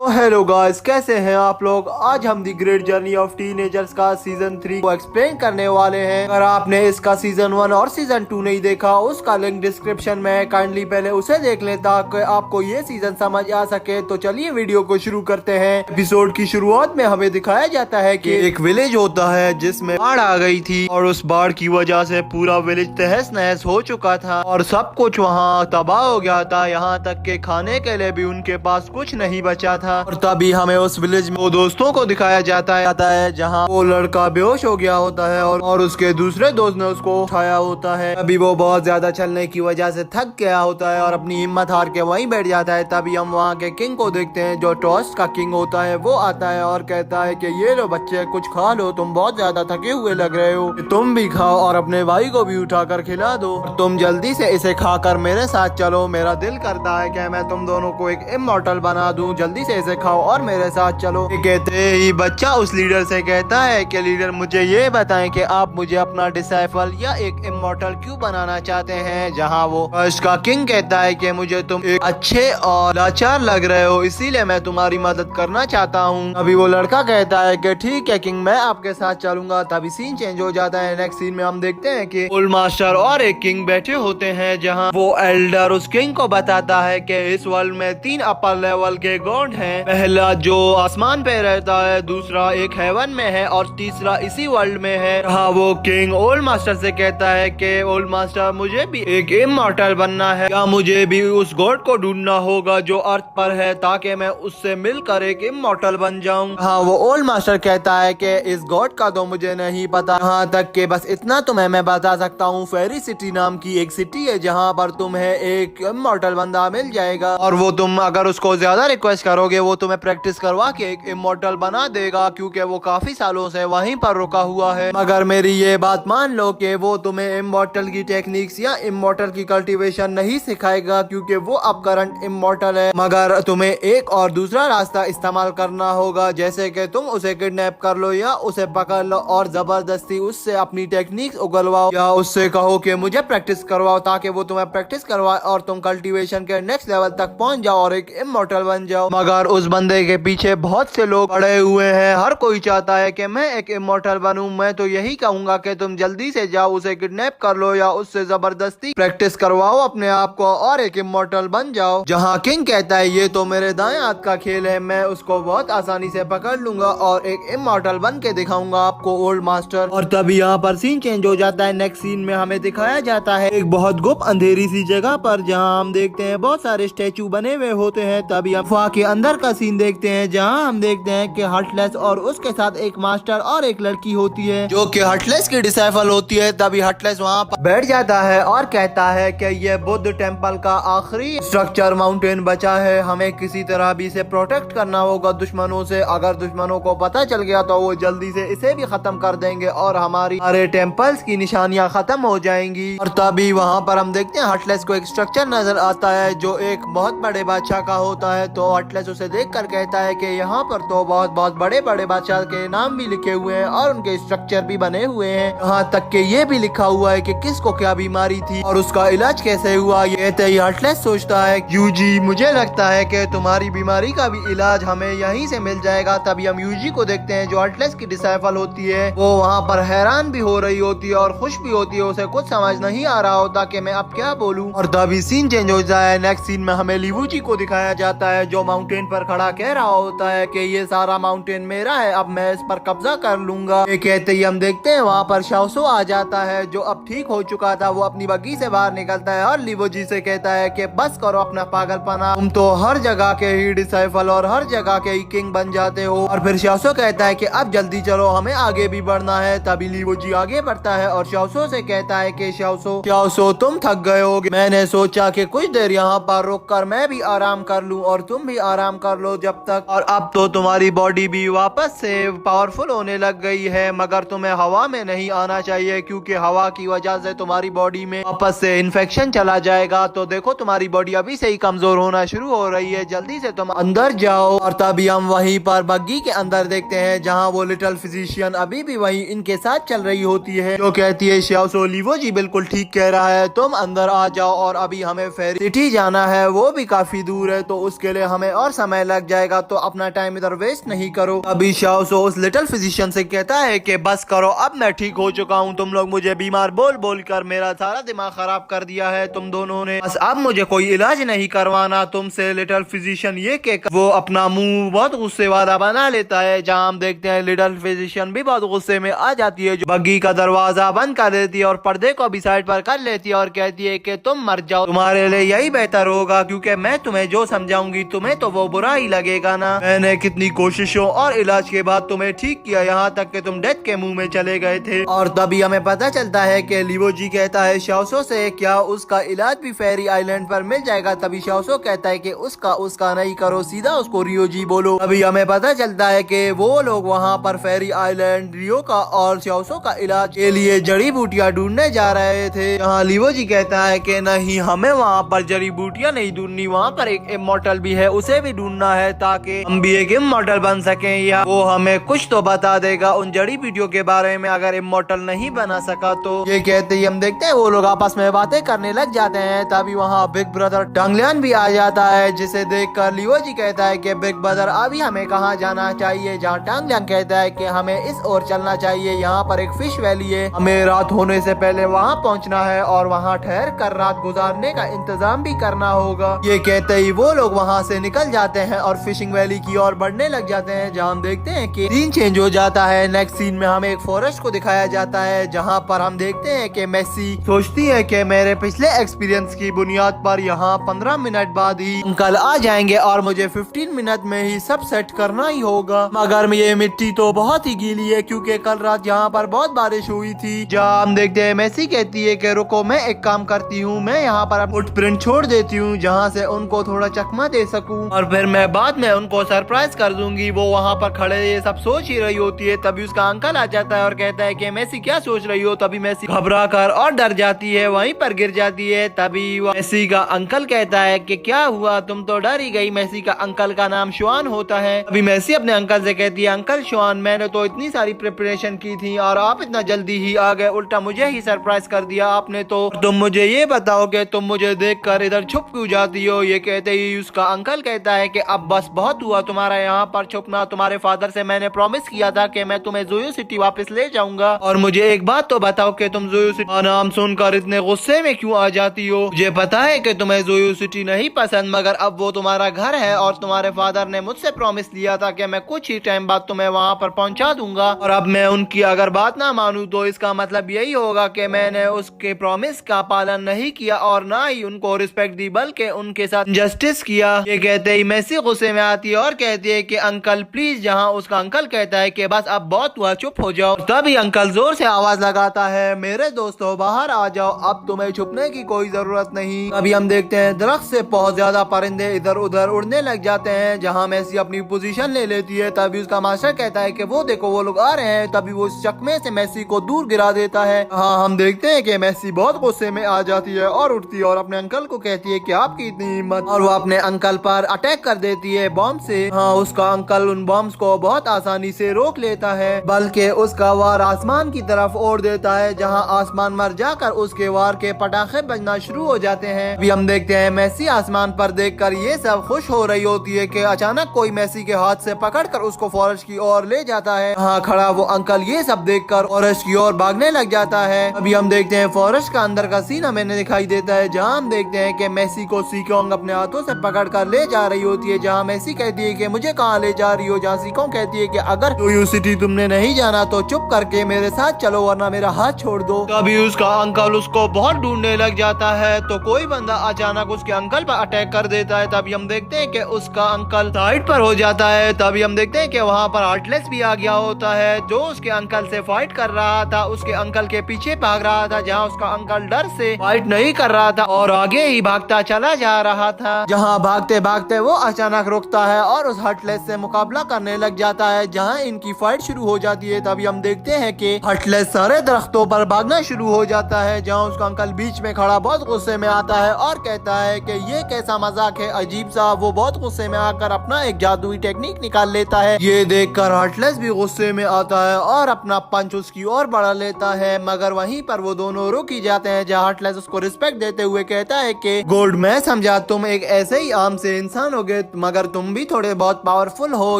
तो hello guys, कैसे हैं आप लोग। आज हम the great journey of teenagers का सीजन 3 को एक्सप्लेन करने वाले हैं। अगर आपने इसका सीजन 1 और सीजन 2 नहीं देखा, उसका लिंक डिस्क्रिप्शन में है, काइंडली पहले उसे देख लें ताकि आपको ये सीजन समझ आ सके। तो चलिए वीडियो को शुरू करते हैं। एपिसोड की शुरुआत में हमें दिखाया जाता है कि एक विलेज होता है जिसमें बाढ़ आ गई थी और उस बाढ़ की वजह से पूरा विलेज तहस नहस हो चुका था और सब कुछ वहाँ तबाह हो गया था। यहाँ तक के खाने के लिए भी उनके पास कुछ नहीं बचा था। और तभी हमें उस विलेज में वो दोस्तों को दिखाया जाता है जहाँ वो लड़का बेहोश हो गया होता है और उसके दूसरे दोस्त ने उसको उठाया होता है। अभी वो बहुत ज्यादा चलने की वजह से थक गया होता है और अपनी हिम्मत हार के वहीं बैठ जाता है। तभी हम वहाँ के किंग को देखते हैं, जो टॉस्ट का किंग होता है। वो आता है और कहता है कि ये लो बच्चे, कुछ खा लो, तुम बहुत ज्यादा थके हुए लग रहे हो, तुम भी खाओ और अपने भाई को भी उठा कर खिला दो। तुम जल्दी से इसे खाकर मेरे साथ चलो, मेरा दिल करता है कि मैं तुम दोनों को एक इमॉर्टल बना दूं। जल्दी से इसे खाओ और मेरे साथ चलो। कहते ही बच्चा उस लीडर से कहता है कि लीडर, मुझे ये बताएं कि आप मुझे अपना डिसाइपल या एक इमॉर्टल क्यों बनाना चाहते हैं। जहाँ वो उसका किंग कहता है कि मुझे तुम एक अच्छे और लाचार लग रहे हो, इसीलिए मैं तुम्हारी मदद करना चाहता हूँ। अभी वो लड़का कहता है कि ठीक है किंग, मैं आपके साथ चलूंगा। तभी सीन चेंज हो जाता है। नेक्स्ट सीन में हम देखते हैं कि ओल्ड मास्टर और एक किंग बैठे होते हैं, जहाँ वो एल्डर उस किंग को बताता है कि इस वर्ल्ड में 3 अपर लेवल के गॉड हैं। पहला जो आसमान पे रहता है, दूसरा एक हेवन में है और तीसरा इसी वर्ल्ड में है। हाँ, वो किंग ओल्ड मास्टर से कहता है कि ओल्ड मास्टर, मुझे भी एक इमॉर्टल बनना है। क्या मुझे भी उस गॉड को ढूंढना होगा जो अर्थ पर है, ताकि मैं उससे मिलकर एक इमॉर्टल बन जाऊं। हाँ, वो ओल्ड मास्टर कहता है कि इस गॉड का तो मुझे नहीं पता, यहाँ तक कि बस इतना तुम्हें मैं बता सकता हूँ, फेरी सिटी नाम की एक सिटी है जहाँ पर तुम्हें एक इमॉर्टल बंदा मिल जाएगा और वो तुम अगर उसको ज्यादा रिक्वेस्ट करोगे वो तुम्हें प्रैक्टिस करवा के एक इमॉर्टल बना देगा, क्योंकि वो काफी सालों से वहीं पर रुका हुआ है। मगर मेरी ये बात मान लो कि वो तुम्हें इमॉर्टल की टेक्निक्स या इमॉर्टल की कल्टीवेशन नहीं सिखाएगा, क्योंकि वो अब करंट इमॉर्टल है। मगर तुम्हें एक और दूसरा रास्ता इस्तेमाल करना होगा, जैसे कि तुम उसे किडनैप कर लो या उसे पकड़ लो और जबरदस्ती उससे अपनी टेक्निक्स उगलवाओ या उससे कहो कि मुझे प्रैक्टिस करवाओ, ताकि वो तुम्हें प्रैक्टिस करवाए और तुम कल्टीवेशन के नेक्स्ट लेवल तक पहुंच जाओ और एक इमॉर्टल बन जाओ। मगर उस बंदे के पीछे बहुत से लोग पड़े हुए हैं। हर कोई चाहता है कि मैं एक इमॉर्टल बनूं। मैं तो यही कहूंगा कि तुम जल्दी से जाओ, उसे किडनैप कर लो या उससे जबरदस्ती प्रैक्टिस करवाओ अपने आप को और एक इमॉर्टल बन जाओ। जहां किंग कहता है ये तो मेरे दाएं हाथ का खेल है, मैं उसको बहुत आसानी से पकड़ लूंगा और एक इमॉर्टल बन के दिखाऊंगा आपको ओल्ड मास्टर। और तभी यहाँ पर सीन चेंज हो जाता है। नेक्स्ट सीन में हमें दिखाया जाता है एक बहुत गुप्त अंधेरी सी जगह पर, जहाँ हम देखते हैं बहुत सारे स्टेचू बने हुए होते हैं। तभी हम गुफा के अंदर का सीन देखते हैं, जहाँ हम देखते हैं कि हटलेस और उसके साथ एक मास्टर और एक लड़की होती है जो कि हटलेस की डिसाइपल होती है। तभी हटलेस वहाँ पर बैठ जाता है और कहता है कि ये बुद्ध टेम्पल का आखिरी स्ट्रक्चर माउंटेन बचा है, हमें किसी तरह भी इसे प्रोटेक्ट करना होगा दुश्मनों से। अगर दुश्मनों को पता चल गया तो वो जल्दी से इसे भी खत्म कर देंगे और हमारे टेम्पल्स की निशानियां खत्म हो जाएंगी। और तभी वहाँ पर हम देखते हैं हटलेस को एक स्ट्रक्चर नजर आता है जो एक बहुत बड़े बादशाह का होता है। तो हटलेस उसे देखकर कहता है कि यहाँ पर तो बहुत बहुत बड़े बड़े बादशाह के नाम भी लिखे हुए हैं और उनके स्ट्रक्चर भी बने हुए हैं। यहाँ तक कि ये भी लिखा हुआ है कि किसको क्या बीमारी थी और उसका इलाज कैसे हुआ। ये तो हटलेस सोचता है, यूजी मुझे लगता है कि तुम्हारी बीमारी का भी इलाज हमें यहीं से मिल जाएगा। तभी हम यूजी को देखते हैं जो हटलेस की डिसाइपल होती है। वो वहाँ पर हैरान भी हो रही होती है और खुश भी होती है, उसे कुछ समझ नहीं आ रहा होता कि मैं अब क्या बोलूं। और तभी सीन चेंज हो जाए। नेक्स्ट सीन में हमें लिवूजी को दिखाया जाता है जो माउंटेन पर खड़ा कह रहा होता है कि ये सारा माउंटेन मेरा है, अब मैं इस पर कब्जा कर लूंगा। ये कहते ही हम देखते हैं वहाँ पर शाओसो आ जाता है जो अब ठीक हो चुका था। वो अपनी बग्गी से बाहर निकलता है और लिवूजी से कहता है कि बस करो अपना पागलपना, तुम तो हर जगह के ही डिसाइपल और हर जगह के ही किंग बन जाते हो। और फिर शाओसो कहता है कि अब जल्दी चलो, हमें आगे भी बढ़ना है। तभी लिवूजी आगे बढ़ता है और शाओसो से कहता है कि शाओसो तुम थक गए होगे, मैंने सोचा कि कुछ देर यहाँ पर रुक कर मैं भी आराम कर लूं और तुम भी आराम कर लो जब तक। और अब तो तुम्हारी बॉडी भी वापस से पावरफुल होने लग गई है, मगर तुम्हें हवा में नहीं आना चाहिए, क्योंकि हवा की वजह से तुम्हारी बॉडी में वापस से इन्फेक्शन चला जाएगा। तो देखो तुम्हारी बॉडी अभी से ही कमजोर होना शुरू हो रही है, जल्दी से तुम अंदर जाओ। और तभी हम वहीं पर बग्गी के अंदर देखते हैं जहाँ वो लिटिल फिजिशियन अभी भी वहीं इनके साथ चल रही होती है, जो कहती है शाओसो लिवूजी बिल्कुल ठीक कह रहा है, तुम अंदर आ जाओ और अभी हमें फेरी सिटी जाना है, वो भी काफी दूर है, तो उसके लिए हमें और समय समय लग जाएगा, तो अपना टाइम इधर वेस्ट नहीं करो। अभी शाओसो उस लिटिल फिजिशियन से कहता है कि बस करो, अब मैं ठीक हो चुका हूँ, तुम लोग मुझे बीमार बोल बोल कर मेरा सारा दिमाग खराब कर दिया है तुम दोनों ने, बस अब मुझे कोई इलाज नहीं करवाना तुमसे। लिटिल फिजिशियन ये कहकर वो अपना मुंह बहुत गुस्से वाला बना लेता है, जहाँ हम देखते हैं लिटिल फिजिशियन भी बहुत गुस्से में आ जाती है, जो बग्गी का दरवाजा बंद कर देती है और पर्दे को भी साइड पर कर लेती है और कहती है कि तुम मर जाओ, तुम्हारे लिए यही बेहतर होगा, क्योंकि मैं तुम्हें जो समझाऊंगी तुम्हें तो वो बुरा ही लगेगा ना। मैंने कितनी कोशिशों और इलाज के बाद तुम्हें ठीक किया, यहाँ तक कि तुम डेथ के मुंह में चले गए थे। और तभी हमें पता चलता है कि लिवोजी कहता है शाओसो से क्या उसका इलाज भी फेरी आइलैंड पर मिल जाएगा। तभी शाओसो कहता है कि उसका नहीं करो, सीधा उसको रियोजी बोलो। अभी हमें पता चलता है कि वो लोग वहाँ पर फेरी आइलैंड रियो का और शाओसो का इलाज के लिए जड़ी बूटियाँ ढूंढने जा रहे थे। यहाँ लिवोजी कहता है कि नहीं, हमें वहाँ पर जड़ी बूटियाँ नहीं ढूंढनी, वहाँ पर एक इमॉर्टल भी है, उसे भी ढूंढना है ताकि हम भी एक इमॉर्टल बन सके, या वो हमें कुछ तो बता देगा उन जड़ी बूटियों के बारे में अगर इमॉर्टल नहीं बना सका तो। ये कहते ही हम देखते हैं वो लोग आपस में बातें करने लग जाते हैं। तभी वहाँ बिग ब्रदर टांगलियन भी आ जाता है, जिसे देखकर लिवोजी कहता है कि बिग ब्रदर अभी हमें कहाँ जाना चाहिए। जहाँ टांगलियन कहता है कि हमें इस ओर चलना चाहिए, यहाँ पर एक फिश वैली है, हमें रात होने से पहले वहाँ पहुँचना है और वहाँ ठहर कर रात गुजारने का इंतजाम भी करना होगा। ये कहते ही वो लोग वहाँ से निकल जाते हैं और फिशिंग वैली की ओर बढ़ने लग जाते हैं। जहाँ हम देखते हैं कि सीन चेंज हो जाता है। नेक्स्ट सीन में हमें एक फॉरेस्ट को दिखाया जाता है, जहाँ पर हम देखते हैं कि मेसी सोचती है कि मेरे पिछले एक्सपीरियंस की बुनियाद पर यहाँ 15 मिनट बाद ही अंकल आ जाएंगे और मुझे 15 मिनट में ही सब सेट करना ही होगा। मगर ये मिट्टी तो बहुत ही गीली है, क्योंकि कल रात यहाँ पर बहुत बारिश हुई थी। जहाँ हम देखते हैं मेसी कहती है कि रुको, मैं एक काम करती हूँ, मैं यहाँ पर फुटप्रिंट छोड़ देती हूँ, जहाँ से उनको थोड़ा चकमा दे सकूँ और फिर मैं बाद में उनको सरप्राइज कर दूंगी। वो वहाँ पर खड़े ये सब सोच ही रही होती है। तभी उसका अंकल आ जाता है और कहता है कि मेसी क्या सोच रही हो। तभी मेसी घबरा कर और डर जाती है, वहीं पर गिर जाती है। तभी मेसी का अंकल कहता है कि क्या हुआ, तुम तो डर ही गई। मेसी का अंकल का नाम शुआन होता है। अभी मेसी अपने अंकल से कहती है, अंकल शुआन, मैंने तो इतनी सारी प्रिपरेशन की थी और आप इतना जल्दी ही आ गए, उल्टा मुझे ही सरप्राइज कर दिया आपने तो। तुम मुझे ये बताओ कि तुम मुझे देखकर इधर छुप क्यों जाती हो। ये कहते ही उसका अंकल कहता है कि अब बस बहुत हुआ तुम्हारा यहाँ पर छुपना, तुम्हारे फादर से मैंने प्रॉमिस किया था कि मैं तुम्हें जोयो सिटी वापस ले जाऊंगा। और मुझे एक बात तो बताओ कि तुम जोयो सिटी का नाम सुनकर इतने गुस्से में क्यों आ जाती हो। मुझे पता है कि तुम्हें जोयो सिटी नहीं पसंद, मगर अब वो तुम्हारा घर है और तुम्हारे फादर ने मुझसे प्रॉमिस लिया था कि मैं कुछ ही टाइम बाद तुम्हें वहाँ पर पहुँचा दूंगा, और अब मैं उनकी अगर बात ना मानूं तो इसका मतलब यही होगा कि मैंने उसके प्रॉमिस का पालन नहीं किया और ना ही उनको रिस्पेक्ट दी, बल्कि उनके साथ जस्टिस किया। ये कहते ही मेसी गुस्से में आती है और कहती है कि अंकल प्लीज। जहाँ उसका अंकल कहता है कि बस अब बहुत हुआ, चुप हो जाओ। तभी अंकल जोर से आवाज लगाता है, मेरे दोस्तों बाहर आ जाओ, अब तुम्हें छुपने की कोई जरूरत नहीं। अभी हम देखते हैं दरख्त से बहुत ज्यादा परिंदे इधर उधर उड़ने लग जाते हैं। जहाँ मेसी अपनी पोजीशन ले लेती है, तभी उसका मास्टर कहता है कि वो देखो वो लोग आ रहे हैं। तभी वो चकमे से मेसी को दूर गिरा देता है। हाँ, हम देखते हैं कि मेसी बहुत गुस्से में आ जाती है और उठती है और अपने अंकल को कहती है कि आपकी इतनी हिम्मत, और वो अपने अंकल पर अटैक कर देती है बॉम्ब से। हाँ, उसका अंकल उन बॉम्ब्स को बहुत आसानी से रोक लेता है, बल्कि उसका वार आसमान की तरफ ओढ़ देता है, जहाँ आसमान मर जाकर उसके वार के पटाखे बजना शुरू हो जाते हैं। अभी हम देखते हैं मेसी आसमान पर देखकर ये सब खुश हो रही होती है कि अचानक कोई मेसी के हाथ से पकड़कर उसको फॉरेस्ट की ओर ले जाता है। हाँ, खड़ा वो अंकल ये सब देखकर फॉरेस्ट की ओर भागने लग जाता है। अभी हम देखते हैं फॉरेस्ट का अंदर का सीन हमें दिखाई देता है, जहाँ हम देखते हैं कि मेसी को सीकोंग अपने हाथों से पकड़कर ले जा रही होती है। जहाँ मेसी कहती है कि मुझे कहाँ ले जा रही हो, जहाँ सीकोंग कहती है कि अगर जोयो सिटी तुमने नहीं जाना तो चुप करके मेरे साथ चलो, वरना मेरा हाथ छोड़ दो। तभी उसका अंकल उसको बहुत ढूंढने लग जाता है, तो कोई बंदा अचानक उसके अंकल पर अटैक कर देता है। तभी हम देखते हैं कि उसका अंकल साइड पर हो जाता है। तभी हम देखते हैं कि वहाँ पर हार्टलेस भी आ गया होता है, जो उसके अंकल से फाइट कर रहा था, उसके अंकल के पीछे भाग रहा था, जहाँ उसका अंकल डर से फाइट नहीं कर रहा था और आगे ही भागता चला जा रहा था। जहाँ भागते भागते वो अचानक रुकता है और उस हार्टलेस से मुकाबला करने लग जाता है, जहाँ इनकी फाइट शुरू हो जाती है। तभी हम देखते हैं कि हार्टलेस सारे दरख्तों पर भागना शुरू हो जाता है, जहाँ उसका अंकल बीच में खड़ा बहुत गुस्से में आता है और कहता है कि ये कैसा मजाक है अजीब सा। वो बहुत गुस्से में आकर अपना एक जादुई टेक्निक निकाल लेता है। ये देखकर हार्टलेस भी गुस्से में आता है और अपना पंच उसकी ओर बढ़ा लेता है, मगर वहीं पर वो दोनों रुक ही जाते हैं। जहाँ हार्टलेस उसको रिस्पेक्ट देते हुए कहता है कि गोल्ड, मैं समझा तुम एक ऐसे ही आम से इंसान हो गए मगर तुम भी थोड़े बहुत पावरफुल हो।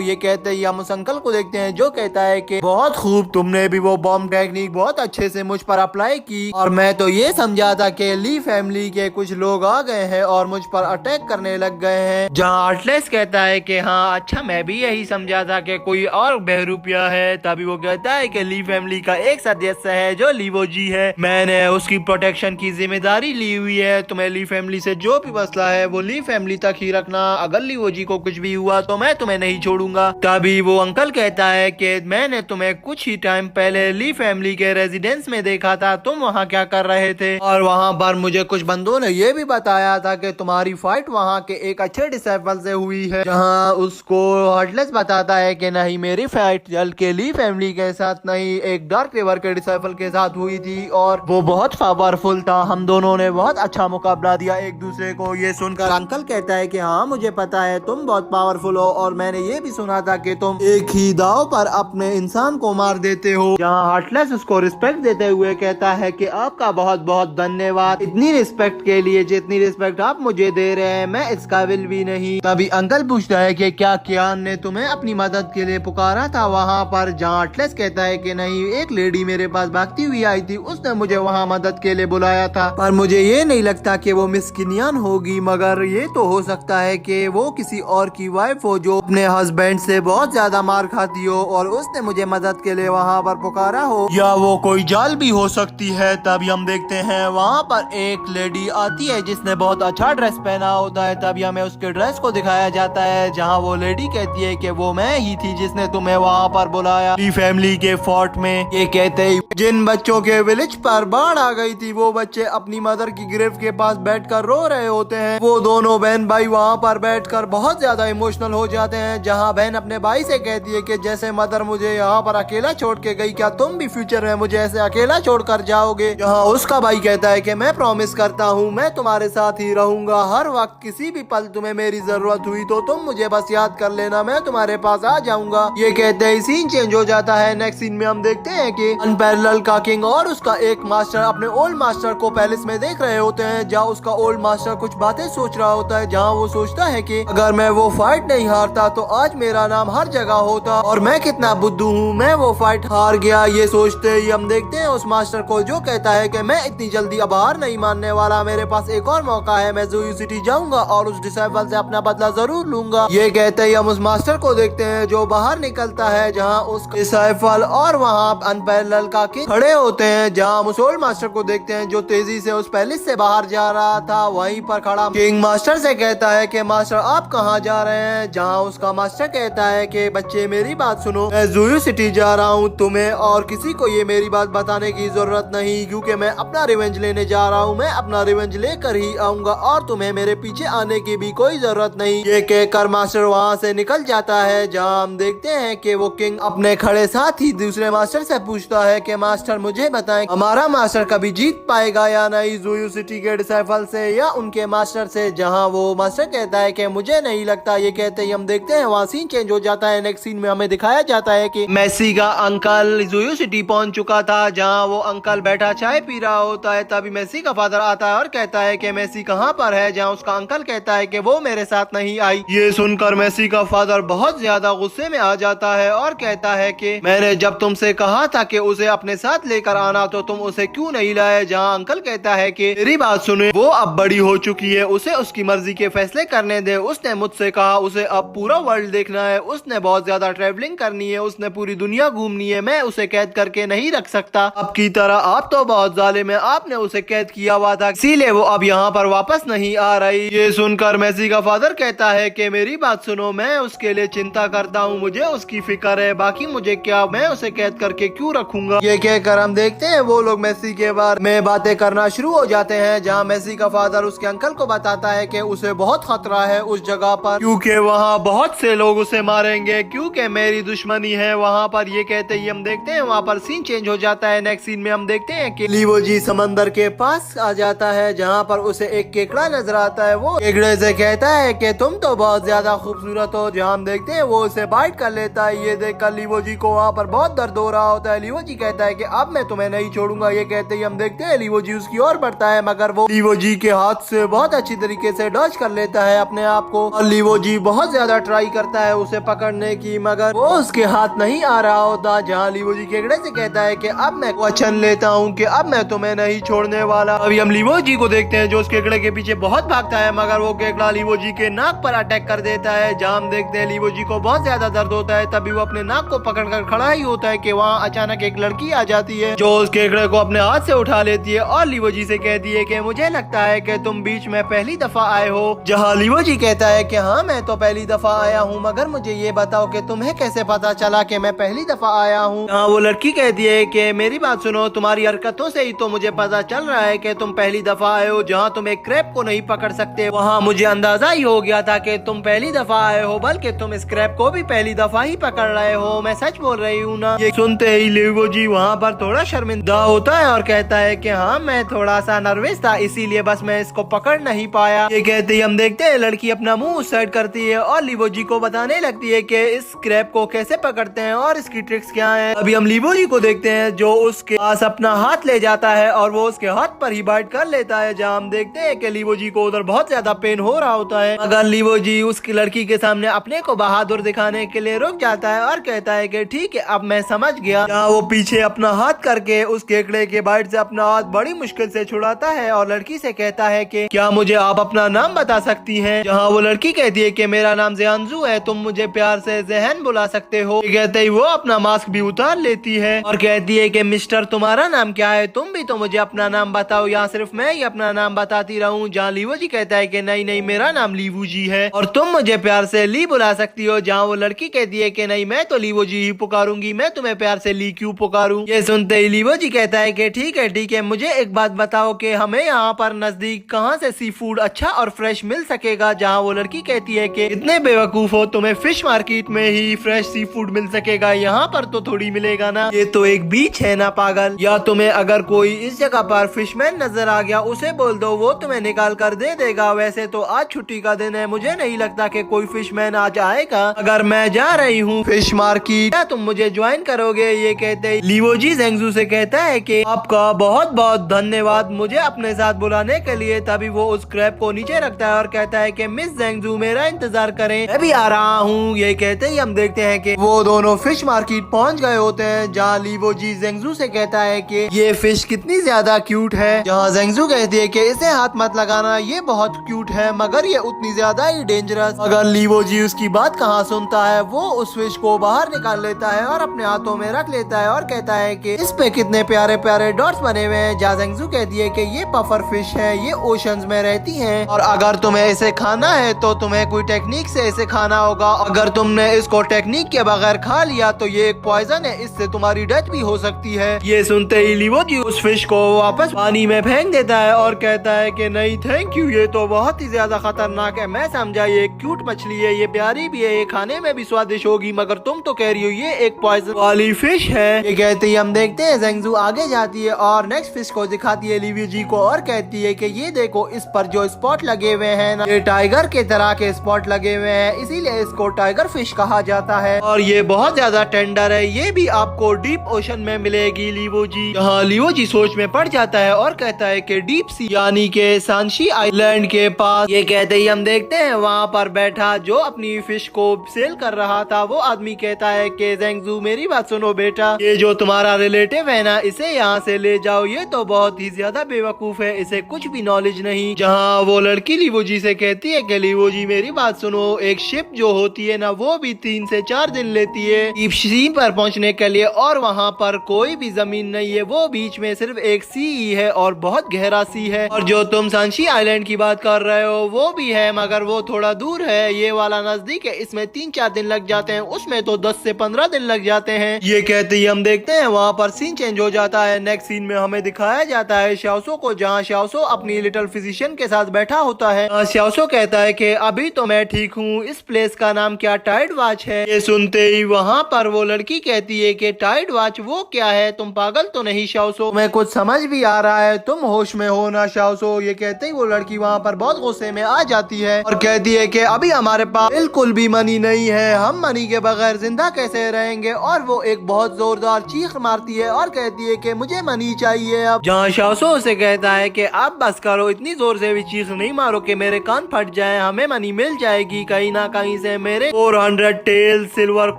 ये कहते ही हम उस अंकल को देखते हैं जो कहता है कि बहुत खूब, तुमने भी वो बॉम्ब टेक्निक बहुत अच्छे से मुझ पर अप्लाई की और मैं तो ये समझा था कि ली फैमिली के कुछ लोग आ गए हैं और मुझ पर अटैक करने लग गए हैं। जहाँ अटलेस कहता है कि हाँ अच्छा, मैं भी यही समझा था कि कोई और बहरूपिया है। तभी वो कहता है कि ली फैमिली का एक सदस्य है जो लीवो जी है, मैंने उसकी प्रोटेक्शन की जिम्मेदारी ली हुई है। तुम्हें ली फैमिली से जो भी मसला है वो ली फैमिली तक ही रखना, अगर लीवो जी को कुछ भी हुआ तो मैं तुम्हें नहीं छोड़ूंगा। तभी वो अंकल कहता है कि मैंने तुम्हें कुछ ही टाइम पहले ली फैमिली के रेजिडेंस में देखा था, तुम वहाँ क्या कर रहे थे? और वहाँ पर मुझे कुछ बंदों ने ये भी बताया था कि तुम्हारी फाइट वहाँ के एक अच्छे डिसेबल से हुई है। जहाँ उसको हर्टलेस बताता है कि नहीं, मेरी फाइट जल के ली फैमिली के साथ नहीं, एक डार्क रिवर के डिसेबल के साथ हुई थी और वो बहुत पावरफुल था। हम दोनों ने बहुत अच्छा मुकाबला दिया एक दूसरे को। ये सुनकर अंकल कहता है कि हाँ मुझे पता है तुम बहुत पावरफुल हो और मैंने ये भी सुना था कि तुम एक ही दाव पर अपने इंसान को मार देते हो। जहाँ हार्टलेस उसको रिस्पेक्ट देते हुए कहता है कि आपका बहुत बहुत धन्यवाद इतनी रिस्पेक्ट के लिए, जितनी रिस्पेक्ट आप मुझे दे रहे हैं मैं इस काबिल भी नहीं। तभी अंकल पूछता है कि क्या कियान ने तुम्हें अपनी मदद के लिए पुकारा था वहाँ पर? जहाँ हार्टलेस कहता है कि नहीं, एक लेडी मेरे पास भागती हुई आई थी, उसने मुझे वहाँ मदद के लिए बुलाया था, पर मुझे ये नहीं लगता कि वो मिस किनियान होगी, मगर ये तो हो सकता है कि वो किसी और की वाइफ हो जो अपने हस्बैंड से बहुत ज्यादा मार खाती हो और उसने मुझे मदद के लिए वहाँ पर पुकारा हो, या वो कोई जाल भी हो सकती है। तभी हम देखते हैं वहाँ पर एक लेडी आती है जिसने बहुत अच्छा ड्रेस पहना होता है। तभी हमें उसके ड्रेस को दिखाया जाता है जहाँ वो लेडी कहती है कि वो मैं ही थी जिसने तुम्हें वहाँ पर बुलाया ली फैमिली के फोर्ट में। ये कहते ही जिन बच्चों के विलेज पर बाढ़ आ गई थी वो बच्चे अपनी मदर की ग्रेव के पास बैठकर रो रहे होते हैं। वो दोनों बहन भाई वहाँ पर बैठकर बहुत ज्यादा इमोशनल हो जाते हैं। जहाँ बहन अपने भाई से कहती है कि जैसे मदर मुझे यहाँ पर अकेला छोड़ के गई, क्या तुम भी फ्यूचर में मुझे ऐसे अकेला छोड़ कर जाओगे? जहाँ उसका भाई कहता है कि मैं प्रॉमिस करता हूँ मैं तुम्हारे साथ ही रहूंगा, हर वक्त किसी भी पल तुम्हें मेरी जरूरत हुई तो तुम मुझे बस याद कर लेना, मैं तुम्हारे पास आ जाऊंगा। ये कहते ही सीन चेंज हो जाता है। नेक्स्ट सीन में हम देखते हैं कि अनपैरेलल का किंग और उसका एक मास्टर अपने ओल्ड मास्टर को पैलेस में देख रहे होते हैं। जहाँ उसका ओल्ड मास्टर कुछ बातें सोच रहा होता है। जहाँ वो सोचता है कि अगर मैं वो फाइट नहीं हारता तो आज मेरा नाम हर जगह होता और मैं कितना बुद्धू हूँ, मैं वो फाइट हार गया। ये सोचते ही हम देखते हैं उस मास्टर को जो कहता है कि मैं इतनी जल्दी अब हार नहीं मानने वाला, मेरे पास एक और मौका है, मैं ज़ोयू सिटी जाऊंगा और उस डिसेबल से अपना बदला जरूर लूंगा। ये कहते ही हम उस मास्टर को देखते हैं जो बाहर निकलता है। जहाँ उस डिसेबल और वहाँ अनपैरेलल का किंग खड़े होते हैं। जहाँ हम उस ओल्ड मास्टर को देखते हैं जो तेजी से उस पैलेस से बाहर जा रहा था। वहीं पर खड़ा किंग मास्टर से कहता है कि मास्टर आप कहाँ जा रहे हैं? जहाँ उसका मास्टर कहता है कि बच्चे मेरी बात सुनो, मैं ज़ोयू सिटी जा रहा हूँ, तुम्हें और किसी को ये मेरी बात बताने की जरूरत नहीं क्योंकि मैं अपना रिवेंज लेने जा रहा हूँ, मैं अपना रिवेंज लेकर ही आऊंगा और तुम्हें मेरे पीछे आने की भी कोई जरूरत नहीं। ये कहकर मास्टर वहाँ से निकल जाता है। जहाँ हम देखते हैं कि वो किंग अपने खड़े साथ ही दूसरे मास्टर से पूछता है कि मास्टर मुझे बताएं हमारा मास्टर कभी जीत पाएगा या नहीं, ज़ोयू सिटी के डिसेबल से या उनके मास्टर से? जहाँ वो मास्टर कहता है कि मुझे नहीं लगता। ये कहते ही हम देखते हैं वहाँ सीन चेंज हो जाता है। नेक्स्ट सीन में हमें दिखाया जाता है कि मेसी का अंकल ज़ोयू सिटी पहुंच चुका था। जहाँ वो अंकल बैठा चाय पी रहा होता है। तभी मेसी का फादर आता है और कहता है कि मेसी कहाँ पर है? जहाँ उसका अंकल कहता है कि वो मेरे साथ नहीं आई। ये सुनकर मेसी का फादर बहुत ज्यादा गुस्से में आ जाता है और कहता है कि मैंने जब तुमसे कहा था कि उसे अपने साथ लेकर आना तो तुम उसे क्यों नहीं लाए? जहाँ अंकल कहता है कि मेरी बात सुने, वो अब बड़ी हो चुकी है, उसे उसकी मर्जी के फैसले करने दे। उसने मुझसे कहा उसे अब पूरा वर्ल्ड देखना है, उसने बहुत ज्यादा ट्रेवलिंग करनी है, उसने पूरी दुनिया घूमनी है, मैं उसे कैद करके नहीं रख सकता। अब की तरह आप तो बहुत जालिम है, आपने उसे कैद किया हुआ था इसीलिए वो अब यहाँ पर वापस नहीं आ रही। ये सुनकर मेसी का फादर कहता है कि मेरी बात सुनो, मैं उसके लिए चिंता करता हूँ, मुझे उसकी फिक्र है, बाकी मुझे क्या, मैं उसे कैद करके क्यों रखूंगा। ये कहकर हम देखते हैं वो लोग मेसी के बारे में बातें करना शुरू हो जाते हैं। जहाँ मेसी का फादर उसके अंकल को बताता है कि उसे बहुत खतरा है उस जगह पर क्योंकि वहाँ बहुत से लोग उसे मारेंगे क्योंकि मेरी दुश्मनी है वहाँ पर। ये कहते ही हम देखते हैं वहाँ पर सीन चेंज हो जाता है। नेक्स्ट सीन में हम देखते हैं कि लीवो जी समंदर के पास आ जाता है जहाँ पर उसे एक केकड़ा नजर आता है। वो केकड़े से कहता है कि तुम तो बहुत ज्यादा खूबसूरत हो। जहाँ हम देखते हैं वो उसे बाइट कर लेता है। ये देखकर लीवो जी को वहाँ पर बहुत दर्द हो रहा होता है। लीवो जी कहता है कि अब मैं तुम्हें नहीं छोड़ूंगा। ये कहते ही हम देखते हैं लीवो जी उसकी ओर बढ़ता है मगर वो लीवो जी के हाथ से बहुत अच्छी तरीके से डॉज कर लेता है अपने आप को। और लीवो जी बहुत ज्यादा ट्राई करता है उसे पकड़ने की, मगर वो उसके हाथ नहीं आ रहा होता। जहाँ लीवो जी केकड़े से कहता है कि अब मैं वचन लेता हूँ कि अब मैं तुम्हें नहीं छोड़ने वाला। अभी हम लीवो जी को देखते हैं जो उस केकड़े के पीछे बहुत भागता है, मगर वो केकड़ा लीवो जी के नाक पर अटैक कर देता है। जहाँ हम देखते हैं लीवो जी को बहुत ज्यादा दर्द होता है, तभी वो अपने नाक को पकड़कर खड़ा ही होता है कि वहाँ अचानक एक लड़की आ जाती है जो उस केकड़े को अपने हाथ से उठा लेती है और लीवो जी से कहती है कि मुझे लगता है कि तुम बीच में पहली दफा आए हो। जहाँ लीवो जी कहता है कि हाँ मैं तो पहली दफा आया हूँ, मगर मुझे ये बताओ कि तुम्हें कैसे पता चला कि मैं पहली दफा आया हूँ। हाँ, वो लड़की कहती है कि मेरी बात सुनो, तुम्हारी हरकतों से ही तो मुझे पता चल रहा है कि तुम पहली दफा आए हो। जहाँ तुम एक क्रैब को नहीं पकड़ सकते, वहाँ मुझे अंदाजा ही हो गया था कि तुम पहली दफा आए हो, बल्कि तुम इस क्रैब को भी पहली दफा ही पकड़ रहे हो। मैं सच बोल रही हूँ ना। ये सुनते ही लीवो जी वहाँ पर थोड़ा शर्मिंदा होता है और कहता है कि हाँ मैं थोड़ा सा नर्वस था, इसीलिए बस मैं इसको पकड़ नहीं पाया। ये कहते ही हम देखते हैं लड़की अपना मुंह उस साइड करती है और लीवो जी को बताने लगती है कि इस क्रैब को कैसे पकड़ते हैं और इसकी ट्रिक्स क्या हैं। अभी हम लीवो जी को देखते हैं जो उसके पास अपना हाथ ले जाता है और वो उसके हाथ पर ही बाइट कर लेता है। जहाँ हम देखते हैं कि लीवो जी को उधर बहुत ज्यादा पेन हो रहा होता है, मगर लीवो जी उस लड़की के सामने अपने को बहादुर दिखाने के लिए रुक जाता है और कहता है कि ठीक है अब मैं समझ गया। जहाँ वो पीछे अपना हाथ करके उस केकड़े के बाइट से अपना हाथ बड़ी मुश्किल से छुड़ाता है और लड़की से कहता है कि क्या मुझे आप अपना नाम बता सकती हैं। जहाँ वो लड़की कहती है कि मेरा नाम ज़ियांज़ू है, तुम मुझे प्यार से ज़हन बुला सकते हो। कहते ही वो अपना मास्क भी उतार लेती है और कहती है कि मिस्टर तुम्हारा नाम क्या है, तुम भी तो मुझे अपना नाम बताओ या सिर्फ मैं ही अपना नाम बताती रहूं। जहाँ लीवो जी कहता है कि नहीं नहीं मेरा नाम लीवू जी है और तुम मुझे प्यार से ली बुला सकती हो। जहाँ वो लड़की कहती है कि नहीं मैं तो लीवो जी ही पुकारूंगी, मैं तुम्हें प्यार से ली क्यों पुकारूं। ये सुनते ही लीवो जी कहता है कि ठीक है मुझे एक बात बताओ कि हमें यहाँ पर नजदीक कहाँ से सी फूड अच्छा और फ्रेश मिल सकेगा। जहाँ वो लड़की कहती है कि इतने बेवकूफ हो, तुम्हें फिश मार्केट में ही फ्रेश सी फूड मिल सकेगा, यहाँ पर तो थोड़ी मिलेगा ना, ये तो एक बीच है ना पागल। या तुम्हें अगर कोई इस जगह पर फिशमैन नजर आ गया उसे बोल दो, वो तुम्हें निकाल कर दे देगा। वैसे तो आज छुट्टी का दिन है, मुझे नहीं लगता कि कोई फिशमैन आज आएगा। अगर मैं जा रही हूँ फिश मार्केट, क्या तुम मुझे ज्वाइन करोगे। ये कहते ही लीवो जी ज़ेंगज़ू से कहता है कि आपका बहुत बहुत धन्यवाद मुझे अपने साथ बुलाने के लिए। तभी वो उस क्रैब को नीचे रखता है और कहता है कि मिस ज़ेंगज़ू मेरा इंतजार करें, मैं भी आ रहा हूँ। ये कहते ही हम देखते हैं कि वो दोनों फिश मार्केट पहुँच गए होते हैं। जहाँ लीवो जी ज़ेंगज़ू से कहता है कि ये फिश कितनी ज्यादा क्यूट है। जहाँ ज़ेंगज़ू कहती है कि इसे हाथ मत लगाना, ये बहुत क्यूट है मगर ये उतनी ज्यादा ही डेंजरस। मगर लीवो जी उसकी बात कहाँ सुनता है, वो उस फिश को बाहर निकाल लेता है और अपने हाथों में रख लेता है और कहता है कि इस पे कितने प्यारे प्यारे डॉट्स बने हुए हैं। जहाँ ज़ेंगज़ू कहती है कि ये पफर फिश है, ये ओशंस में रहती हैं और अगर तुम्हें इसे खाना है तो तुम्हें कोई टेक्निक से इसे खाना होगा। अगर तुमने इसको टेक्निक के बगैर खा लिया तो ये एक पॉइजन है, इससे तुम्हारी डेथ भी हो सकती है। ये सुनते ही लीवो जी उस फिश को वापस पानी में फेंक देता है और कहता है कि नहीं थैंक यू, ये तो बहुत ही ज्यादा खतरनाक है। मैं समझा ये क्यूट मछली है, ये प्यारी भी है, ये खाने में भी स्वादिष्ट होगी, मगर तुम तो कह रही हो ये एक पॉइजन वाली फिश है। ये कहते ही हम देखते हैं ज़ेंगज़ू आगे जाती है और नेक्स्ट फिश को दिखाती है लीवो जी को और कहती है कि ये देखो इस पर जो स्पॉट लगे हुए हैं ना, ये टाइगर के तरह के स्पॉट लगे हुए हैं, इसीलिए इसको टाइगर फिश कहा जाता है और ये बहुत ज्यादा टेंडर है, ये भी आपको डीप ओशन में मिलेगी लीवो जी। यहाँ लीवो जी सोच में पड़ जाता है और कहता है कि डीप सी यानी के सांशी आइलैंड के पास। ये कहते ही हम देखते हैं वहाँ पर बैठा जो अपनी फिश को सेल कर रहा था वो आदमी कहता है कि ज़ेंगज़ू मेरी बात सुनो बेटा, ये जो तुम्हारा रिलेटिव है ना इसे यहाँ से ले जाओ, ये तो बहुत ही ज्यादा बेवकूफ है, इसे कुछ भी नॉलेज नहीं। जहाँ वो लड़की लीवो जी से कहती है कि लीवो जी मेरी बात सुनो, एक शिप जो होती है ना वो भी 3 से 4 दिन लेती है डीप सी पर पहुँचने के लिए और वहाँ पर कोई भी जमीन नहीं है, वो बीच में सिर्फ एक सी ही है और बहुत गहरा सी है। और जो तुम सांशी आइलैंड की बात कर रहे हो वो भी है मगर वो थोड़ा दूर है, ये वाला नजदीक है, इसमें 3-4 दिन लग जाते हैं, उसमें तो 10 से 15 दिन लग जाते हैं। ये कहते ही हम देखते हैं वहाँ पर सीन चेंज हो जाता है। नेक्स्ट सीन में हमें दिखाया जाता है श्याओसो को, जहाँ श्याओसो अपनी लिटिल फिजिशियन के साथ बैठा होता है। श्याओसो कहता है कि अभी तो मैं ठीक हूँ, इस प्लेस का नाम क्या टाइड वॉच है। ये सुनते ही वहाँ पर वो लड़की कहती है कि टाइड वॉच वो क्या है, तुम पागल तो नहीं श्याओसो, मैं कुछ समझ भी आ रहा है, तुम होश में हो ना श्याओसो। ये कहते ही वो लड़की वहाँ पर बहुत गुस्से में आ जाती है और कहती है कि अभी हमारे पास बिल्कुल भी मनी नहीं है, हम मनी के बगैर जिंदा कैसे रहेंगे। और वो एक बहुत जोरदार चीख मारती है और कहती है कि मुझे मनी चाहिए अब। जहाँ श्याओसो से कहता है कि आप बस करो, इतनी जोर से भी चीख नहीं मारो कि मेरे कान फट जाए। है हमें मनी मिल जाएगी कहीं ना कहीं से। मेरे 400 टेल सिल्वर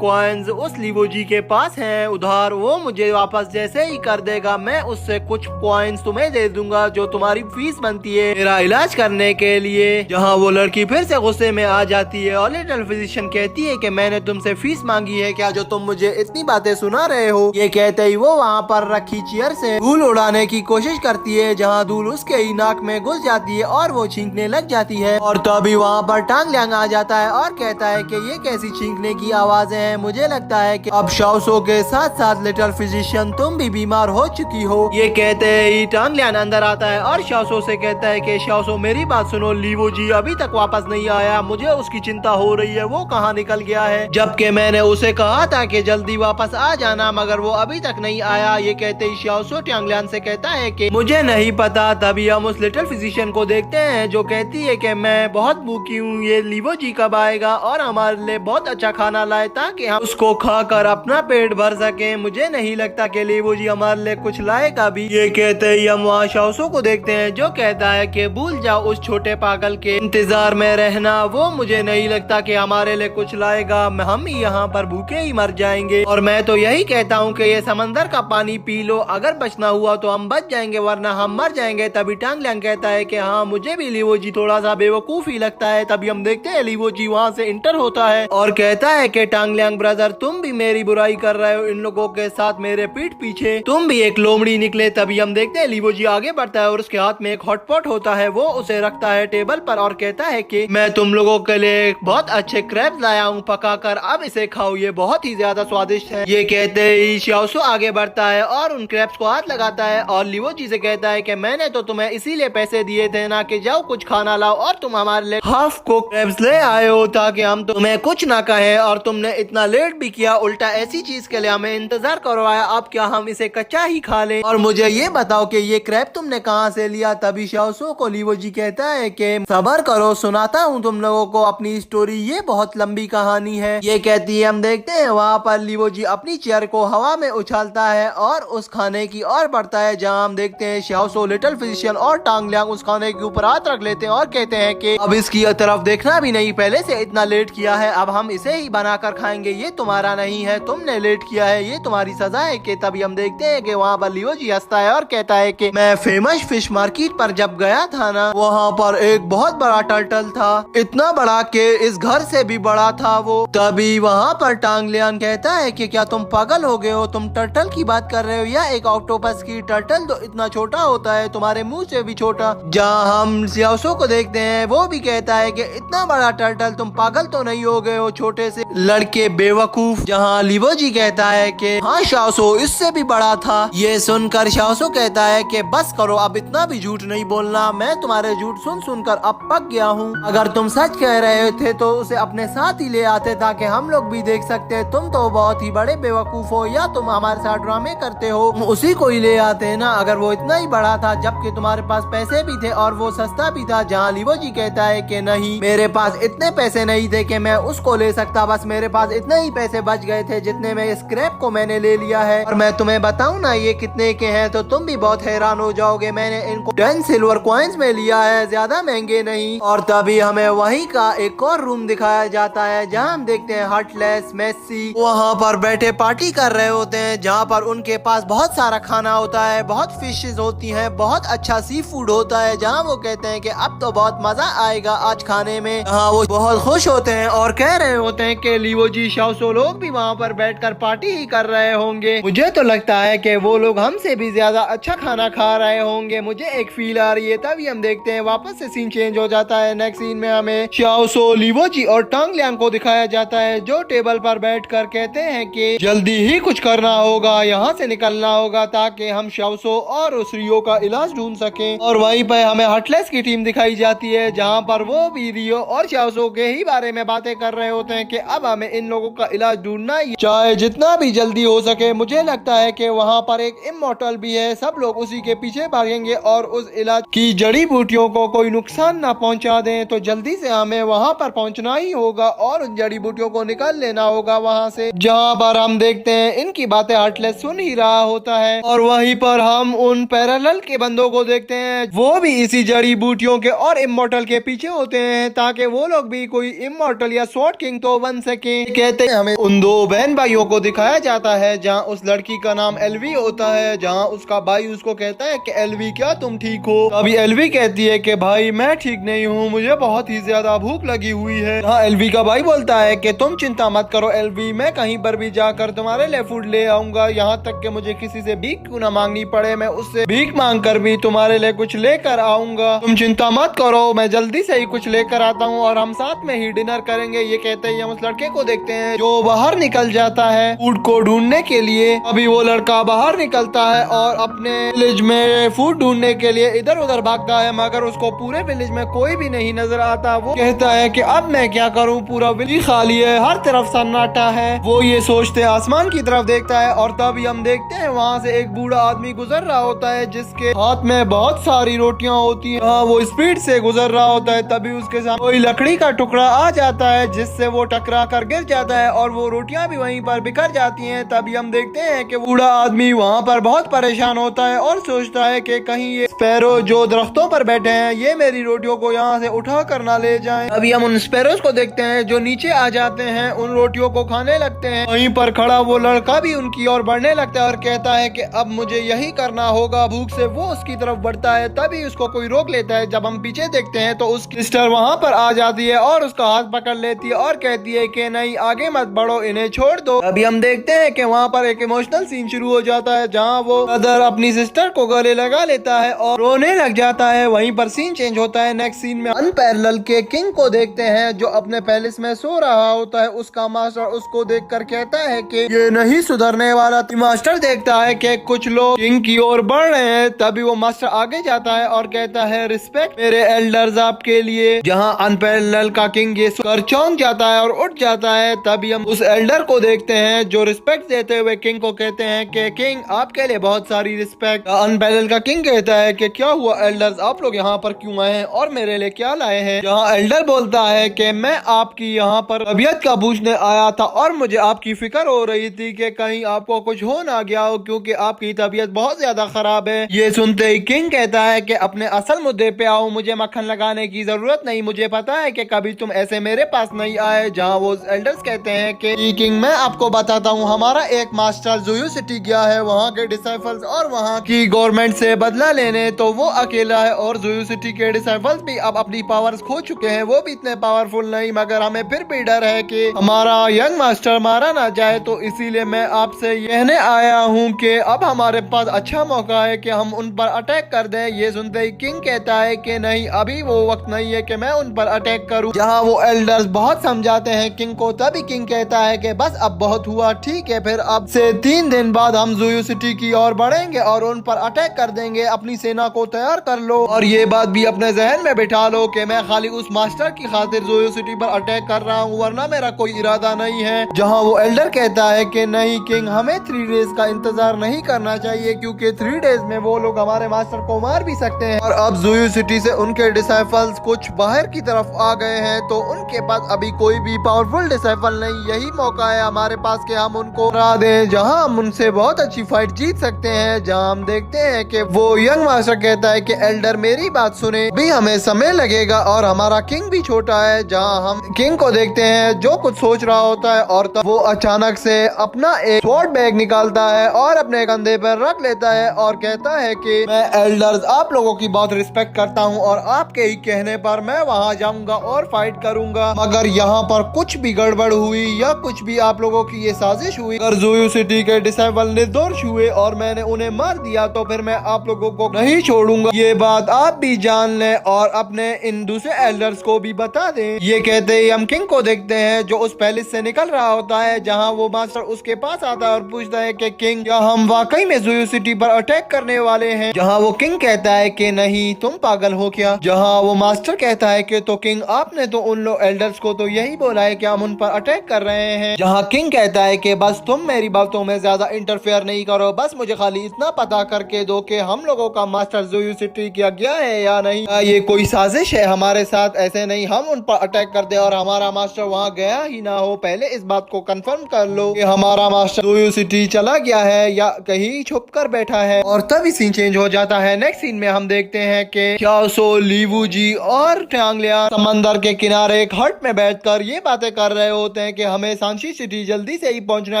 कॉइन्स उस लीवो जी के पास हैं उधार, वो मुझे वापस जैसे ही कर देगा मैं उससे कुछ कॉइन्स तुम्हें दे दूंगा जो तुम्हारी फीस बनती है मेरा इलाज करने के लिए। जहाँ वो लड़की फिर से गुस्से में आ जाती है और लिटिल फिजिशियन कहती है कि मैंने तुमसे फीस मांगी है क्या जो तुम मुझे इतनी बातें सुना रहे हो। ये कहते ही वो वहाँ पर रखी चेयर से धूल उड़ाने की कोशिश करती है, जहाँ धूल उसके ही नाक में घुस जाती है और वो छींकने लग जाती है। और तभी वहाँ पर टांग ल्यांग आ जाता है और कहता है कि ये कैसी छींकने की आवाजें हैं, मुझे लगता है कि अब शाओसो के साथ साथ लिटिल फिजिशियन तुम भी बीमार हो चुकी हो। ये कहते ही टांग ल्यांग अंदर आता है और शाओसो से कहता है कि शाओसो मेरी बात सुनो, लीवो जी अभी तक वापस नहीं आया, मुझे उसकी चिंता हो रही है, वो कहाँ निकल गया है, जबकि मैंने उसे कहा था कि जल्दी वापस आ जाना मगर वो अभी तक नहीं आया। ये कहते ही शाओसो टांग ल्यांग से कहता है कि मुझे नहीं पता। तभी हम उस लिटिल फिजिशियन को देखते हैं जो कहती है कि मैं बहुत भूखी हूँ, ये लीवो जी कब आएगा और हमारे लिए बहुत अच्छा खाना लाए ताकि हम उसको खाकर अपना पेट भर सके। मुझे नहीं लगता कि लीवो जी हमारे लिए कुछ लाएगा भी। ये कहते ही हम वहाँ शाओसो को देखते हैं जो कहता है कि भूल जाओ उस छोटे पागल के इंतजार में रहना, वो मुझे नहीं लगता कि हमारे लिए कुछ लाएगा, हम ही यहाँ पर भूखे ही मर जाएंगे। और मैं तो यही कहता हूँ कि ये समंदर का पानी पी लो, अगर बचना हुआ तो हम बच जाएंगे वरना हम मर जाएंगे। तभी टांग ल्यांग कहता है कि हाँ मुझे भी लीवो जी थोड़ा सा बेवकूफ ही लगता है। तभी हम देखते हैं लीवो जी वहाँ से इंटर होता है और कहता है कि टांग ल्यांग ब्रदर तुम भी मेरी बुराई कर रहे हो इन लोगों के साथ मेरे पीठ पीछे, तुम भी एक लोमड़ी निकले। तभी हम देखते हैं लीवो जी आगे बढ़ता है और उसके हाथ में एक हॉटपॉट होता है, वो उसे रखता है टेबल पर और कहता है कि मैं तुम लोगों के लिए बहुत अच्छे क्रैब्स लाया हूँ पका कर, अब इसे खाओ, ये बहुत ही ज्यादा स्वादिष्ट है। ये कहते ही शाओसो आगे बढ़ता है और उन क्रैब्स को हाथ लगाता है और लीवो जी से कहता है कि मैंने तो तुम्हें इसीलिए पैसे दिए थे ना कि जाओ कुछ खाना लाओ और तुम हमारे लिए हाफ कुक क्रैब्स ले आए हो ताकि हम तुम्हें कुछ ना कहें, और तुमने इतना लेट भी किया, उल्टा ऐसी चीज के लिए हमें इंतजार करवाया, अब क्या हम इसे कच्चा ही खा लें। और मुझे ये बताओ कि ये क्रैब तुमने कहाँ से लिया। तभी शाओसो को लीवो जी कहता है कि सबर करो सुनाता हूँ तुम लोगों को अपनी स्टोरी, ये बहुत लंबी कहानी है। ये कहती है हम देखते हैं वहाँ पर लीवो जी अपनी चेयर को हवा में उछालता है और उस खाने की ओर बढ़ता है, जहाँ हम देखते हैं शाओसो लिटिल फिजिशियन और टांग ल्यांग उस खाने के ऊपर हाथ रख लेते हैं और कहते हैं कि अब इसकी तरफ देखना भी नहीं, पहले से इतना लेट किया है, अब हम इसे ही बनाकर खाएंगे, ये तुम्हारा नहीं है, तुमने लेट किया है, ये तुम्हारी सजा है। कि तभी हम देखते हैं कि वहाँ पर लीवो जी हंसता है और कहता है कि मैं फेमस फिश मार्केट पर जब गया था ना, वहाँ पर एक बहुत बड़ा टर्टल था, इतना बड़ा कि इस घर से भी बड़ा था वो। तभी वहाँ पर टांग ल्यांग कहता है कि क्या तुम पागल हो गए हो, तुम टर्टल की बात कर रहे हो या एक ऑक्टोपस की, टर्टल तो इतना छोटा होता है, तुम्हारे मुंह से भी छोटा। जहाँ हम शाओसो को देखते हैं वो भी कहता है कि इतना बड़ा टर्टल, तुम पागल तो नहीं हो गए हो छोटे से लड़के बेवकूफ। जहाँ लीवो जी कहता है कि हाँ शाओसो इससे भी बड़ा था। ये सुनकर शाओसो कहता है कि बस करो अब इतना भी झूठ नहीं बोलना, मैं तुम्हारे झूठ सुन सुनकर अब पक गया हूँ, अगर तुम सच कह रहे थे तो उसे अपने साथ ही ले आते ताकि हम लोग भी देख सकते, तुम तो बहुत ही बड़े बेवकूफ हो या तुम हमारे साथ ड्रामे करते हो, उसी को ही ले आते ना अगर वो इतना ही बड़ा था, जबकि तुम्हारे पास पैसे भी थे और वो सस्ता भी था। जहाँ लीवो जी कहता है कि नहीं मेरे पास इतने पैसे नहीं थे कि मैं उसको ले सकता, बस मेरे पास इतने ही पैसे बच गए थे जितने में इस क्रैब को मैंने ले लिया है, और मैं तुम्हें बताऊं ना ये कितने के हैं तो तुम भी बहुत हैरान हो जाओगे, मैंने इनको 10 सिल्वर कॉइन्स में लिया है, ज्यादा महंगे नहीं। और तभी हमें वहीं का एक और रूम दिखाया जाता है जहाँ हम देखते हैं हटलेस मेसी वहाँ पर बैठे पार्टी कर रहे होते हैं, जहाँ पर उनके पास बहुत सारा खाना होता है, बहुत फिशेज होती हैं, बहुत अच्छा सी फूड होता है, जहाँ वो कहते हैं कि अब तो बहुत मजा आएगा आज खाने में। हाँ वो बहुत खुश होते हैं और कह रहे होते हैं कि लीवो जी शाओसो लोग भी वहाँ पर बैठकर पार्टी ही कर रहे होंगे, मुझे तो लगता है कि वो लोग हमसे भी ज्यादा अच्छा खाना खा रहे होंगे, मुझे एक फील आ रही है। तभी हम देखते हैं वापस से सीन चेंज हो जाता है, नेक्स्ट सीन में हमें शाओसो लीवो जी और टांग ल्यांग को दिखाया जाता है जो टेबल पर बैठकर कहते हैं कि जल्दी ही कुछ करना होगा, यहाँ से निकलना होगा ताकि हम शाओसो और उस रियो का इलाज ढूंढ सकें। और वहीं पर हमें हटलेस की टीम दिखाई जाती है जहाँ पर वो भी रियो और शाओसो के ही बारे में बातें कर रहे होते हैं कि अब हमें इन लोगों का इलाज ढूंढना ही चाहे जितना भी जल्दी हो सके। मुझे लगता है कि वहाँ पर एक इमॉर्टल भी है, सब लोग उसी के पीछे भागेंगे और उस इलाज की जड़ी बूटियों को कोई नुकसान ना पहुँचा दें, तो जल्दी से हमें वहाँ पर पहुँचना ही होगा और उन जड़ी बूटियों को निकाल लेना होगा वहाँ से। जहाँ पर हम देखते हैं इनकी बातें हटलेस सुन ही रहा होता है और वहीं पर हम उन पैरेलल के बंदों को देखते हैं, वो भी इसी जड़ी बूटियों के और इमॉर्टल के पीछे पीछे होते हैं ताकि वो लोग भी कोई इमॉर्टल या स्वॉर्ड किंग तो बन सके। कहते हैं हमें उन दो बहन भाइयों को दिखाया जाता है जहाँ उस लड़की का नाम एलवी होता है, जहाँ उसका भाई उसको कहता है कि एलवी क्या तुम ठीक हो? अभी एलवी कहती है कि भाई मैं ठीक नहीं हूँ, मुझे बहुत ही ज्यादा भूख लगी हुई है। हाँ, एलवी का भाई बोलता है कि तुम चिंता मत करो एलवी, मैं कहीं पर भी जाकर तुम्हारे लिए फूड ले आऊंगा, यहाँ तक कि मुझे किसी से भीख क्यों ना मांगनी पड़े, मैं उससे भीख मांग कर भी तुम्हारे लिए कुछ लेकर आऊंगा। तुम चिंता मत करो, मैं जल्दी से ही कुछ लेकर आता हूँ और हम साथ में ही डिनर करेंगे। ये कहते ही हम उस लड़के को देखते हैं जो बाहर निकल जाता है फूड को ढूंढने के लिए। अभी वो लड़का बाहर निकलता है और अपने विलेज में फूड ढूंढने के लिए इधर उधर भागता है, मगर उसको पूरे विलेज में कोई भी नहीं नजर आता। वो कहता है कि अब मैं क्या करूं, पूरा विलेज खाली है, हर तरफ सन्नाटा है। वो ये सोचते आसमान की तरफ देखता है और तभी हम देखते हैं वहाँ से एक बूढ़ा आदमी गुजर रहा होता है जिसके हाथ में बहुत सारी रोटियां होती है। वो स्पीड से गुजर रहा होता है, तभी उसके सामने कोई लकड़ी का टुकड़ा आ जाता है जिससे वो टकरा कर गिर जाता है और वो रोटियां भी वहीं पर बिखर जाती हैं। तभी हम देखते हैं कि बूढ़ा आदमी वहाँ पर बहुत परेशान होता है और सोचता है कि कहीं ये स्पैरो जो दरख्तों पर बैठे हैं ये मेरी रोटियों को यहाँ से उठा कर ना ले जाएं। अभी हम उन स्पैरोज को देखते हैं जो नीचे आ जाते हैं, उन रोटियों को खाने लगते हैं। वहीं पर खड़ा वो लड़का भी उनकी ओर बढ़ने लगता है और कहता है कि अब मुझे यही करना होगा। भूख से वो उसकी तरफ बढ़ता है, तभी उसको कोई रोक लेता है। जब हम पीछे देखते हैं तो उसकी सिस्टर वहाँ पर आ जाती है और उसका हाथ पकड़ लेती है और कहती है कि नहीं आगे मत बढ़ो, इन्हें छोड़ दो। अभी हम देखते हैं कि वहाँ पर एक इमोशनल सीन शुरू हो जाता है जहाँ वो ब्रदर अपनी सिस्टर को गले लगा लेता है और रोने लग जाता है। वहीं पर सीन चेंज होता है। नेक्स्ट सीन में अनपैरेलल के किंग को देखते हैं जो अपने पैलेस में सो रहा होता है। उसका मास्टर उसको देखकर कहता है कि ये नहीं सुधरने वाला। मास्टर देखता है कि कुछ लोग किंग की ओर बढ़ रहे हैं, तभी वो मास्टर आगे जाता है और कहता है रिस्पेक्ट मेरे एल्डर्स आपके लिए। जहाँ अनपैरेलल का किंग ये सुनकर चौंक जाता है और उठ जाता है। तभी हम उस एल्डर को देखते हैं जो रिस्पेक्ट देते हुए किंग को कहते हैं कि किंग आपके लिए बहुत सारी रिस्पेक्ट। अनपैरेलल का किंग कहता है कि क्या हुआ एल्डर्स, आप लोग यहाँ पर क्यों आए हैं और मेरे लिए क्या लाए हैं? जहाँ एल्डर बोलता है कि मैं आपकी यहाँ पर तबीयत का पूछने आया था और मुझे आपकी फिक्र हो रही थी कि कहीं आपको कुछ हो ना गया हो क्योंकि आपकी तबीयत बहुत ज्यादा खराब है। ये सुनते ही किंग कहता है कि अपने असल मुद्दे पे आओ, मुझे मक्खन लगाने की जरूरत नहीं, मुझे पता है कि कभी तुम ऐसे मेरे पास नहीं आए। जहाँ वो एल्डर्स कहते हैं कि किंग मैं आपको बताता हूँ, हमारा एक मास्टर ज़ोयू सिटी गया है वहाँ के डिसाइपल्स और वहाँ की गवर्नमेंट से बदला लेने, तो वो अकेला है और ज़ोयू सिटी के डिसाइपल्स भी अब अपनी पावर्स खो चुके हैं, वो भी इतने पावरफुल नहीं, मगर हमें फिर भी डर है कि हमारा यंग मास्टर मारा ना जाए, तो इसीलिए मैं आपसे कहने आया हूँ कि अब हमारे पास अच्छा मौका है कि हम उन पर अटैक कर दें। ये सुनते ही किंग कहता है कि नहीं अभी वो वक्त नहीं है कि मैं उन पर अटैक करूं। जहां वो एल्डर्स बहुत समझाते हैं किंग को, तभी किंग कहता है कि बस अब बहुत हुआ, ठीक है फिर अब से 3 दिन बाद हम ज़ोयू सिटी की ओर बढ़ेंगे और उन पर अटैक कर देंगे, अपनी सेना को तैयार कर लो और ये बात भी अपने जहन में बिठा लो कि मैं खाली उस मास्टर की खातिर ज़ोयू सिटी पर अटैक कर रहा हूँ, वरना मेरा कोई इरादा नहीं है। जहाँ वो एल्डर कहता है कि नहीं किंग हमें 3 डेज का इंतजार नहीं करना चाहिए क्योंकि 3 डेज में वो लोग हमारे मास्टर को मार भी सकते हैं और अब ज़ोयू सिटी से उनके डिसाइपल्स कुछ बाहर की तरफ आ गए हैं, तो उनके पास अभी कोई भी पावरफुल डिसाइपल नहीं। यही मौका है हमारे पास कि हम उनको हरा दें, जहां हम उनसे बहुत अच्छी फाइट जीत सकते हैं। जहां हम देखते हैं कि वो यंग मास्टर कहता है कि एल्डर मेरी बात सुने, भी हमें समय लगेगा और हमारा किंग भी छोटा है। जहां हम किंग को देखते हैं जो कुछ सोच रहा होता है और तब वो अचानक से अपना एक स्वॉर्ड बैग निकालता है और अपने कंधे पर रख लेता है और कहता है कि मैं एल्डर्स आप लोगों की बहुत रिस्पेक्ट करता हूँ और आपके ही कहने पर मैं वहाँ जाऊंगा और फाइट करूंगा, मगर यहाँ पर कुछ भी गड़बड़ हुई या कुछ भी आप लोगों की ये साजिश हुई, अगर ज़ोयू सिटी के डिसाइपल निर्दोष हुए और मैंने उन्हें मार दिया तो फिर मैं आप लोगों को नहीं छोड़ूंगा। ये बात आप भी जान लें और अपने इन दूसरे एल्डर्स को भी बता दें। ये कहते ही हम किंग को देखते हैं जो उस पैलेस से निकल रहा होता है, जहाँ वो मास्टर उसके पास आता है और पूछता है कि किंग क्या हम वाकई में ज़ोयू सिटी पर अटैक करने वाले हैं? जहाँ वो किंग कहता है कि नहीं तुम पागल हो क्या? जहाँ वो मास्टर कहता है कि तो किंग आपने तो उन लोग एल्डर्स को तो यही बोला है कि हम उन पर अटैक कर रहे हैं। जहाँ किंग कहता है कि बस तुम मेरी बातों में ज्यादा इंटरफेयर नहीं करो, बस मुझे खाली इतना पता करके दो कि हम लोगों का मास्टर जोयू से ट्री किया गया है या नहीं, ये कोई साजिश है हमारे साथ, ऐसे नहीं हम उन पर अटैक कर दे और हमारा मास्टर वहाँ गया ही ना हो। पहले इस बात को कंफर्म कर लो कि हमारा मास्टर जोयू सिटी चला गया है या कहीं छुप कर बैठा है। और तभी सीन चेंज हो जाता है। नेक्स्ट सीन में हम देखते हैं कि xiaosu, लीवू जी और टांगलियान समंदर के किनारे एक हट में बैठकर ये बातें कर रहे होते हैं कि हमें सांशी सिटी जल्दी से ही पहुंचना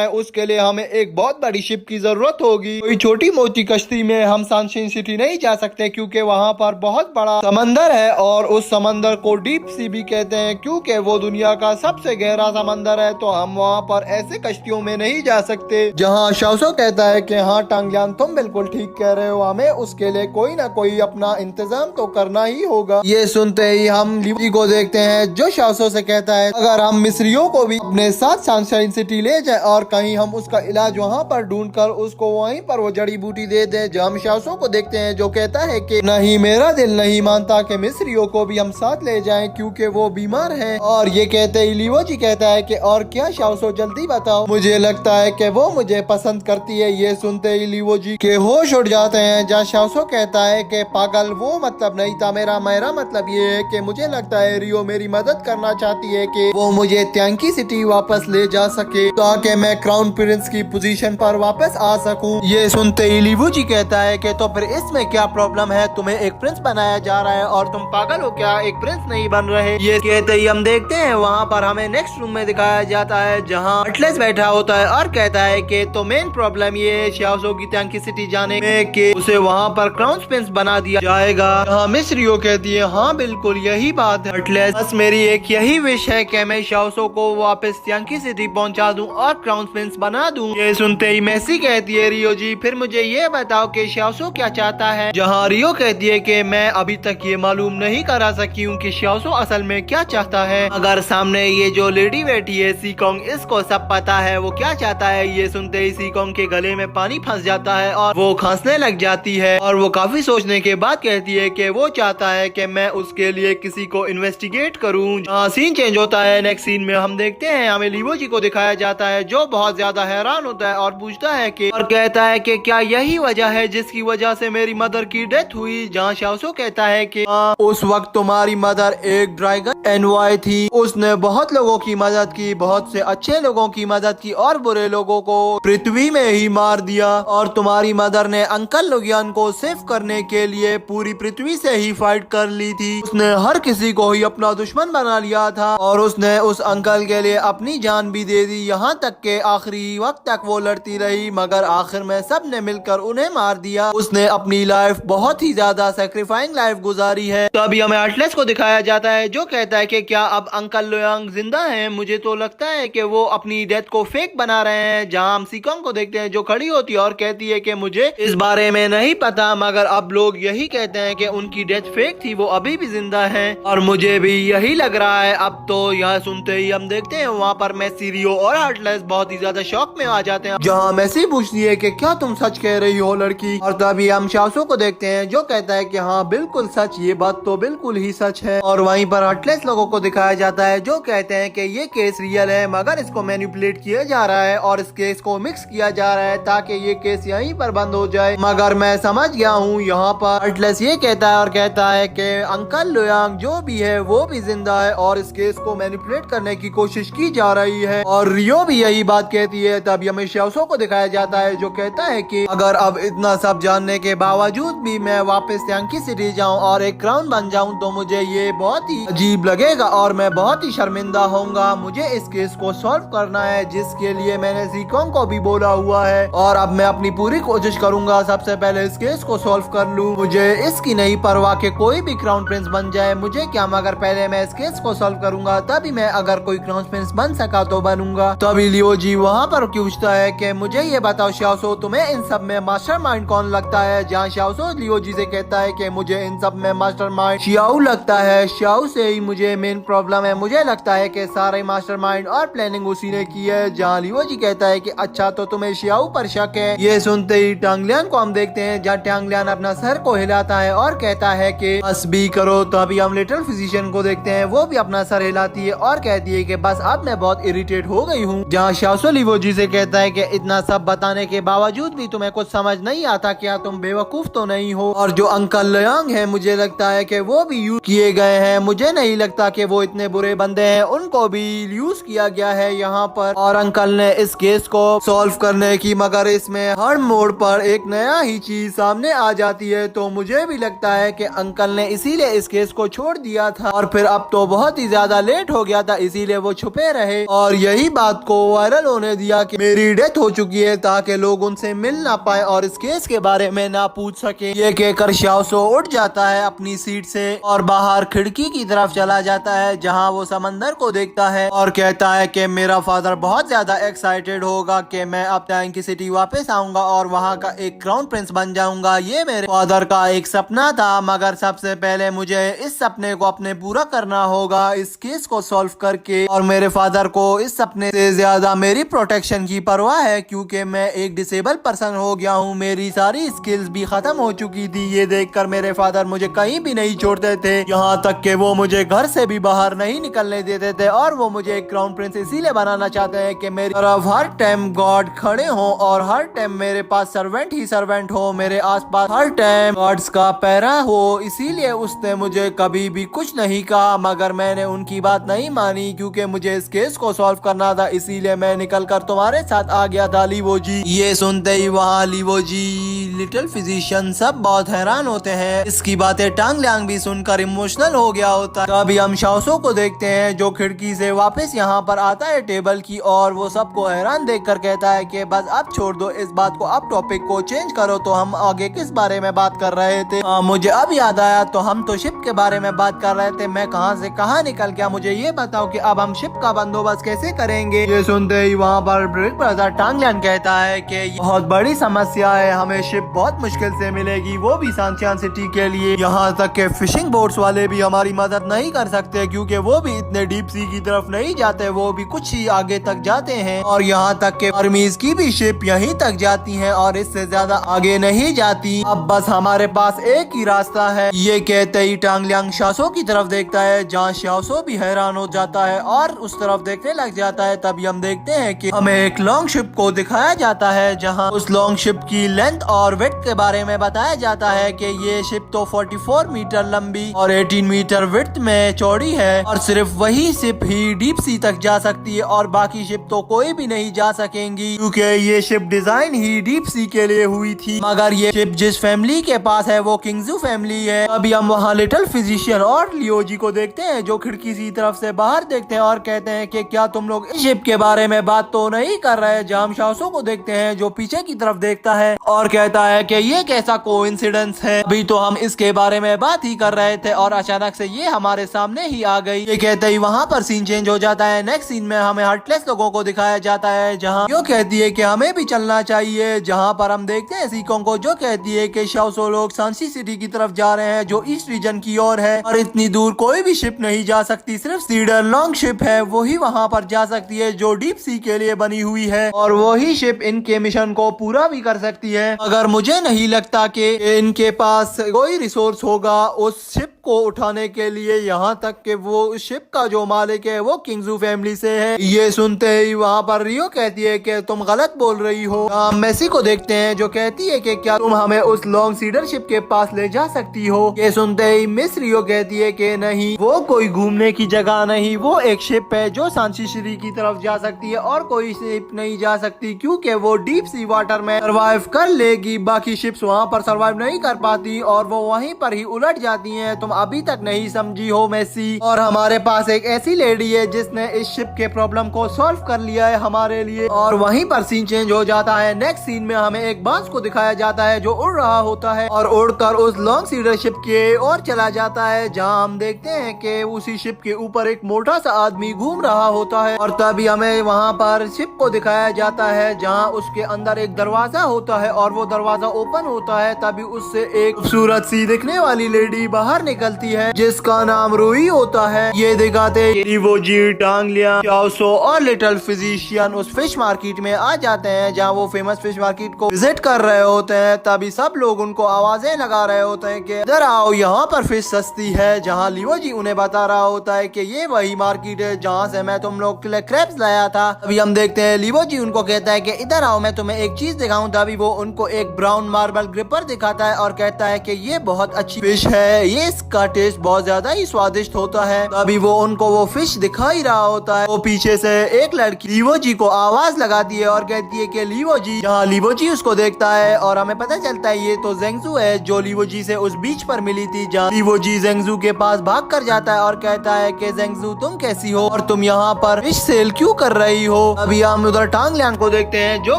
है, उसके लिए हमें एक बहुत बड़ी शिप की जरूरत होगी। कोई छोटी मोटी कश्ती में हम सांशी सिटी नहीं जा सकते क्योंकि वहाँ पर बहुत बड़ा समंदर है और उस समंदर को डीप सी भी कहते हैं क्योंकि वो दुनिया का सबसे गहरा समंदर है। तो हम वहाँ पर ऐसे कश्तियों में नहीं जा सकते। जहाँ xiaosu कहता है कि हाँ टांगलियान तुम बिल्कुल ठीक कह रहे हो, हमें उसके लिए कोई ना कोई अपना इंतजाम तो करना ही होगा। ये सुनते ही हम लीवू को देखते हैं जो xiaosu से कहता है अगर हम मिस्रियों को भी अपने साथ सनशाइन सिटी ले जाए और कहीं हम उसका इलाज वहाँ पर ढूंढ कर उसको वहीं पर वो जड़ी बूटी दे दे। जो हम xiaosu को देखते हैं जो कहता है कि नहीं, मेरा दिल नहीं मानता कि मिस्रियों को भी हम साथ ले जाएं क्योंकि वो बीमार हैं। और ये कहते ही लीवू जी कहता है कि और क्या xiaosu जल्दी बताओ, मुझे लगता है कि वो मुझे पसंद करती है। ये सुनते ही लीवू जी के होश उड़ जाते हैं। जहाँ xiaosu कहता है कि पागल वो मतलब नहीं था मेरा मतलब ये है कि मुझे लगता है रियो मेरी मदद करना चाहती है कि वो मुझे त्यांकी सिटी वापस ले जा सके ताकि मैं क्राउन प्रिंस की पोजीशन पर वापस आ सकूं। ये सुनते ही लीवू जी कहता है कि तो फिर इसमें क्या प्रॉब्लम है, तुम्हें एक प्रिंस बनाया जा रहा है और तुम पागल हो क्या, एक प्रिंस नहीं बन रहे। ये कहते ही हम देखते हैं वहाँ पर हमें नेक्स्ट रूम में दिखाया जाता है जहाँ अटलस बैठा होता है और कहता है कि तो मेन प्रॉब्लम ये है xiaosu की त्यांकी सिटी जाने में कि उसे वहाँ पर क्राउन प्रिंस बना दिया जाएगा। हाँ मिस रियो कहती है हाँ बिल्कुल यही बात है अटलस, बस मेरी एक यही विश है कि मैं xiaosu को वापस त्यांकी सिटी पहुँचा दूँ और क्राउन प्रिंस बना दूँ। ये सुनते ही मेसी कहती है रियो जी फिर मुझे ये बताओ कि xiaosu क्या चाहता है। जहाँ रियो कहती है कि मैं अभी तक ये मालूम नहीं करा सकी हूँ कि xiaosu असल में क्या चाहता है, अगर सामने ये जो लेडी बैठी है सीकोंग इसको सब पता है वो क्या चाहता है। ये सुनते ही सीकोंग के गले में पानी फंस जाता है और वो खांसने लग जाती है और वो काफी सोचने के बाद कहती है कि वो चाहता है कि मैं उसके लिए किसी को इन्वेस्टिगेट करूँ। सीन चेंज होता है। नेक्स्ट सीन में हम देखते हैं हमें लीवू जी को दिखाया जाता है जो बहुत ज्यादा हैरान होता है और पूछता है कि और कहता है कि क्या यही वजह है जिसकी वजह से मेरी मदर की डेथ हुई। जहाँ xiaosu कहता है कि उस वक्त तुम्हारी मदर एक ड्रैगन एनवॉय थी, उसने बहुत लोगों की मदद की, बहुत से अच्छे लोगों की मदद की और बुरे लोगों को पृथ्वी में ही मार दिया। और तुम्हारी मदर ने अंकल लुगियान को सेव करने के लिए पूरी पृथ्वी से ही फाइट कर ली थी, उसने हर किसी को ही अपना दुश्मन बना लिया था और उसने उस अंकल के लिए अपनी जान भी दे दी। यहाँ तक के आखिरी वक्त तक वो लड़ती रही मगर आखिर में सब ने मिलकर उन्हें मार दिया। उसने अपनी लाइफ बहुत ही ज्यादा सेक्रीफाइंग लाइफ गुजारी है। तो अभी हमें अटलस को दिखाया जाता है जो कहता है कि क्या अब अंकल लुयांग जिंदा हैं, मुझे तो लगता है कि वो अपनी डेथ को फेक बना रहे हैं। जहाँ हम सीकोंग को देखते हैं जो खड़ी होती है और कहती है कि मुझे इस बारे में नहीं पता मगर अब लोग यही कहते हैं कि उनकी डेथ फेक थी, वो अभी भी जिंदा है और मुझे भी यही लग रहा है। अब तो यह सुनते ही हम देखते हैं वहाँ पर मेसी, रियो और अटलस बहुत ही ज्यादा शौक में आ जाते हैं। जहाँ मेसी पूछती है कि क्या तुम सच कह रही हो लड़की, और तभी हम xiaosu को देखते हैं जो कहता है कि हाँ बिल्कुल सच, ये बात तो बिल्कुल ही सच है। और वहीं पर अटलस लोगों को दिखाया जाता है जो कहते हैं कि ये केस रियल है मगर इसको मैनिपुलेट किया जा रहा है और इस केस को मिक्स किया जा रहा है ताकि ये केस यहीं पर बंद हो जाए। मगर मैं समझ गया हूँ। यहाँ पर अटलस ये कहता है और कहता है कि अंकल लुयांग जो भी है वो भी जिंदा है और इस केस को मैनिपुलेट करने की कोशिश की जा रही है और रियो भी यही बात कहती है। तभी हमें xiaosu को दिखाया जाता है जो कहता है कि अगर अब इतना सब जानने के बावजूद भी मैं वापस त्यांकी सिटी जाऊं और एक क्राउन बन जाऊं तो मुझे ये बहुत ही अजीब लगेगा और मैं बहुत ही शर्मिंदा होऊंगा। मुझे इस केस को सॉल्व करना है जिसके लिए मैंने सीकोंग को भी बोला हुआ है और अब मैं अपनी पूरी कोशिश करूंगा सबसे पहले इस केस को सॉल्व कर लूं। मुझे इसकी नहीं परवाह कि कोई भी क्राउन प्रिंस बन जाए, मुझे क्या, मगर पहले मैं इस केस को सॉल्व करूंगा तभी मैं अगर कोई क्राउन प्रिंस बन सका तो बनूंगा। तो अभी लियो जी वहाँ पर पूछता है कि मुझे ये बताओ xiaosu तुम्हें इन सब में मास्टरमाइंड कौन लगता है। जहाँ xiaosu लियो जी से कहता है कि मुझे इन सब में मास्टरमाइंड xiao लगता है, xiao से ही मुझे मेन प्रॉब्लम है, मुझे लगता है कि सारे मास्टरमाइंड और प्लानिंग उसी ने की है। जहाँ लियो जी कहता है कि अच्छा तो तुम्हें xiao पर शक है। ये सुनते ही टांगलियान को हम देखते हैं जहाँ टांगलियान अपना सर को हिलाता है और कहता है कि बस भी करो। तो अभी हम लिटिल फिजिशियन को देखते हैं वो भी अपना सर हिलाती है और कहती है कि बस अब मैं बहुत इरिटेट हो गई हूँ। जहाँ xiaosu लियो जी से कहता है कि इतना सब बताने के बावजूद भी तुम्हें कुछ समझ नहीं आता क्या, तुम बेवकूफ तो नहीं हो। और जो अंकल लियांग है मुझे लगता है कि वो भी यूज किए गए हैं, मुझे नहीं लगता कि वो इतने बुरे बंदे हैं, उनको भी यूज किया गया है यहाँ पर। और अंकल ने इस केस को सॉल्व करने की, मगर इसमें हर मोड़ पर एक नया ही चीज सामने आ जाती है। तो मुझे भी लगता है कि अंकल ने इसीलिए इस केस को छोड़ दिया था और फिर अब तो बहुत ही ज्यादा लेट हो गया था, इसीलिए वो छुपे रहे और यही बात को वायरल होने दिया कि मेरी डेथ हो चुकी है, ताकि लोग उनसे मिल ना पाए और इस केस के बारे में ना पूछ सके। ये कहकर शाओसो उठ जाता है अपनी सीट से और बाहर खिड़की की तरफ चला जाता है, जहाँ वो समंदर को देखता है और कहता है कि मेरा फादर बहुत ज्यादा एक्साइटेड होगा कि मैं अब टैंग की सिटी वापस आऊंगा और वहाँ का एक क्राउन प्रिंस बन जाऊंगा। ये मेरे फादर का एक सपना था, मगर सबसे पहले मुझे इस सपने को अपने पूरा करना होगा इस केस को सॉल्व करके। और मेरे फादर को इस सपने से ज्यादा मेरी प्रोटेक्शन की परवाह है, क्योंकि मैं एक डिसेबल पर्सन हो गया हूँ, मेरी सारी स्किल्स भी खत्म हो चुकी थी। ये देखकर मेरे फादर मुझे कहीं भी नहीं छोड़ते थे, यहाँ तक कि वो मुझे घर से भी बाहर नहीं निकलने देते थे। और वो मुझे एक क्राउन प्रिंस इसीलिए बनाना चाहते हैं कि मेरी तरफ हर टाइम गॉड खड़े हो और हर टाइम मेरे पास सर्वेंट ही सर्वेंट हो, मेरे आसपास हर टाइम गॉड्स का पहरा हो। इसीलिए उसने मुझे कभी भी कुछ नहीं कहा, मगर मैंने उनकी बात नहीं मानी, क्योंकि मुझे इस केस को सॉल्व करना था, इसीलिए मैं निकल कर तुम्हारे साथ आ गया था लीवो जी। ये सुनते ही वहाँ लीवो जी, लिटिल फिजिशियन सब बहुत हैरान होते हैं। इसकी बातें टांग लियांग भी सुनकर इमोशनल हो गया होता है। तभी हम शाओसो को देखते हैं जो खिड़की से वापस यहाँ पर आता है टेबल की, और वो सबको हैरान देखकर कहता है कि बस अब छोड़ दो इस बात को, अब टॉपिक को चेंज करो। तो हम आगे किस बारे में बात कर रहे थे? मुझे अब याद आया, तो हम तो शिप के बारे में बात कर रहे थे। मैं कहाँ से कहाँ निकल गया, मुझे ये बताओ कि अब हम शिप का बंदोबस्त कैसे करेंगे? ये सुनते ही वहाँ पर बिग ब्रदर टांग लियांग कहता है कि बहुत बड़ी समस्या है, हमें शिप बहुत मुश्किल से मिलेगी, वो भी सांशियान सिटी के लिए। यहाँ तक के फिशिंग बोट्स वाले भी हमारी मदद नहीं कर सकते, क्योंकि वो भी इतने डीप सी की तरफ नहीं जाते, वो भी कुछ ही आगे तक जाते हैं। और यहाँ तक के आर्मीज की भी शिप यहीं तक जाती हैं और इससे ज्यादा आगे नहीं जाती। अब बस हमारे पास एक ही रास्ता है। ये कहते ही टांग लियांग शाओसो की तरफ देखता है, जहाँ शाओसो भी हैरान हो जाता है और उस तरफ देखने लग जाता है। तभी हम देखते हैं कि हमें एक लॉन्ग शिप को दिखाया जाता है, जहाँ उस लॉन्ग शिप की लेंथ और विड्थ के बारे में बताया जाता है कि ये शिप तो 44 मीटर लंबी और 18 मीटर विड्थ में चौड़ी है, और सिर्फ वही शिप ही डीप सी तक जा सकती है और बाकी शिप तो कोई भी नहीं जा सकेंगी, क्योंकि ये शिप डिजाइन ही डीप सी के लिए हुई थी। मगर ये शिप जिस फैमिली के पास है वो किंगजू फैमिली है। अभी हम वहाँ लिटिल फिजिशियन और लियो जी को देखते हैं, जो खिड़की की तरफ से बाहर देखते हैं और कहते हैं कि क्या तुम लोग इस शिप के बारे में बात तो नहीं कर रहे? जहाँ हम शाओसो को देखते हैं जो पीछे की तरफ देखता है और कहता है कि ये कैसा कोइंसिडेंस है, अभी तो हम इसके बारे में बात ही कर रहे थे और अचानक से ये हमारे सामने ही आ गई। ये कहते ही वहाँ पर सीन चेंज हो जाता है। नेक्स्ट सीन में हमें हार्टलेस लोगों को दिखाया जाता है, जहाँ यो कहती है कि हमें भी चलना चाहिए, जहाँ पर हम देखते हैं सीकों को जो कहती है कि शाओसो लोग सांसी सिटी की तरफ जा रहे हैं, जो ईस्ट रीजन की ओर है, और इतनी दूर कोई भी शिप नहीं जा सकती, सिर्फ सीडर लॉन्ग शिप है वही वहाँ पर जा सकती है, जो डीप सी के लिए बनी हुई है, और वही शिप इनके मिशन को पूरा भी कर सकती है। अगर मुझे नहीं लगता कि इनके पास कोई रिसोर्स होगा उस शिप को उठाने के लिए, यहाँ तक कि वो शिप का जो मालिक है वो किंगजू फैमिली से है। ये सुनते ही वहाँ पर रियो कहती है कि तुम गलत बोल रही हो। मेसी को देखते हैं जो कहती है कि क्या तुम हमें उस लॉन्ग सीडर शिप के पास ले जा सकती हो? ये सुनते ही मिस रियो कहती है कि नहीं, वो कोई घूमने की जगह नहीं, वो एक शिप है जो सांसीश्री की तरफ जा सकती है और कोई शिप नहीं जा सकती, क्योंकि वो डीप सी वाटर में सर्वाइव कर लेगी, बाकी शिप्स वहाँ पर सर्वाइव नहीं कर पाती और वो वहीं पर ही उलट जाती हैं। तुम अभी तक नहीं समझी हो मेसी। और हमारे पास एक ऐसी लेडी है जिसने इस शिप के प्रॉब्लम को सॉल्व कर लिया है हमारे लिए। और वहीं पर सीन चेंज हो जाता है। नेक्स्ट सीन में हमें एक बांस को दिखाया जाता है जो उड़ रहा होता है और उड़कर उस लॉन्ग सीडर शिप के ओर चला जाता है, जहां हम देखते हैं कि उसी शिप के ऊपर एक मोटा सा आदमी घूम रहा होता है। और तभी हमें वहां पर शिप को दिखाया जाता है जहां उसके अंदर एक दरवाजा होता है और वो दरवाजा ओपन होता है। तभी उससे एक खूबसूरत सी दिखने वाली लेडी बाहर निकलती है जिसका नाम रूही होता है। ये दिखाते वो जी टांग लिया शाओसो और लिटिल फिजिशियन उस फिश मार्केट में आ जाते हैं जहाँ वो फेमस फिश मार्केट को विजिट कर रहे होते हैं। तभी सब लोग उनको आवाजें लगा रहे होते हैं कि इधर आओ, यहाँ पर फिश सस्ती है। जहाँ लियो जी उन्हें बता रहा होता है कि ये वही मार्केट है जहाँ से मैं तुम लोग के लिए क्रैब्स लाया था। अभी हम देखते हैं लियो जी उनको कहता है कि इधर आओ, मैं तुम्हें एक चीज दिखाऊं। तभी वो उनको एक ब्राउन मार्बल ग्रिपर दिखाता है और कहता है कि ये बहुत अच्छी फिश है, ये इसका टेस्ट बहुत ज्यादा ही स्वादिष्ट होता है। तभी वो उनको वो फिश दिखा ही रहा होता है। वो पीछे से एक लड़की लीवो जी को आवाज लगाती है और कहती है कि लीवो जी। जहाँ लीवो जी उसको देखता है और हमें पता चलता है ये तो जेंगजू है जो लीवो जी से उस बीच पर मिली थी। जहाँ लीवो जी जेंगजू के पास भाग कर जाता है और कहता है कि जेंगजू तुम कैसी हो और तुम यहाँ पर फिश सेल क्यों कर रही हो। अभी हम उधर टांग लियान को देखते हैं जो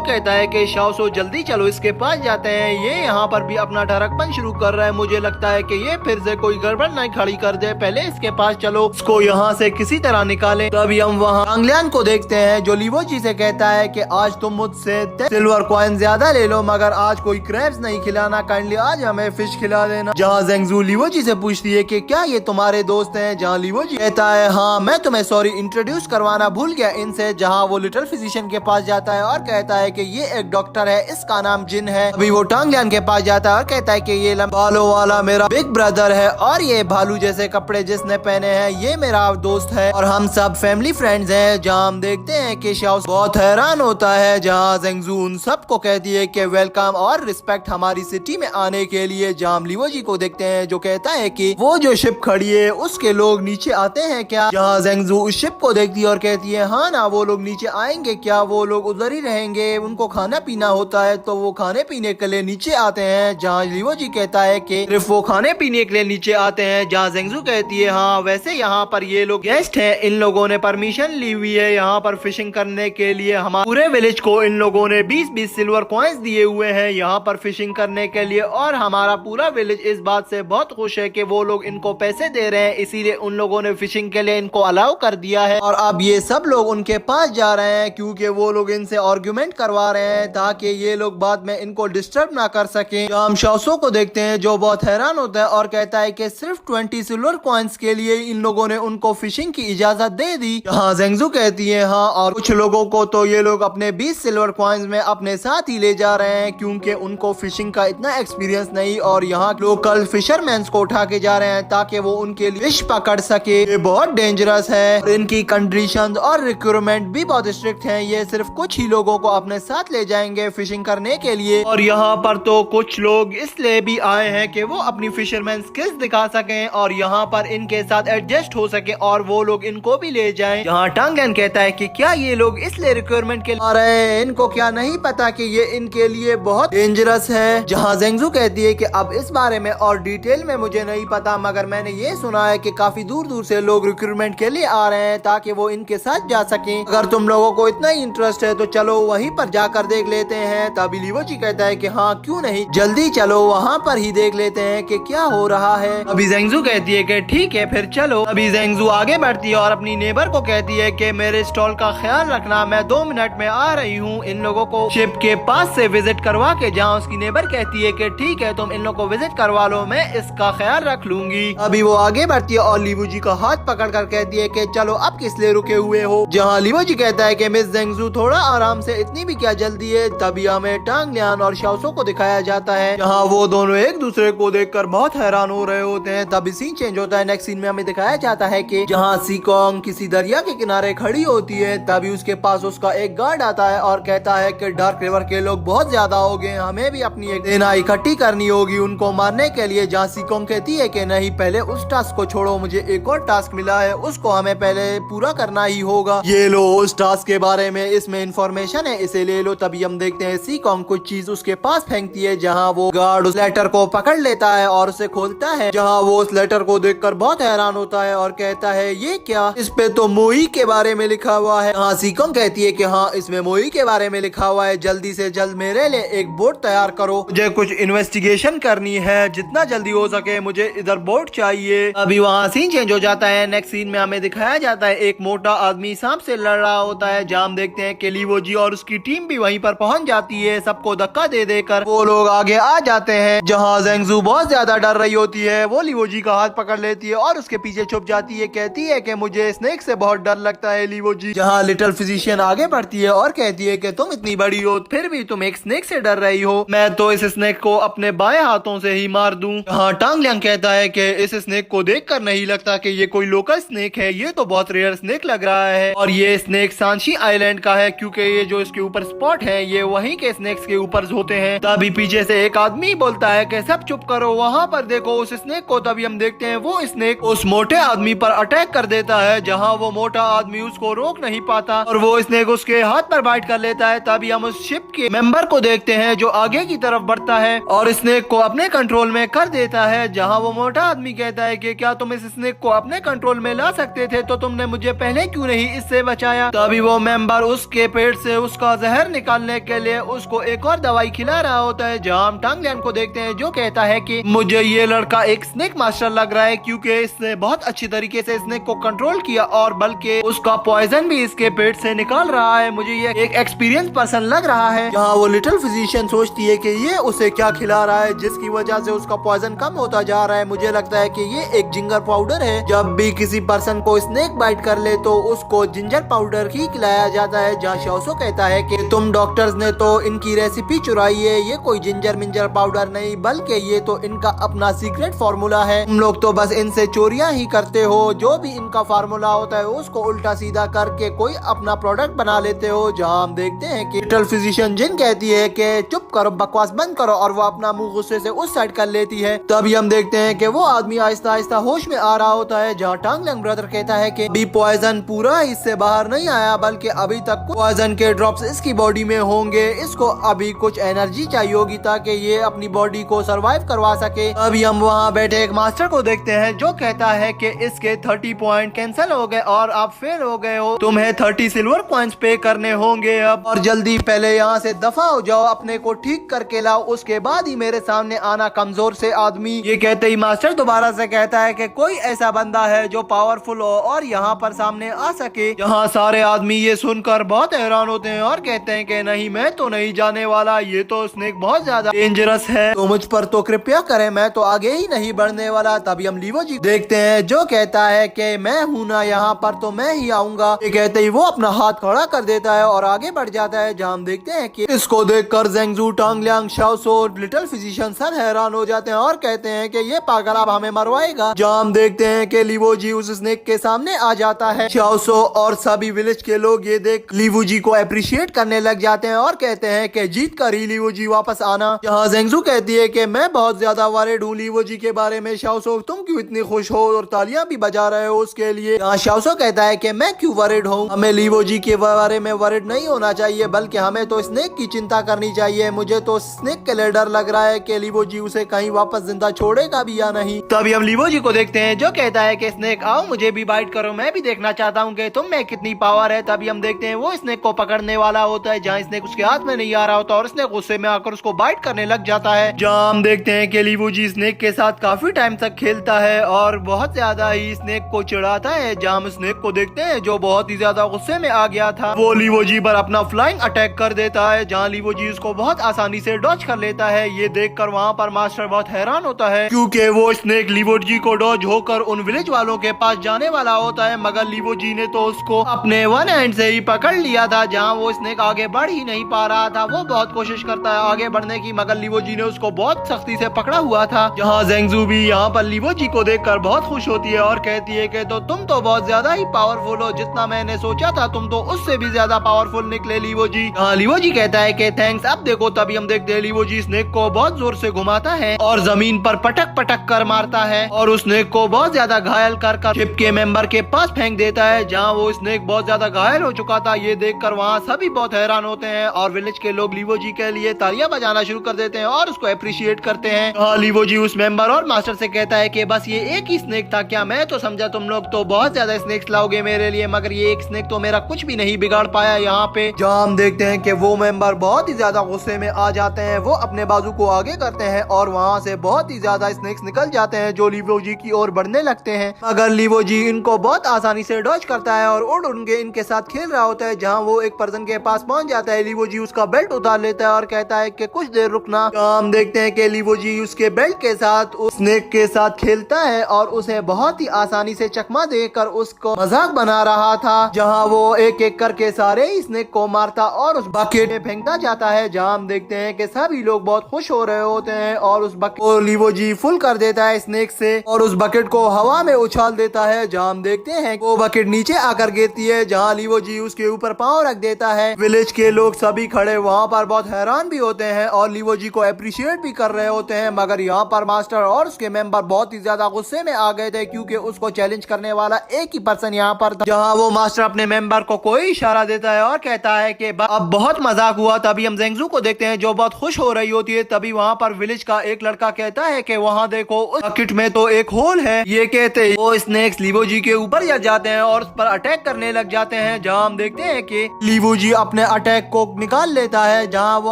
कहता है कि शाओसो जल्दी चलो इसके पास जाते हैं, ये यहाँ पर भी अपना ढरकपन शुरू कर रहा है, मुझे लगता है कि ये फिर से कोई गड़बड़ नहीं खड़ी कर दे, पहले इसके पास चलो इसको यहाँ से किसी तरह निकालें। तभी हम वहाँ टांग लियान को देखते हैं जो लीवो जी से कहता है कि आज तुम मुझसे सिल्वर कॉइन ज्यादा ले लो मगर आज कोई क्रैब्स नहीं खिलाना, काइंडली आज हमें फिश खिला देना। जहाँ जेंगजू लीवो जी से पूछती है कि क्या ये तुम्हारे दोस्त हैं। जहाँ लीवो जी कहता है हाँ मैं तुम्हें सॉरी इंट्रोड्यूस करवाना भूल गया इनसे। जहाँ वो लिटिल फिजिशियन के पास जाता है और कहता है कि ये एक डॉक्टर है, इसका नाम जिन है। अभी वो टांग लियान के पास जाता है और कहता है कि ये बालों वाला मेरा बिग ब्रदर है और ये भालू जैसे कपड़े जिसने पहने हैं ये मेरा दोस्त है और हम सब फैमिली फ्रेंड्स हैं। जहाँ हम देखते हैं कि शाओस बहुत हैरान होता है। जहाँ जेंगजू उन सबको कहती है कि वेलकम और रिस्पेक्ट हमारी सिटी में आने के लिए। जहाँ हम लीवो जी को देखते हैं जो कहता है कि वो जो शिप खड़ी है उसके लोग नीचे आते हैं क्या। जहाँ जेंगजू उस शिप को देखती है और कहती है हाँ ना वो लोग नीचे आएंगे क्या, वो लोग उधर ही रहेंगे, उनको खाना पीना होता है तो वो खाने पीने के लिए नीचे आते हैं। जहाँ लीवो जी कहता है कि सिर्फ वो खाने पीने के लिए नीचे आते हैं। जहाँ जेंगजू कहती है हाँ वैसे यहाँ पर ये लोग गेस्ट हैं, इन लोगों ने परमिशन ली हुई है यहाँ पर फिशिंग करने के लिए। हमारे पूरे विलेज को इन लोगों ने 20-20 सिल्वर कॉइन्स दिए हुए हैं यहाँ पर फिशिंग करने के लिए और हमारा पूरा विलेज इस बात से बहुत खुश है कि वो लोग इनको पैसे दे रहे हैं, इसीलिए उन लोगों ने फिशिंग के लिए इनको अलाउ कर दिया है। और अब ये सब लोग उनके पास जा रहे हैं क्योंकि वो लोग इनसे आर्ग्यूमेंट करवा रहे हैं ताकि ये लोग बाद में इनको डिस्टर्ब ना कर सके। हम शाओसो को देखते हैं जो बहुत हैरान होता है और कहता है कि सिर्फ 20 सिल्वर कॉइन्स के लिए इन लोगों ने उनको फिशिंग की इजाजत दे दी। हाँ जेंगजू कहती है हाँ और कुछ लोगों को तो ये लोग अपने 20 सिल्वर कॉइन्स में अपने साथ ही ले जा रहे हैं क्योंकि उनको फिशिंग का इतना एक्सपीरियंस नहीं और यहाँ लोकल फिशरमैन को उठा के जा रहे हैं ताकि वो उनके लिए फिश पकड़ सके। ये बहुत डेंजरस है, इनकी कंडीशंस और रिक्वायरमेंट भी बहुत स्ट्रिक्ट हैं। ये सिर्फ कुछ ही लोगों को अपने साथ ले जाएंगे फिशिंग करने के लिए और यहाँ पर तो कुछ लोग इसलिए भी आए हैं कि वो अपनी फिशरमैन स्किल्स दिखा सकें और यहाँ पर इनके साथ एडजस्ट हो सके और वो लोग इनको भी ले जाएं। यहाँ टांग लियान कहता है कि क्या ये लोग इसलिए रिक्वायरमेंट के लिए आ रहे हैं, इनको क्या नहीं पता कि ये इनके लिए बहुत डेंजरस है। जहाँ जेंगजू कहती है कि अब इस बारे में और डिटेल में मुझे नहीं पता मगर मैंने ये सुना है कि काफी दूर दूर से लोग रिक्रूटमेंट के लिए आ रहे हैं ताकि वो इनके साथ जा सकें। अगर तुम लोगों को इतना ही इंटरेस्ट है तो चलो वहीं पर जाकर देख लेते हैं। तभी लीवो जी कहता है कि हाँ क्यों नहीं, जल्दी चलो वहाँ पर ही देख लेते हैं कि क्या हो रहा है। अभी जेंगजू कहती है कि ठीक है फिर चलो। अभी जेंगजू आगे बढ़ती है और अपनी नेबर को कहती है कि मेरे स्टॉल का ख्याल रखना, मैं 2 मिनट में आ रही हूँ। इन लोगों को शिप के पास से विजिट करवा के। जहाँ उसकी नेबर कहती है कि ठीक है तुम इन लोगों को विजिट करवा लो, मैं इसका ख्याल रख लूंगी। अभी वो आगे बढ़ती है और लीवो जी का हाथ पकड़ कर कहती है कि चलो अब किस लिए रुके हुए हो। जहाँ लीवो जी कहता है कि मिस जेंगजू थोड़ा आराम से, इतनी भी क्या जल्दी है। तभी हमें टांग लियान और शाओसो को दिखाया जाता है जहाँ वो दोनों एक दूसरे को देखकर बहुत हैरान हो रहे होते हैं। तभी सीन चेंज होता है। नेक्स्ट सीन में हमें दिखाया जाता है कि जहाँ सीकोंग किसी दरिया के किनारे खड़ी होती है तभी उसके पास उसका एक गार्ड आता है और कहता है कि डार्क रिवर के लोग बहुत ज्यादा हो गए, हमें भी अपनी एक सेना इकट्ठी करनी होगी उनको मारने के लिए। जहाँ सीकोंग कहती है कि नहीं पहले उस टास्क को छोड़ो, मुझे एक और टास्क मिला है उसको हमें पहले पूरा करना ही होगा। ये लो उस टास्क के बारे में, इसमें इंफॉर्मेशन है, इसे ले लो। तभी हम देखते हैं सीकोंग कुछ चीज उसके पास फेंकती है जहाँ वो गार्ड उस लेटर को पकड़ लेता है और उसे खोलता है। जहाँ वो उस लेटर को देखकर बहुत हैरान होता है और कहता है ये क्या, इस पे तो मोई के बारे में लिखा हुआ है। हाँ सीकोंग कहती है कि हाँ इसमें मोई के बारे में लिखा हुआ है, जल्दी से जल्द मेरे लिए एक बोट तैयार करो, मुझे कुछ इन्वेस्टिगेशन करनी है, जितना जल्दी हो सके मुझे इधर बोट चाहिए। अभी वहाँ सीन चेंज हो जाता है। नेक्स्ट सीन में हमें दिखाया जाता है एक मोटा आदमी सांप से लड़ रहा होता है। जहाँ हम देखते हैं कि लीवो जी और उसकी टीम भी वहीं पर पहुंच जाती है। सबको धक्का दे देकर वो लोग आगे आ जाते हैं। जहाँ जेंगजू बहुत ज्यादा डर रही होती है वो लीवो जी का हाथ पकड़ लेती है और उसके पीछे छुप जाती है। कहती है कि मुझे स्नेक से बहुत डर लगता है लीवो जी। जहाँ लिटिल फिजिशियन आगे बढ़ती है और कहती है कि तुम इतनी बड़ी हो फिर भी तुम एक स्नेक से डर रही हो, मैं तो इस स्नेक को अपने बाएं हाथों से ही मार दूं। हाँ टांग लियान कहता है कि इस स्नेक को देखकर नहीं लगता कि ये कोई लोकल स्नेक है, ये तो बहुत रेयर स्नेक लग रहा है और ये स्नेक सांची आइलैंड का है क्योंकि ये जो इसके ऊपर स्पॉट है ये वहीं के स्नेक्स के ऊपर होते हैं। तभी पीछे से एक आदमी बोलता है कि सब चुप करो, वहाँ पर देखो उस स्नेक को। तभी हम देखते हैं वो स्नेक उस मोटे आदमी पर अटैक कर देता है, जहाँ वो मोटा आदमी उसको रोक नहीं पाता और वो स्नेक उसके हाथ पर बाइट कर लेता है। तभी हम उस शिप के मेंबर को देखते हैं जो आगे की तरफ बढ़ता है और स्नेक को अपने कंट्रोल में कर देता है, जहाँ वो मोटा आदमी कहता है कि क्या तुम इस स्नेक को अपने कंट्रोल में ला सकते थे तो तुमने मुझे पहले क्यों नहीं इससे बचाया। तभी वो मेंबर उसके पेट से उसका जहर निकालने के लिए उसको एक और दवाई खिला रहा होता है, जहाँ हम टांग लियान को देखते हैं जो कहता है कि मुझे ये लड़का एक स्नेक मास्टर लग रहा है, क्योंकि इसने बहुत अच्छी तरीके से स्नेक को कंट्रोल किया और बल्कि उसका पॉइजन भी इसके पेट से निकाल रहा है। मुझे ये एक एक्सपीरियंस पर्सन लग रहा है। जहाँ वो लिटिल फिजिशियन सोचती है कि ये उसे क्या खिला रहा है जिसकी वजह से उसका पॉइजन कम होता जा रहा है। मुझे लगता है कि ये एक जिंजर पाउडर है। जब भी किसी पर्सन को स्नेक बाइट कर ले तो उसको जिंजर पाउडर ही खिलाया जाता है। जहाँ शाओसो कहता है कि तुम डॉक्टर्स ने तो इनकी रेसिपी चुराई है, ये कोई जिंजर मिंजर पाउडर नहीं बल्कि ये तो इनका अपना सीक्रेट फार्मूला है, तुम लोग तो बस इनसे चोरियां ही करते हो। जो भी इनका फार्मूला होता है उसको उल्टा सीधा करके कोई अपना प्रोडक्ट बना लेते हो। जहाँ हम देखते हैं कि लिटिल फिजिशियन जिन कहती है कि चुप करो, बकवास बंद करो, और वो अपना मुंह गुस्से से उस साइड कर लेती है। तभी हम देखते हैं कि वो आदमी आहिस्ता आहिस्ता होश में आ रहा होता है। जहाँ टांग लियांग ब्रदर कहता है कि अभी पॉइजन पूरा इससे बाहर नहीं आया बल्कि अभी तक पॉइजन के ड्रॉप्स इसकी बॉडी में होंगे, इसको अभी कुछ एनर्जी चाहिए होगी ताकि ये अपनी बॉडी को सरवाइव करवा सके। अभी हम वहाँ बैठे एक मास्टर को देखते हैं जो कहता है कि इसके 30 पॉइंट कैंसिल हो गए और आप फेल हो गए हो, तुम्हें 30 सिल्वर कॉइंस पे करने होंगे अब, और जल्दी पहले यहाँ से दफा हो जाओ, अपने को ठीक करके लाओ, उसके बाद ही मेरे सामने आना कमजोर से आदमी। ये कहते ही मास्टर दोबारा से कहता है कि कोई ऐसा बंदा है जो पावरफुल हो और यहाँ पर सामने आ सके। यहाँ सारे आदमी ये सुनकर बहुत हैरान होते हैं और कहते हैं कि नहीं, मैं तो नहीं जाने वाला, ये तो स्नेक बहुत ज्यादा डेंजरस है, तो मुझ पर तो कृपया करें, मैं तो आगे ही नहीं बढ़ने वाला। तभी हम लीवो जी देखते हैं जो कहता है कि मैं हूं ना यहाँ पर, तो मैं ही आऊंगा। ये कहते ही वो अपना हाथ खड़ा कर देता है और आगे बढ़ जाता है। जहाँ हम देखते हैं कि इसको देखकर ज़ेंगजू, टांग लियांग, शाओसो, लिटिल फिजिशियन सब हैरान हो जाते हैं और कहते हैं कि ये पागल अब हमें मरवाएगा। जहाँ हम देखते हैं कि लीवो जी उस स्नेक के सामने आ जाता है। शाओसो और सभी विलेज के लोग ये देख लीवो जी को अप्रिशिएट करने लग जाते हैं और कहते हैं कि जीत कर ही लीवो जी वापस आना। जहाँ ज़ेंगजू कहती है कि मैं बहुत ज्यादा वरीड हूँ लीवो जी के बारे में, शाओसो तुम क्यों इतनी खुश हो और तालियां भी बजा रहे हो उसके लिए। यहाँ शाओसो कहता है कि मैं क्यों वरीड हूँ, हमें लीवो जी के बारे में वरीड नहीं होना चाहिए बल्कि हमें तो स्नेक की चिंता करनी चाहिए। मुझे तो स्नेक के लिए डर लग रहा है कि लीवो जी उसे कहीं वापस जिंदा छोड़ेगा भी या नहीं। तभी हम लीवो जी को देखते हैं जो कहता है कि स्नेक आओ मुझे भी बाइट करो, मैं भी देखना चाहता हूँ कि तुम में कितनी पावर है। तभी हम देखते हैं वो स्नेक को पकड़ने वाला होता है, जहाँ स्नेक उसके हाथ में नहीं आ रहा होता और स्नेक गुस्से में आकर उसको बाइट करने लग जाता है। जहाँ हम देखते हैं कि लीवो जी स्नेक के साथ काफी टाइम तक खेलता है और बहुत ज्यादा ही स्नेक को चिढ़ाता है। जहाँ हम स्नेक को देखते हैं जो बहुत ही ज्यादा गुस्से में आ गया था, वो लीवो जी पर अपना फ्लाइंग अटैक कर देता है, जहाँ लीवो जी उसको बहुत आसानी से डॉज कर लेता है। ये देखकर वहाँ पर मास्टर बहुत हैरान होता है क्योंकि वो स्नेक लीवो जी को डॉज होकर उन विलेज वालों के पास जाने वाला होता है, मगर लीवो जी ने तो उसको अपने वन हैंड से ही पकड़ लिया था। जहाँ वो स्नेक आगे बढ़ ही नहीं पा रहा था, वो बहुत कोशिश करता है आगे बढ़ने की, मगर लीवो जी ने उसको बहुत सख्ती से पकड़ा हुआ था। जहाँ ज़ेंगजू भी यहाँ पर लीवो जी को देखकर बहुत खुश होती है और कहती है कि तो तुम तो बहुत ज्यादा ही पावरफुल हो, जितना मैंने सोचा था तुम तो उससे भी ज्यादा पावरफुल निकले लीवो जी। लीवो जी कहता है कि थैंक्स। अब देखो तभी हम देखते हैं लीवो जी स्नेक को बहुत जोर से घुमाता है और जमीन पर पटक पटक कर मारता है और उस स्नेक को बहुत ज्यादा घायल कर शिप के मेंबर के पास फेंक देता है, जहाँ वो स्नेक बहुत ज्यादा घायल हो चुका था। ये देखकर वहाँ सभी बहुत हैरान होते हैं और विलेज के लोग लीवो जी के लिए तालियां बजाना शुरू कर देते हैं और उसको अप्रिशिएट करते हैं। लीवो जी उस मेंबर और मास्टर से कहता है कि बस ये एक ही स्नेक था क्या, मैं तो समझा तुम लोग तो बहुत ज्यादा स्नेक्स लाओगे मेरे लिए, मगर ये एक स्नेक तो मेरा कुछ भी नहीं बिगाड़ पाया यहाँ पे। जहाँ हम देखते हैं कि वो मेंबर बहुत ही ज्यादा गुस्से में आ जाते हैं, वो अपने बाजू को आगे करते हैं और वहाँ से बहुत ही ज्यादा स्नेक्स निकल जाते हैं जो लीवो जी की ओर बढ़ने लगते हैं, मगर लीवो जी इनको बहुत आसानी से डॉज करता है और उड़ उनके इनके साथ खेल रहा होता है। जहाँ वो एक पर्सन के पास पहुंच जाता है, लीवो जी उसका बेल्ट उतार लेता है और कहता है कि कुछ देर रुकना। हम देखते हैं कि लीवो जी उसके बेल्ट के साथ उस स्नेक के साथ खेलता है और उसे बहुत ही आसानी से चकमा देकर उसको मजाक बना रहा था। जहाँ वो एक एक करके सारे स्नेक को मारता और उस बकेट में फेंकता जाता है। जहाँ हम देखते हैं कि सभी लोग बहुत खुश हो रहे होते हैं और उस बकेट को लीवो जी फुल कर देता है स्नेक से और उस बकेट को हवा में उछाल देता है। जहाँ हम देखते हैं वो बकेट नीचे आकर गिरती है, जहाँ लीवो जी उसके ऊपर पाँव रख देता है। विलेज के लोग सभी खड़े वहाँ पर बहुत हैरान भी होते हैं और लीवो जी को अप्रिशिएट भी कर रहे होते हैं, मगर यहाँ पर मास्टर और उसके मेंबर बहुत ही ज्यादा गुस्से में आ गए थे क्योंकि उसको चैलेंज करने वाला एक ही पर्सन यहाँ पर था। जहाँ वो मास्टर अपने मेंबर को कोई इशारा देता है और कहता है कि अब बहुत मजाक हुआ। तभी हम जेंगजू को देखते हैं जो बहुत खुश हो रही होती है। तभी वहाँ पर विलेज का एक लड़का कहता है कि वहाँ देखो उस बकेट में तो एक होल है। ये कहते ही वो स्नेक्स लीवो जी के ऊपर जा जाते हैं और उस पर अटैक करने लग जाते हैं। जहाँ हम देखते हैं कि लीवो जी अपने अटैक को निकाल लेता है, जहाँ वो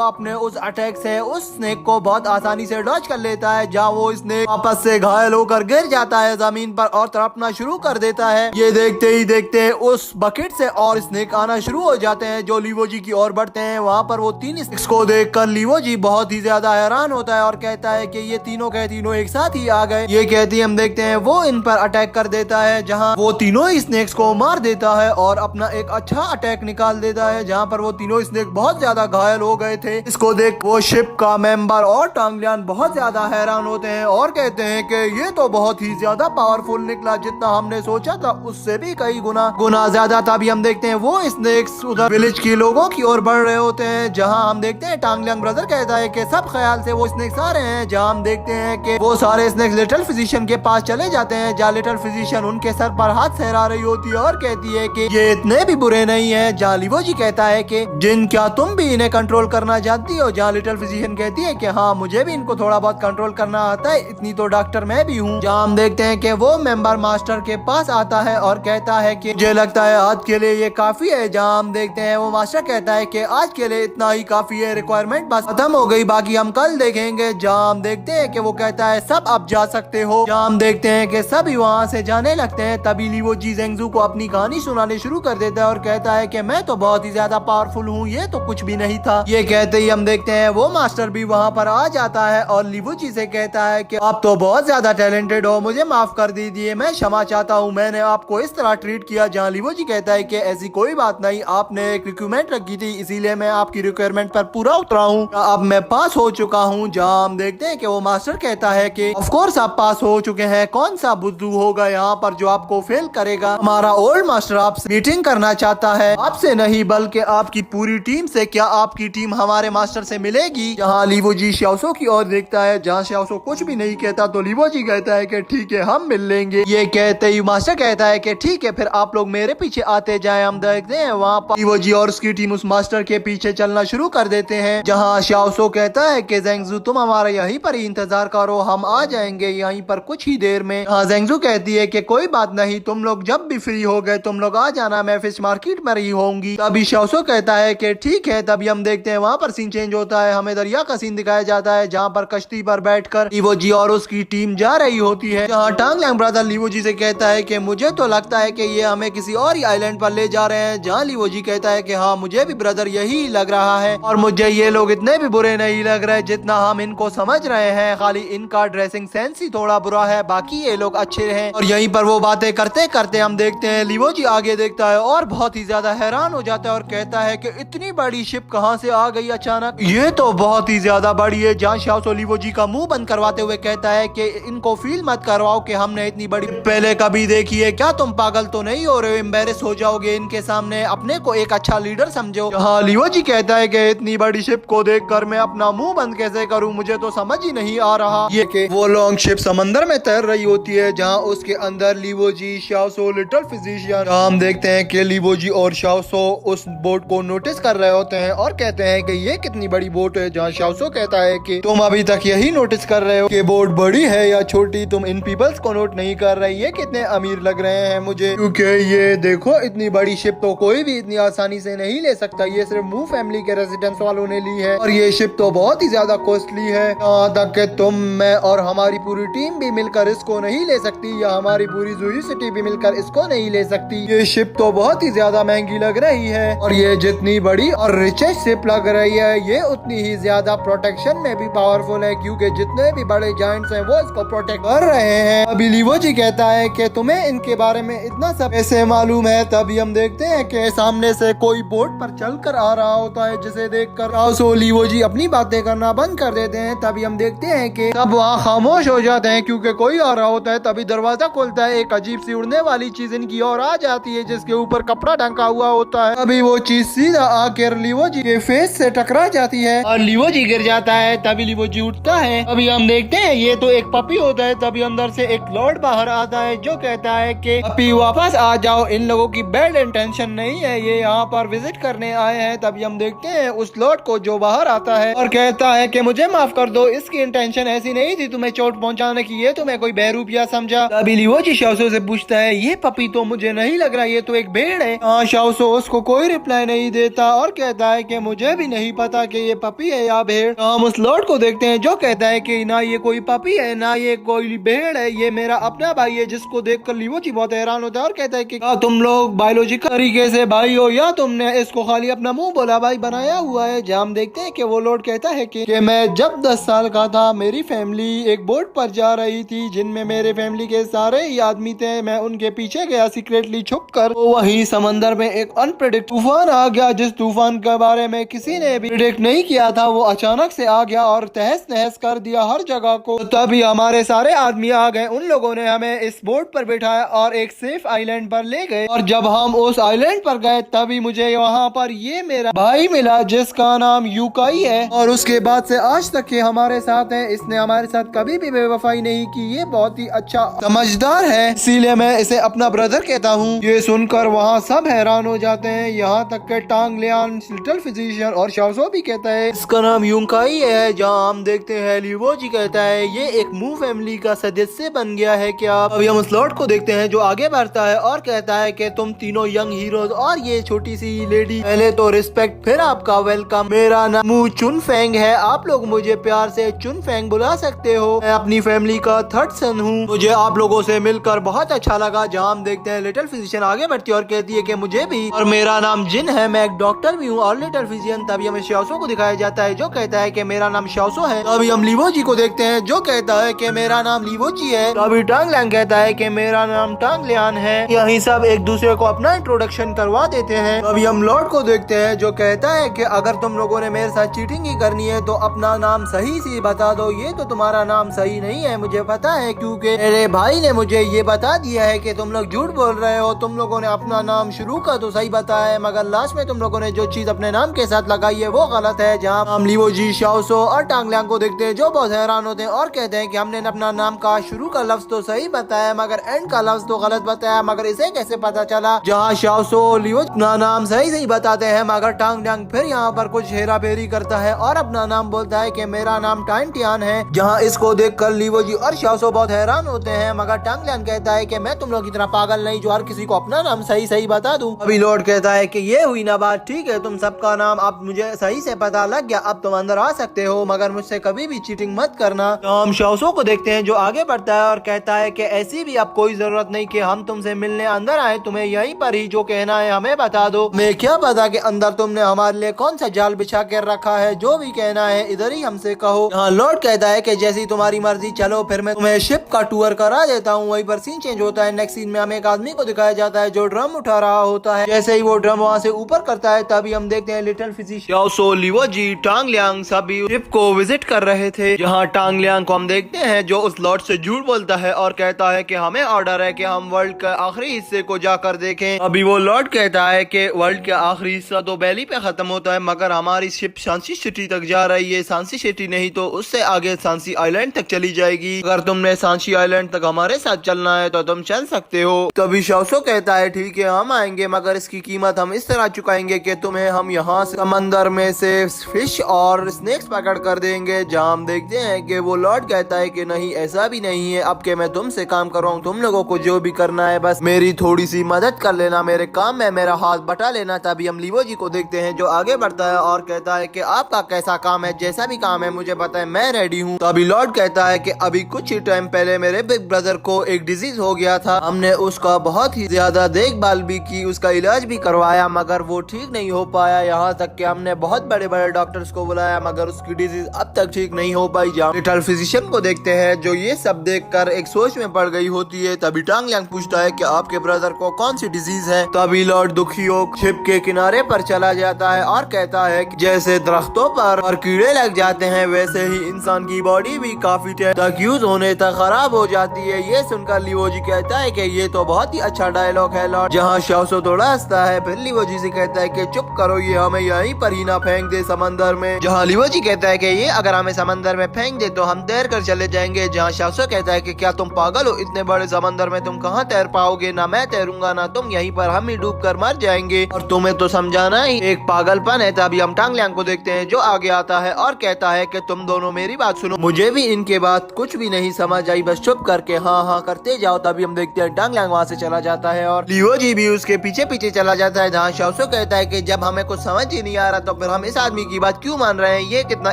अपने उस अटैक से उस स्नेक को बहुत आसानी से डॉज कर लेता है। जहाँ वो स्नेक वापस से घायल होकर गिर जाता है जमीन पर और तड़पना शुरू कर देता है। ये देखते ही देखते उस बकेट से और स्नेक आना शुरू हो जाते हैं जो लीवो जी की ओर बढ़ते हैं। वहाँ पर वो तीन स्नेक्स को देखकर लीवो जी बहुत ही ज्यादा हैरान होता है और कहता है कि ये तीनों के तीनों एक साथ ही आ गए। ये कहती हम देखते हैं वो इन पर अटैक कर देता है, जहाँ वो तीनों स्नेक्स को मार देता है और अपना एक अच्छा अटैक निकाल देता है, जहाँ पर वो तीनों स्नेक बहुत ज्यादा घायल हो गए थे। इसको देख वो शिप का मेंबर और टांगलियान बहुत ज्यादा हैरान होते हैं और कहते हैं कि ये तो बहुत ही ज्यादा पावरफुल निकला, जितना हमने सोचा था उससे भी कई गुना ज्यादा था। अभी हम देखते हैं वो स्नेक्स उधर विलेज के लोगों की ओर बढ़ रहे होते हैं, जहाँ हम देखते हैं टांगलियांग ब्रदर कहता है कि सब ख्याल से वो स्नेक्स आ रहे हैं। जहाँ हम देखते हैं कि वो सारे स्नेक्स लिटिल फिजिशियन के पास चले जाते हैं, जहाँ लिटिल फिजिशियन उनके सर पर हाथ सहरा रही होती है और कहती है कि ये इतने भी बुरे नहीं है। जहाँ लीवो जी कहता है कि जिन क्या तुम भी इन्हें कंट्रोल करना जानती हो। जहाँ लिटिल फिजिशियन कहती है कि हाँ मुझे भी इनको थोड़ा बहुत कंट्रोल करना आता है, इतनी तो डॉक्टर मैं भी हूँ। जहाँ हम देखते हैं कि वो मेंबर मास्टर के पास आता है और कहता है कि मुझे लगता है आज के लिए ये काफी है। जहाँ हम देखते हैं वो मास्टर कहता है कि आज के लिए इतना ही काफी है, रिक्वायरमेंट बस खत्म हो गई, बाकी हम कल देखेंगे। जहाँ हम देखते हैं कि वो कहता है सब अब जा सकते हो। जहाँ हम देखते हैं कि सभी वहाँ से जाने लगते हैं। तभी लीवो जी जेंगजू को अपनी कहानी सुनाने शुरू कर देता है और कहता है कि मैं तो बहुत ही ज्यादा पावरफुल हूँ, ये तो कुछ भी नहीं था। ये कहते ही हम देखते हैं वो मास्टर भी वहाँ पर आ जाता है और लीवो जी से कहता है कि आप तो बहुत ज्यादा टैलेंटेड हो, मुझे माफ कर दीजिए, मैं क्षमा चाहता हूँ, मैंने आपको इस तरह ट्रीट किया। जहाँ लीवो जी कहता है कि ऐसी कोई बात नहीं, आपने एक रिक्वायरमेंट रखी थी इसीलिए मैं आपकी रिक्वायरमेंट पर पूरा उतरा हूँ, अब मैं पास हो चुका हूँ। जहाँ हम देखते हैं कि वो मास्टर कहता है कि ऑफ कोर्स आप पास हो चुके हैं, कौन सा बुद्धू होगा यहाँ पर जो आपको फेल करेगा। हमारा ओल्ड मास्टर आपसे मीटिंग करना चाहता है, आपसे नहीं बल्कि आपकी पूरी टीम से। क्या आपकी टीम हमारे मास्टर से मिलेगी? जहाँ लीवो जी श्याओसो की ओर देखता है, जहाँ श्याओसो कुछ भी नहीं कहता तो लीवो जी कहता है कि ठीक है हम मिल लेंगे। ये कहते ही मास्टर कहता है कि ठीक है फिर आप लोग मेरे पीछे आते जाए। हम देखते हैं वहाँ पर लीवो जी और उसकी टीम उस मास्टर के पीछे चलना शुरू कर देते हैं। जहाँ श्याओसो कहता है कि जेंगजू तुम हमारा यहीं पर ही इंतजार करो, हम आ जाएंगे यहीं पर कुछ ही देर में। हाँ जेंगजू कहती है कि कोई बात नहीं, तुम लोग जब भी फ्री हो गए तुम लोग आ जाना, मैं फिश मार्केट में रही होंगी। तभी श्याओसो कहता है कि ठीक है। तभी हम देखते हैं वहाँ पर सीन चेंज होता है, हमें दरिया का सीन दिखाया जाता है, जहाँ पर कश्ती पर बैठकर लीवो जी और उसकी टीम जा रही होती है। जहाँ टांगलियांग ब्रदर लीवो जी से कहता है कि मुझे तो लगता है कि ये हमें किसी और ही आइलैंड पर ले जा रहे हैं। जहाँ लीवो जी कहता है कि हाँ मुझे भी ब्रदर यही लग रहा है और मुझे ये लोग इतने भी बुरे नहीं लग रहे जितना हम इनको समझ रहे हैं, खाली इनका ड्रेसिंग सेंस ही थोड़ा बुरा है, बाकी ये लोग अच्छे हैं। और यहीं पर वो बातें करते करते हम देखते हैं लीवो जी आगे देखता है और बहुत ही ज्यादा हैरान हो जाता है और कहता है कि इतनी बड़ी शिप कहाँ से आ गई अचानक, ये तो बहुत ही ज्यादा बड़ी है। जहाँ श्याओसो लीवो जी का मुंह बंद करवाते हुए कहता है कि इनको फील मत करवाओ कि हमने इतनी बड़ी पहले कभी देखी है, क्या तुम पागल तो नहीं हो रहे हो, एम्बेरस हो जाओगे इनके सामने, अपने को एक अच्छा लीडर समझो। हाँ लीवो जी कहता है कि इतनी बड़ी शिप को देखकर मैं अपना मुंह बंद कैसे करूं, मुझे तो समझ ही नहीं आ रहा। ये कि वो लॉन्ग शिप समंदर में तैर रही होती है, जहाँ उसके अंदर लीवो जी, श्याओसो, लिटिल फिजिशियन। हम देखते हैं कि लीवो जी और श्याओसो उस बोट को नोटिस कर रहे होते हैं और कहते हैं कि ये कितनी बड़ी बोट है। जहाँ श्याओसो कहता है कि तुम अभी तक यही नोटिस कर रहे हो कि बोट बड़ी है या छोटी, तुम इन पीपल्स को नोट नहीं कर रहे, ये कितने अमीर लग रहे हैं मुझे, क्योंकि ये देखो इतनी बड़ी शिप तो कोई भी इतनी आसानी से नहीं ले सकता, ये सिर्फ मू फैमिली के रेजिडेंस वालों ने ली है और ये शिप तो बहुत ही ज्यादा कॉस्टली है, यहाँ तक कि तुम, मैं और हमारी पूरी टीम भी मिलकर इसको नहीं ले सकती, या हमारी पूरी जूही सिटी भी मिलकर इसको नहीं ले सकती। ये शिप तो बहुत ही ज्यादा महंगी लग रही है और ये जितनी बड़ी और रिचेस्ट शिप लग रही है ये उतनी ही ज्यादा प्रोटेक्शन में भी पावरफुल है, क्योंकि जितने भी बड़े जायंट्स हैं वो इसको प्रोटेक्ट कर रहे हैं। अभी लीवो जी कहता है कि तुम्हें इनके बारे में इतना सब ऐसे मालूम है। तभी हम देखते हैं कि सामने से कोई बोट पर चलकर आ रहा होता है, जिसे देखकर श्याओसो, लीवो जी अपनी बातें करना बंद कर देते हैं। तभी हम देखते हैं कि सब वहाँ खामोश हो जाते हैं क्योंकि कोई आ रहा होता है। तभी दरवाजा खोलता है, एक अजीब सी उड़ने वाली चीज इनकी ओर आ जाती है जिसके ऊपर कपड़ा ढका हुआ होता है। अभी वो चीज सीधा आकर लीवो जी के फेस से टकरा जाती है। और लिवो जी गिर जाता है। तभी लिवो जी उठता है। अभी हम देखते हैं ये तो एक पपी होता है। तभी अंदर से एक लॉर्ड बाहर आता है जो कहता है कि पपी वापस आ जाओ, इन लोगों की बैड इंटेंशन नहीं है, ये यहाँ पर विजिट करने आए हैं। तभी हम देखते हैं उस लॉर्ड को जो बाहर आता है और कहता है कि मुझे माफ कर दो, इसकी इंटेंशन ऐसी नहीं थी तुम्हें चोट पहुंचाने की, ये तुम्हें कोई बेरूपिया समझा। तभी लिवो जी शाओसो से पूछता है ये पपी तो मुझे नहीं लग रहा, ये तो एक भेड़ है। शाओसो उसको कोई रिप्लाई नहीं देता और कहता है कि मुझे भी नहीं पता कि ये पपी है या भेड़। हम उस लॉर्ड को देखते हैं जो कहता है कि ना ये कोई पपी है ना ये कोई भेड़ है, ये मेरा अपना भाई है। जिसको देखकर लिवो जी बहुत हैरान होता है और कहता है कि तुम लोग बायोलॉजिकल तरीके से भाई हो या तुमने इसको खाली अपना मुंह बोला भाई बनाया हुआ है। जहाँ हम देखते हैं कि वो लॉर्ड कहता है कि मैं जब 10 साल का था मेरी फैमिली एक बोट पर जा रही थी जिनमें मेरे फैमिली के सारे ही आदमी थे। मैं उनके पीछे गया सीक्रेटली छुप कर, तो वही समंदर में एक अनप्रेडिक्ट तूफान आ गया जिस तूफान के बारे में किसी ने भी प्रेडिक्ट नहीं किया था। वो अचानक से आ गया और तहस नहस कर दिया हर जगह को। तो तभी हमारे सारे आदमी आ गए, उन लोगों ने हमें इस बोट पर बैठाया और एक सेफ आइलैंड पर ले गए। और जब हम उस आइलैंड पर गए तभी मुझे वहाँ पर ये मेरा भाई मिला जिसका नाम यूकाई है और उसके बाद से आज तक ये हमारे साथ है। इसने हमारे साथ कभी भी बेवफाई नहीं की, ये बहुत ही अच्छा समझदार है, इसीलिए मैं इसे अपना ब्रदर कहता हूँ। ये सुनकर वहाँ सब हैरान हो जाते हैं, यहाँ तक के टांग लियान, लिटिल फिजिशियन और शाओसो भी कहता है इसका नाम यूकाई है। जहाँ हम देखते हैं लिवो जी कहता है ये एक मू फैमिली का सदस्य बन गया है क्या। अभी हम उस लॉर्ड को देखते हैं जो आगे बढ़ता है और कहता है कि तुम तीनों यंग हीरोज और ये छोटी सी लेडी, पहले तो रिस्पेक्ट फिर आपका वेलकम। मेरा नाम मू चुन फेंग है, आप लोग मुझे प्यार से चुन फेंग बुला सकते हो। मैं अपनी फैमिली का थर्ड सन हूँ, मुझे आप लोगों से मिलकर बहुत अच्छा लगा। जहाँ हम देखते हैं लिटिल फिजिशियन आगे बढ़ती है और कहती है कि मुझे भी, और मेरा नाम जिन है, मैं एक डॉक्टर भी हूँ और लिटिल फिजिशियन। तभी हमें शाओसो को दिखाया जाता है जो कहता है कि मेरा नाम शाओसो है। अभी हम लिवो जी को देखते हैं जो कहता है कि मेरा नाम लिवो जी है। अभी टांग लियान कहता है कि मेरा नाम टांग लियान है। यही सब एक दूसरे को अपना इंट्रोडक्शन करवा देते हैं। अभी हम लॉर्ड को देखते हैं जो कहता है कि अगर तुम लोगों ने मेरे साथ चीटिंग ही करनी है तो अपना नाम सही से बता दो, ये तो तुम्हारा नाम सही नहीं है मुझे पता है, क्योंकि मेरे भाई ने मुझे ये बता दिया है कि तुम लोग झूठ बोल रहे हो। तुम लोगों ने अपना नाम शुरू का तो सही बताया है मगर लास्ट में तुम लोगों ने जो चीज अपने नाम के साथ लगाई है वो गलत है। जहाँ हम लिवो जी, शाओसो और टांग लियान को देखते हैं जो बहुत हैरान होते हैं और कहते हैं कि हमने अपना नाम का शुरू का लफ्ज तो सही बताया मगर एंड का लफ्ज तो गलत बताया, मगर इसे कैसे पता चला। जहाँ शाओसो लिवो अपना नाम सही बताते हैं मगर टांग लियान फिर यहाँ पर कुछ हेरा फेरी करता है और अपना नाम बोलता है कि मेरा नाम टाइन टियान है। जहाँ इसको देखकर लिवो जी और शाओसो बहुत हैरान होते हैं मगर टांग लियान कहता है कि मैं तुम लोग इतना पागल नहीं जो हर किसी को अपना नाम सही बता दूं। अभी लॉर्ड कहता है कि ये हुई ना बात, ठीक है तुम सबका नाम अब मुझे सही से पता लग गया, अब तुम अंदर आ सकते हो मगर मुझसे कभी भी चीटिंग मत करना। तो हम शाओसो को देखते हैं जो आगे बढ़ता है और कहता है कि ऐसी भी अब कोई जरूरत नहीं कि हम तुमसे मिलने अंदर आए, तुम्हें यहीं पर ही जो कहना है हमें बता दो। मैं क्या पता कि अंदर तुमने हमारे लिए कौन सा जाल बिछा कर रखा है, जो भी कहना है इधर ही हमसे कहो। हाँ, लॉर्ड कहता है कि जैसी तुम्हारी मर्जी, चलो फिर मैं तुम्हें शिप का टूर करा देता हूँ। वहीं पर सीन चेंज होता है। नेक्स्ट सीन में हमें एक आदमी को दिखाया जाता है जो ड्रम उठा रहा होता है। जैसे ही वो ड्रम वहाँ से ऊपर करता है तभी हम देखते हैं लिटिल फिजिशियन, लिवो जी, टांग लियान सभी शिप को विजिट कर रहे थे। जहाँ टांग लियान को हम देखते हैं जो उस लॉर्ड से झूठ बोलता है और कहता है कि हमें ऑर्डर है कि हम वर्ल्ड के आखिरी हिस्से को जाकर देखें। अभी वो लॉर्ड कहता है कि वर्ल्ड का आखिरी हिस्सा तो बैली पे खत्म होता है मगर हमारी शिप सांसी सिटी तक जा रही है। सांसी सिटी नहीं तो उससे आगे सांसी आइलैंड तक चली जाएगी। अगर तुमने सांसी आइलैंड तक हमारे साथ चलना है तो तुम चल सकते हो। तभी शाओसो कहता है ठीक है हम आएंगे मगर इसकी कीमत हम इस तरह चुकाएंगे कि तुम्हें हम यहाँ समंदर में से फिश और स्नेक्स पकड़ कर देंगे। जहाँ हम देखते हैं कि वो लॉर्ड कहता है कि नहीं ऐसा भी नहीं है, अब के मैं तुमसे काम कर रहा हूँ, तुम लोगों को जो भी करना है बस मेरी थोड़ी सी मदद कर लेना, मेरे काम में मेरा हाथ बटा लेना। तभी हम लिवो जी को देखते हैं जो आगे बढ़ता है और कहता है कि आपका कैसा काम है, जैसा भी काम है मुझे पता है, मैं रेडी हूँ। तभी लॉर्ड कहता है कि अभी कुछ ही टाइम पहले मेरे बिग ब्रदर को एक डिजीज हो गया था, हमने उसका बहुत ही ज्यादा देखभाल भी की, उसका इलाज भी करवाया मगर वो ठीक नहीं हो पाया। यहाँ तक कि हमने बहुत बड़े बड़े डॉक्टर्स को बुलाया मगर उसकी डिजीज अब तक ठीक नहीं हो पाई। जहाँ लिटिल फिजिशियन को देखते हैं जो ये सब देखकर एक सोच में पड़ गई होती है। तभी टांग लियान पूछता है कि आपके ब्रदर को कौन सी डिजीज है। तभी लॉर्ड दुखी हो शिप के किनारे पर चला जाता है और कहता है कि जैसे दरख्तों पर और कीड़े लग जाते हैं वैसे ही इंसान की बॉडी भी काफी टाइम तक यूज होने तक खराब हो जाती है। ये सुनकर लिवो जी कहता है कि ये तो बहुत ही अच्छा डायलॉग है लॉर्ड। जहाँ शाओसो थोड़ा हंसता है फिर लिवो जी से कहता है कि चुप करो, ये हमें यहीं पर ही ना फेंक दे समंदर समंदर में, जहाँ लिवोजी कहता है कि ये अगर हमें समंदर में फेंक दे तो हम तैर कर चले जाएंगे, जहाँ शाओसो कहता है कि क्या तुम पागल हो, इतने बड़े समंदर में तुम कहाँ तैर पाओगे, ना मैं तैरूंगा ना तुम, यहीं पर हम ही डूब कर मर जाएंगे और तुम्हें तो समझाना ही एक पागलपन है। तभी हम टांग लियांग को देखते हैं जो आगे आता है और कहता है कि तुम दोनों मेरी बात सुनो, मुझे भी इनके बात कुछ भी नहीं समझ आई, बस चुप करके हाँ हाँ करते जाओ। तभी हम देखते हैं टांग लियांग वहाँ से चला जाता है और लिवोजी भी उसके पीछे पीछे चला जाता है, जहाँ शाओसो कहता है कि जब हमें कुछ समझ ही नहीं आ रहा तो फिर हम इस आदमी की बात क्यों मान रहे हैं, ये कितना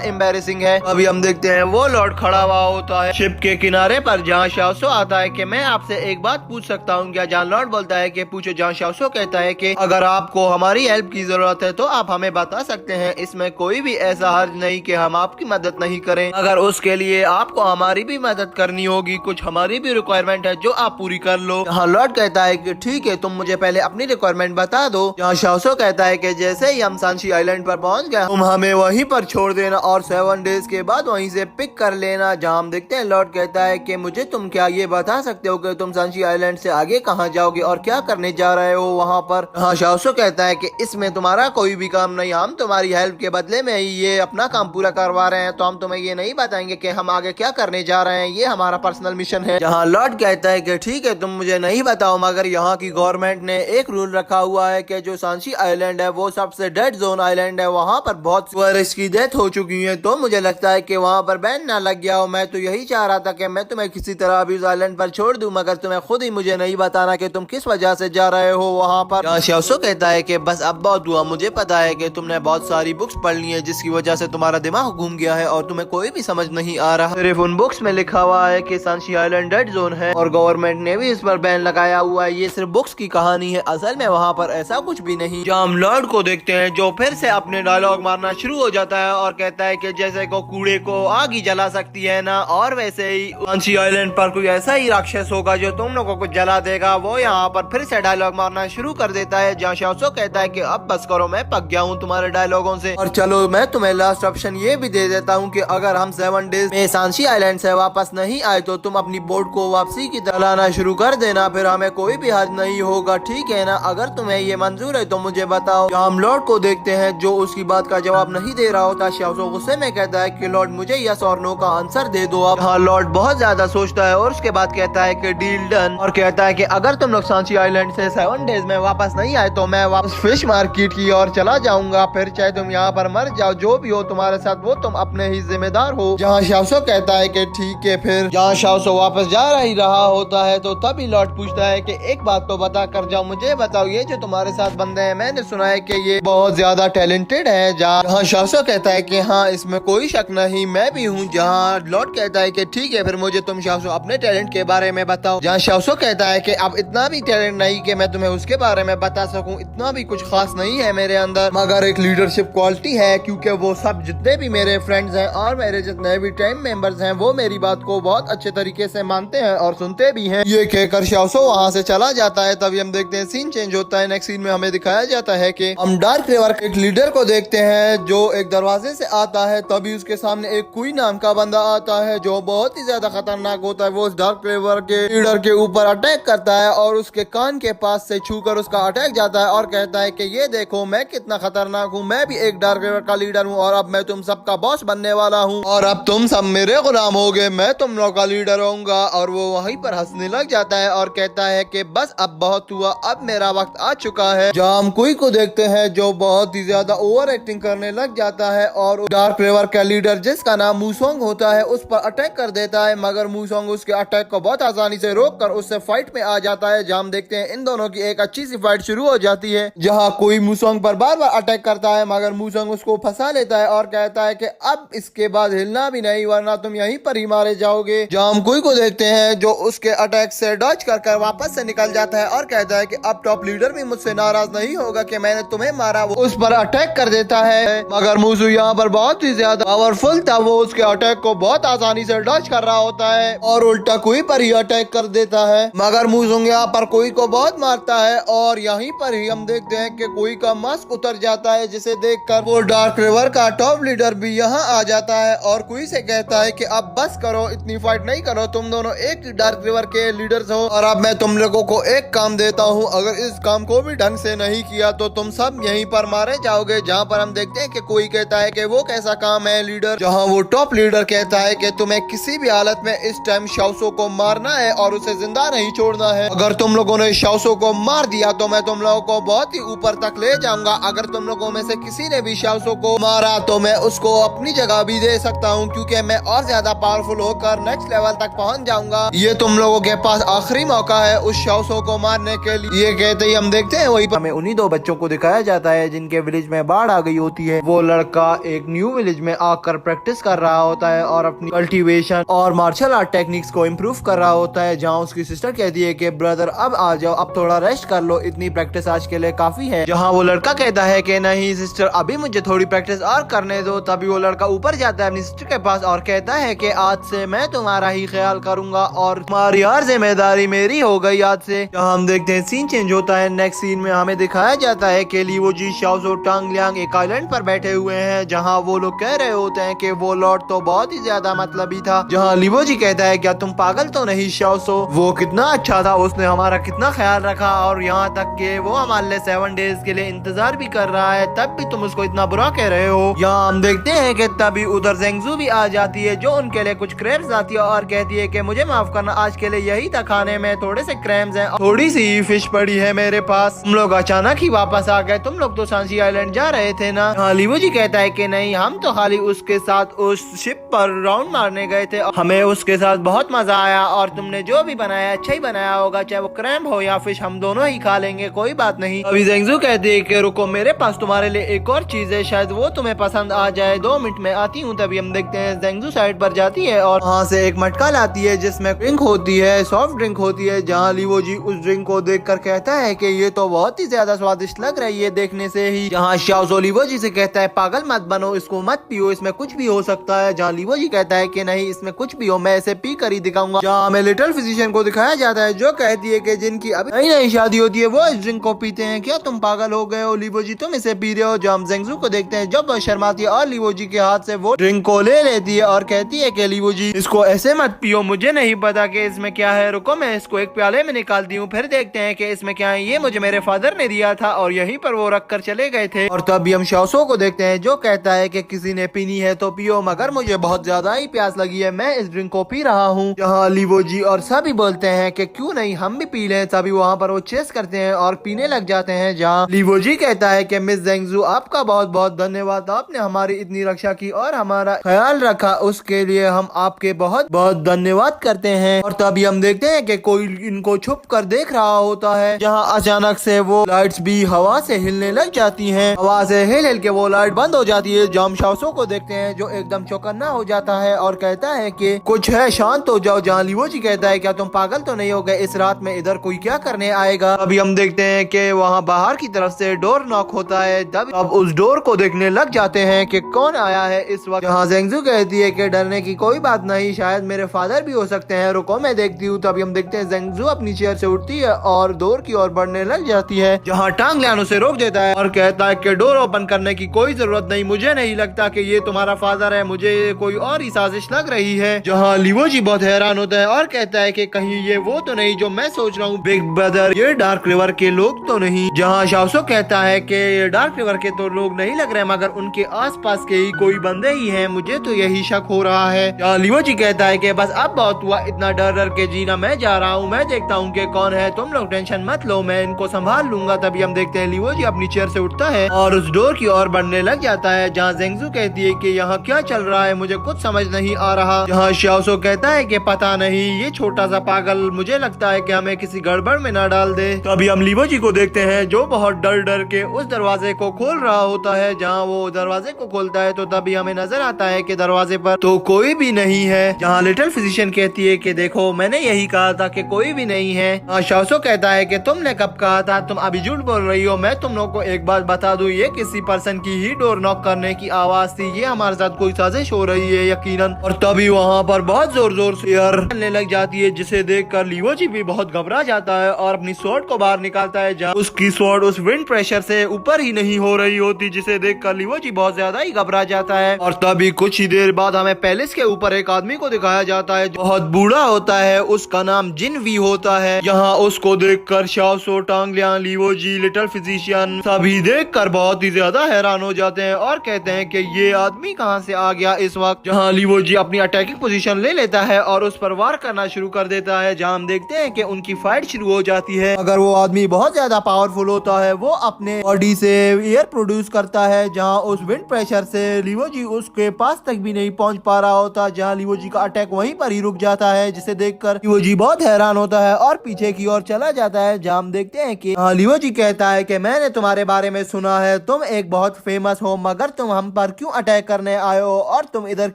एम्बेरेसिंग है। अभी हम देखते हैं वो लॉर्ड खड़ा हुआ होता है शिप के किनारे पर, जहाँ शाओसो आता है कि मैं आपसे एक बात पूछ सकता हूँ क्या, जहाँ लॉर्ड बोलता है कि पूछो, जहाँ शाओसो कहता है कि अगर आपको हमारी हेल्प की जरूरत है तो आप हमें बता सकते हैं, इसमें कोई भी ऐसा हर्ज नहीं कि हम आपकी मदद नहीं करें, अगर उसके लिए आपको हमारी भी मदद करनी होगी, कुछ हमारी भी रिक्वायरमेंट है जो आप पूरी कर लो। जहाँ लॉर्ड कहता है कि ठीक है तुम मुझे पहले अपनी रिक्वायरमेंट बता दो, जहाँ शाओसो कहता है कि जैसे ही हम सांशी आइलैंड पर पहुंच गए तुम हमें वहीं पर छोड़ देना और 7 डेज के बाद वहीं से पिक कर लेना। जहाँ हम देखते हैं लॉर्ड कहता है कि मुझे तुम क्या ये बता सकते हो कि तुम सांशी आइलैंड से आगे कहाँ जाओगे और क्या करने जा रहे हो वहाँ पर। हाँ शाओसो कहता है कि इसमें तुम्हारा कोई भी काम नहीं, हम तुम्हारी हेल्प के बदले में ही ये अपना काम पूरा करवा रहे हैं, तो हम तुम्हें ये नहीं बताएंगे कि हम आगे क्या करने जा रहे हैं, ये हमारा पर्सनल मिशन है। जहाँ लॉर्ड कहता है कि ठीक है तुम मुझे नहीं बताओ, मगर यहाँ की गवर्नमेंट ने एक रूल रखा हुआ है कि जो सांशी आइलैंड है वो सबसे डेड जोन आइलैंड है, वहाँ पर बहुत टूरिस्ट की डेथ हो चुकी है, तो मुझे लगता है कि वहाँ पर बैन ना लग गया हो। मैं तो यही चाह रहा था कि मैं तुम्हें किसी तरह अभी उस आइलैंड पर छोड़ दूं, मगर तुम्हें खुद ही मुझे नहीं बताना कि तुम किस वजह से जा रहे हो वहाँ पर। शाओसो कहता है कि बस अब बहुत हुआ, मुझे पता है कि तुमने बहुत सारी बुक्स पढ़ ली है जिसकी वजह से तुम्हारा दिमाग घूम गया है और तुम्हें कोई भी समझ नहीं आ रहा। सिर्फ उन बुक्स में लिखा हुआ है कि सांशी आइलैंड डेड जोन है और गवर्नमेंट ने भी इस पर बैन लगाया हुआ है, ये सिर्फ बुक्स की कहानी है, असल में वहाँ पर ऐसा कुछ भी नहीं। जहाँ हम लॉर्ड को देखते हैं जो फिर से अपने डायलॉग मारना शुरू हो जाता है और कहता है कि जैसे को कूड़े को आग ही जला सकती है ना, और वैसे ही सांशी आइलैंड पर कोई ऐसा ही राक्षस होगा जो तुम लोगों को जला देगा। वो यहाँ पर फिर से डायलॉग मारना शुरू कर देता है, जहाँ शाओसो कहता है कि अब बस करो, मैं पक गया हूँ तुम्हारे डायलॉगों से, और चलो मैं तुम्हें लास्ट ऑप्शन ये भी दे देता हूँ कि अगर हम 7 डेज में सांशी आइलैंड से वापस नहीं आए तो तुम अपनी बोट को वापसी की तरह लाना शुरू कर देना, फिर हमें कोई भी हर्ज नहीं होगा, ठीक है ना, अगर तुम्हें ये मंजूर है तो मुझे बताओ। हम लॉर्ड को देखते हैं जो उसकी बात का जवाब नहीं दे रहा होता। शाओसो गुस्से में कहता है कि लॉर्ड मुझे यस और नो का आंसर दे दो अब। हाँ लॉर्ड बहुत ज्यादा सोचता है और उसके बाद कहता है कि डील डन, और कहता है कि अगर तुम लोग सांशी आइलैंड से 7 डेज में वापस नहीं आए तो मैं वापस फिश मार्केट की ओर चला जाऊंगा, फिर चाहे तुम यहाँ पर मर जाओ, जो भी हो तुम्हारे साथ वो तुम अपने ही जिम्मेदार हो। जहाँ शाओसो कहता है कि ठीक है। फिर जहाँ शाओसो वापस जा ही रहा होता है तो तभी लॉर्ड पूछता है कि एक बात तो बता कर जाओ, मुझे बताओ ये जो तुम्हारे साथ बंदे हैं मैंने सुना है कि ये बहुत ज्यादा टैलेंटेड है। जहाँ शाओसो कहता है कि हाँ इसमें कोई शक नहीं, मैं भी हूँ। जहाँ लॉर्ड कहता है कि ठीक है फिर मुझे तुम शाओसो अपने टैलेंट के बारे में बताओ। जहाँ शाओसो कहता है कि अब इतना भी टैलेंट नहीं कि मैं तुम्हें उसके बारे में बता सकूं, इतना भी कुछ खास नहीं है मेरे अंदर, मगर एक लीडरशिप क्वालिटी है, क्योंकि वो सब जितने भी मेरे फ्रेंड्स हैं और मेरे जितने भी टीम मेंबर्स हैं वो मेरी बात को बहुत अच्छे तरीके से मानते हैं और सुनते भी हैं। ये कहकर शाओसो वहाँ से चला जाता है। तभी हम देखते हैं सीन चेंज होता है। नेक्स्ट सीन में हमें दिखाया जाता है कि हम डार्क रिवर के एक लीडर को देखते हैं जो एक दरवाजे से आता है। तभी उसके सामने एक क्वीन नाम का बंदा आता है जो बहुत ही ज्यादा खतरनाक होता है। वो उस डार्क रिवर के लीडर के ऊपर अटैक करता है और उसके कान के पास से छूकर उसका अटैक जाता है और कहता है कि ये देखो मैं कितना खतरनाक हूँ, मैं भी एक डार्क रिवर का लीडर हूँ और अब मैं तुम सबका बॉस बनने वाला हूँ और अब तुम सब मेरे गुलाम होगे, मैं तुम लोग का लीडर होऊंगा। और वो वहीं पर हंसने लग जाता है और कहता है कि बस अब बहुत हुआ, अब मेरा वक्त आ चुका है। जहाँ हम कुई को देखते हैं जो बहुत ही ज्यादा ओवर एक्टिंग करने लग जाता है और डार्क रिवर का लीडर जिसका नाम मूसोंग होता है उस पर अटैक कर देता है, मगर मूसोंग उसके अटैक को बहुत आसानी से रोक कर उससे फाइट में आ जाता है। जहाँ हम देखते हैं इन दोनों की एक अच्छी सी फाइट शुरू हो जाती है, जहाँ कोई मूसोंग पर बार बार अटैक करता है मगर मूसोंग उसको फंसा लेता है और कहता है कि अब इसके बाद हिलना भी नहीं वरना तुम यहीं पर ही मारे जाओगे। जहाँ हम कुई को देखते हैं जो उसके अटैक से डॉज कर वापस से निकल जाता है और कहता है कि अब टॉप लीडर भी मुझसे नाराज नहीं होगा कि मैंने तुम्हें मारा। वो उस पर अटैक कर देता है मगर मूसू यहाँ पर बहुत ही ज्यादा पावरफुल था, वो उसके अटैक को बहुत आसानी से डॉज कर रहा होता है और उल्टा कोई पर ही अटैक कर देता है। मगर मूसू यहाँ पर कोई को बहुत मारता है और यहीं पर ही हम देखते हैं कि कोई का मास्क उतर जाता है, जिसे देखकर वो डार्क रिवर का टॉप लीडर भी यहाँ आ जाता है और कोई से कहता है कि अब बस करो, इतनी फाइट नहीं करो, तुम दोनों एक डार्क रिवर के लीडर्स हो और अब मैं तुम लोगों को एक काम देता हूँ, अगर इस काम को भी ढंग से नहीं किया तो तुम सब यहीं पर मारे जाओगे। जहाँ पर हम देखते हैं हैं कि कोई कहता है कि वो कैसा काम है लीडर, जहाँ वो टॉप लीडर कहता है कि तुम्हें किसी भी हालत में इस टाइम शाओसो को मारना है और उसे जिंदा नहीं छोड़ना है। अगर तुम लोगों ने शाओसो को मार दिया तो मैं तुम लोगों को बहुत ही ऊपर तक ले जाऊंगा। अगर तुम लोगों में से किसी ने भी शाओसो को मारा तो मैं उसको अपनी जगह भी दे सकता हूँ, क्योंकि मैं और ज्यादा पावरफुल होकर नेक्स्ट लेवल तक पहुँच जाऊंगा। ये तुम लोगों के पास आखिरी मौका है उस शाओसो को मारने के लिए। ये कहते ही हम देखते हैं वही हमें उन्हीं दो बच्चों को दिखाया जाता है जिनके विलेज में बाढ़ आ गई होती है। वो लड़का एक न्यू विलेज में आकर प्रैक्टिस कर रहा होता है और अपनी कल्टीवेशन और मार्शल आर्ट टेक्निक्स को इम्प्रूव कर रहा होता है, जहाँ उसकी सिस्टर कहती है कि ब्रदर अब आ जाओ, अब थोड़ा रेस्ट कर लो, इतनी प्रैक्टिस आज के लिए काफी है। जहाँ वो लड़का कहता है कि नहीं सिस्टर अभी मुझे थोड़ी प्रैक्टिस और करने दो। तभी वो लड़का ऊपर जाता है अपनी सिस्टर के पास और कहता है कि आज से मैं तुम्हारा ही ख्याल करूंगा और तुम्हारी हर जिम्मेदारी मेरी हो गई आज से। जहाँ हम देखते हैं सीन चेंज होता है। नेक्स्ट सीन में हमें दिखाया जाता है कि लीवो जी, शाओसो, टांग लियांग एक आइलैंड पर बैठे हुए हैं, जहाँ वो लोग कह रहे होते हैं कि वो लॉर्ड तो बहुत ही ज्यादा मतलबी था। जहाँ लीवो जी कहता है क्या तुम पागल तो नहीं शाओसो, वो कितना अच्छा था, उसने हमारा कितना ख्याल रखा और यहाँ तक कि वो हमारे लिए 7 डेज के लिए इंतजार भी कर रहा है, तब भी तुम उसको इतना बुरा कह रहे हो। यहाँ हम देखते हैं कि तभी उधर जेंगजू भी आ जाती है जो उनके लिए कुछ क्रैब्स लाती है और कहती है कि मुझे माफ करना, आज के लिए यही था खाने में, थोड़े से क्रैब्स हैं, थोड़ी सी फिश पड़ी है मेरे पास, तुम लोग अचानक ही वापस आ गए, तुम लोग तो सांसी आइलैंड जा रहे थे ना। हाँ, लीवो जी कहता है कि नहीं हम तो खाली उसके साथ उस शिप पर राउंड मारने गए थे, हमें उसके साथ बहुत मजा आया और तुमने जो भी बनाया अच्छा ही बनाया होगा, चाहे वो क्रैब हो या फिश, हम दोनों ही खा लेंगे, कोई बात नहीं। अभी जेंगजू कहती है कि रुको मेरे पास तुम्हारे लिए एक और चीज है, शायद वो तुम्हें पसंद आ जाए, 2 मिनट में आती हूँ। तभी हम देखते हैं जेंगजू साइड पर जाती है और वहाँ से एक मटका लाती है जिसमें ड्रिंक होती है, सॉफ्ट ड्रिंक होती है। जहाँ लीवो जी उस ड्रिंक को देखकर कहता है कि ये तो बहुत ही ज्यादा स्वादिष्ट लग रही है देखने से ही। जहाँ शाओसो लीवो जी से कहता है पागल मत बनो, इसको मत पियो, इसमें कुछ भी हो सकता है। जहाँ लीवो जी कहता है कि नहीं इसमें कुछ भी हो, मैं इसे पी कर ही दिखाऊंगा। जहाँ हमें लिटिल फिजिशियन को दिखाया जाता है जो कहती है कि जिनकी अभी नई नई शादी होती है वो इस ड्रिंक को पीते हैं, क्या तुम पागल हो गए हो लीवो जी, तुम इसे पी रहे हो। जो हम जेंगजू को देखते हैं जब वह शर्माती है और लीवो जी के हाथ से वो ड्रिंक को ले लेती है और कहती है कि लीवो जी इसको ऐसे मत पियो, मुझे नहीं पता कि इसमें क्या है, रुको मैं इसको एक प्याले में निकालती हूँ, फिर देखते हैं कि इसमें क्या है। ये मुझे मेरे फादर ने दिया था और यहीं पर वो रख कर चले गए थे। और तभी हम शाओसो को देखते हैं जो कहता है कि किसी ने पीनी है तो पियो, मगर मुझे बहुत ज्यादा ही प्यास लगी है, मैं इस ड्रिंक को पी रहा हूँ। जहाँ लीवो जी और सभी बोलते हैं कि क्यों नहीं हम भी पी लें। तभी वहाँ पर वो चेस करते हैं और पीने लग जाते हैं। जहाँ लीवो जी कहता है कि मिस जेंगजू आपका बहुत बहुत धन्यवाद, आपने हमारी इतनी रक्षा की और हमारा ख्याल रखा, उसके लिए हम आपके बहुत बहुत धन्यवाद करते हैं। और तभी हम देखते हैं कि कोई इनको छुप कर देख रहा होता है। जहाँ अचानक से वो लाइट्स भी हवा से हिलने लग जाती हैं, हवा से हिल हिल के वो लाइट बंद हो जाती है। जहाँ हम शाओसो को देखते हैं जो एकदम चौकन्ना हो जाता है और कहता है कि कुछ है शांत हो जाओ। जहाँ लीवो जी कहता है क्या तुम पागल तो नहीं हो गए, इस रात में इधर कोई क्या करने आएगा। अभी हम देखते हैं कि वहाँ बाहर की तरफ से डोर नॉक होता है। तब अब उस डोर को देखने लग जाते हैं कि कौन आया है इस वक्त। जहाँ जेंगजू कहती है कि डरने की कोई बात नहीं, शायद मेरे फादर भी हो सकते हैं, रुको मैं देखती हूँ। तभी हम देखते हैं जेंगजू अपनी चेयर से उठती है और डोर की ओर बढ़ने लग जाती है। जहाँ टांग लियांग उसे रोक देता है और कहता है कि डोर ओपन करने की कोई जरूरत नहीं, मुझे नहीं लगता कि ये तुम्हारा फादर है, मुझे कोई और ही साजिश लग रही है। जहाँ लीवो जी बहुत हैरान होता है और कहता है कि कहीं ये वो तो नहीं जो मैं सोच रहा हूँ बिग ब्रदर, ये डार्क रिवर के लोग तो नहीं। जहाँ शाओसो कहता है कि ये डार्क रिवर के तो लोग नहीं लग रहे, मगर उनके आसपास के ही कोई बंदे ही हैं, मुझे तो यही शक हो रहा है। जहाँ लीवो जी कहता है कि बस अब बहुत हुआ, इतना डर डर के जीना, मैं जा रहा हूँ, मैं देखता हूँ कि कौन है, तुम लोग टेंशन मत लो, मैं इनको संभाल लूंगा। तभी हम देखते हैं लीवो जी अपनी चेयर से उठता है और उस डोर की ओर बढ़ने लग जाता है। जहाँ जेंगजू कहती है कि यहाँ क्या चल रहा है, मुझे कुछ समझ नहीं आ रहा। जहाँ शाओसो कहता है कि पता नहीं, ये छोटा सा पागल मुझे लगता है कि हमें किसी गड़बड़ में ना डाल दे। तो अभी हम लीवो जी को देखते हैं जो बहुत डर डर के उस दरवाजे को खोल रहा होता है। जहाँ वो दरवाजे को खोलता है तो तभी हमें नजर आता है कि दरवाजे पर तो कोई भी नहीं है। जहाँ लिटिल फिजिशियन कहती है कि देखो मैंने यही कहा था कि कोई भी नहीं है। शाओसो कहता है कि तुमने कब कहा था, तुम अभी झूठ बोल रही हो। मैं तुम लोग को एक बात बता दूं, ये किसी पर्सन की ही डोर नॉक करने की आवाज थी, ये हमारे साथ कोई साजिश हो रही है यकीनन। और तभी वहाँ पर बहुत जोर जोर से एयर चलने लग जाती है, जिसे देखकर लीवो जी भी बहुत घबरा जाता है और अपनी स्वॉर्ड को बाहर निकालता है। जहाँ उसकी स्वॉर्ड उस विंड प्रेशर से ऊपर ही नहीं हो रही होती, जिसे देखकर लीवो जी बहुत ज्यादा ही घबरा जाता है। और तभी कुछ ही देर बाद हमें पैलेस के ऊपर एक आदमी को दिखाया जाता है जो बहुत बूढ़ा होता है, उसका नाम जिन वी होता है। यहाँ उसको देखकर शाओसो, टांग लियांग, लीवो जी, लिटिल फिजिशियन सभी देखकर बहुत ही ज्यादा हैरान हैरान हो जाते हैं और कहते हैं कि ये आदमी कहां से आ गया इस वक्त, जहां लीवो जी अपनी अटैकिंग पोजीशन ले लेता है और उस पर वार करना शुरू कर देता है। जहां हम देखते हैं कि उनकी फाइट शुरू हो जाती है। अगर वो आदमी बहुत ज्यादा पावरफुल होता है, वो अपने बॉडी से एयर प्रोड्यूस करता है, जहां उस विंड प्रेशर से लीवो जी उसके पास तक भी नहीं पहुंच पा रहा होता, जहां लीवो जी का अटैक वहीं पर ही रुक जाता है, जिसे देखकर लीवो जी बहुत हैरान होता है और पीछे की ओर चला जाता है। जहां हम देखते हैं कि लीवो जी कहता है कि मैंने तुम्हारे बारे में सुना है, तुम एक बहुत फेमस हो, मगर तुम हम पर क्यों अटैक करने आए हो और तुम इधर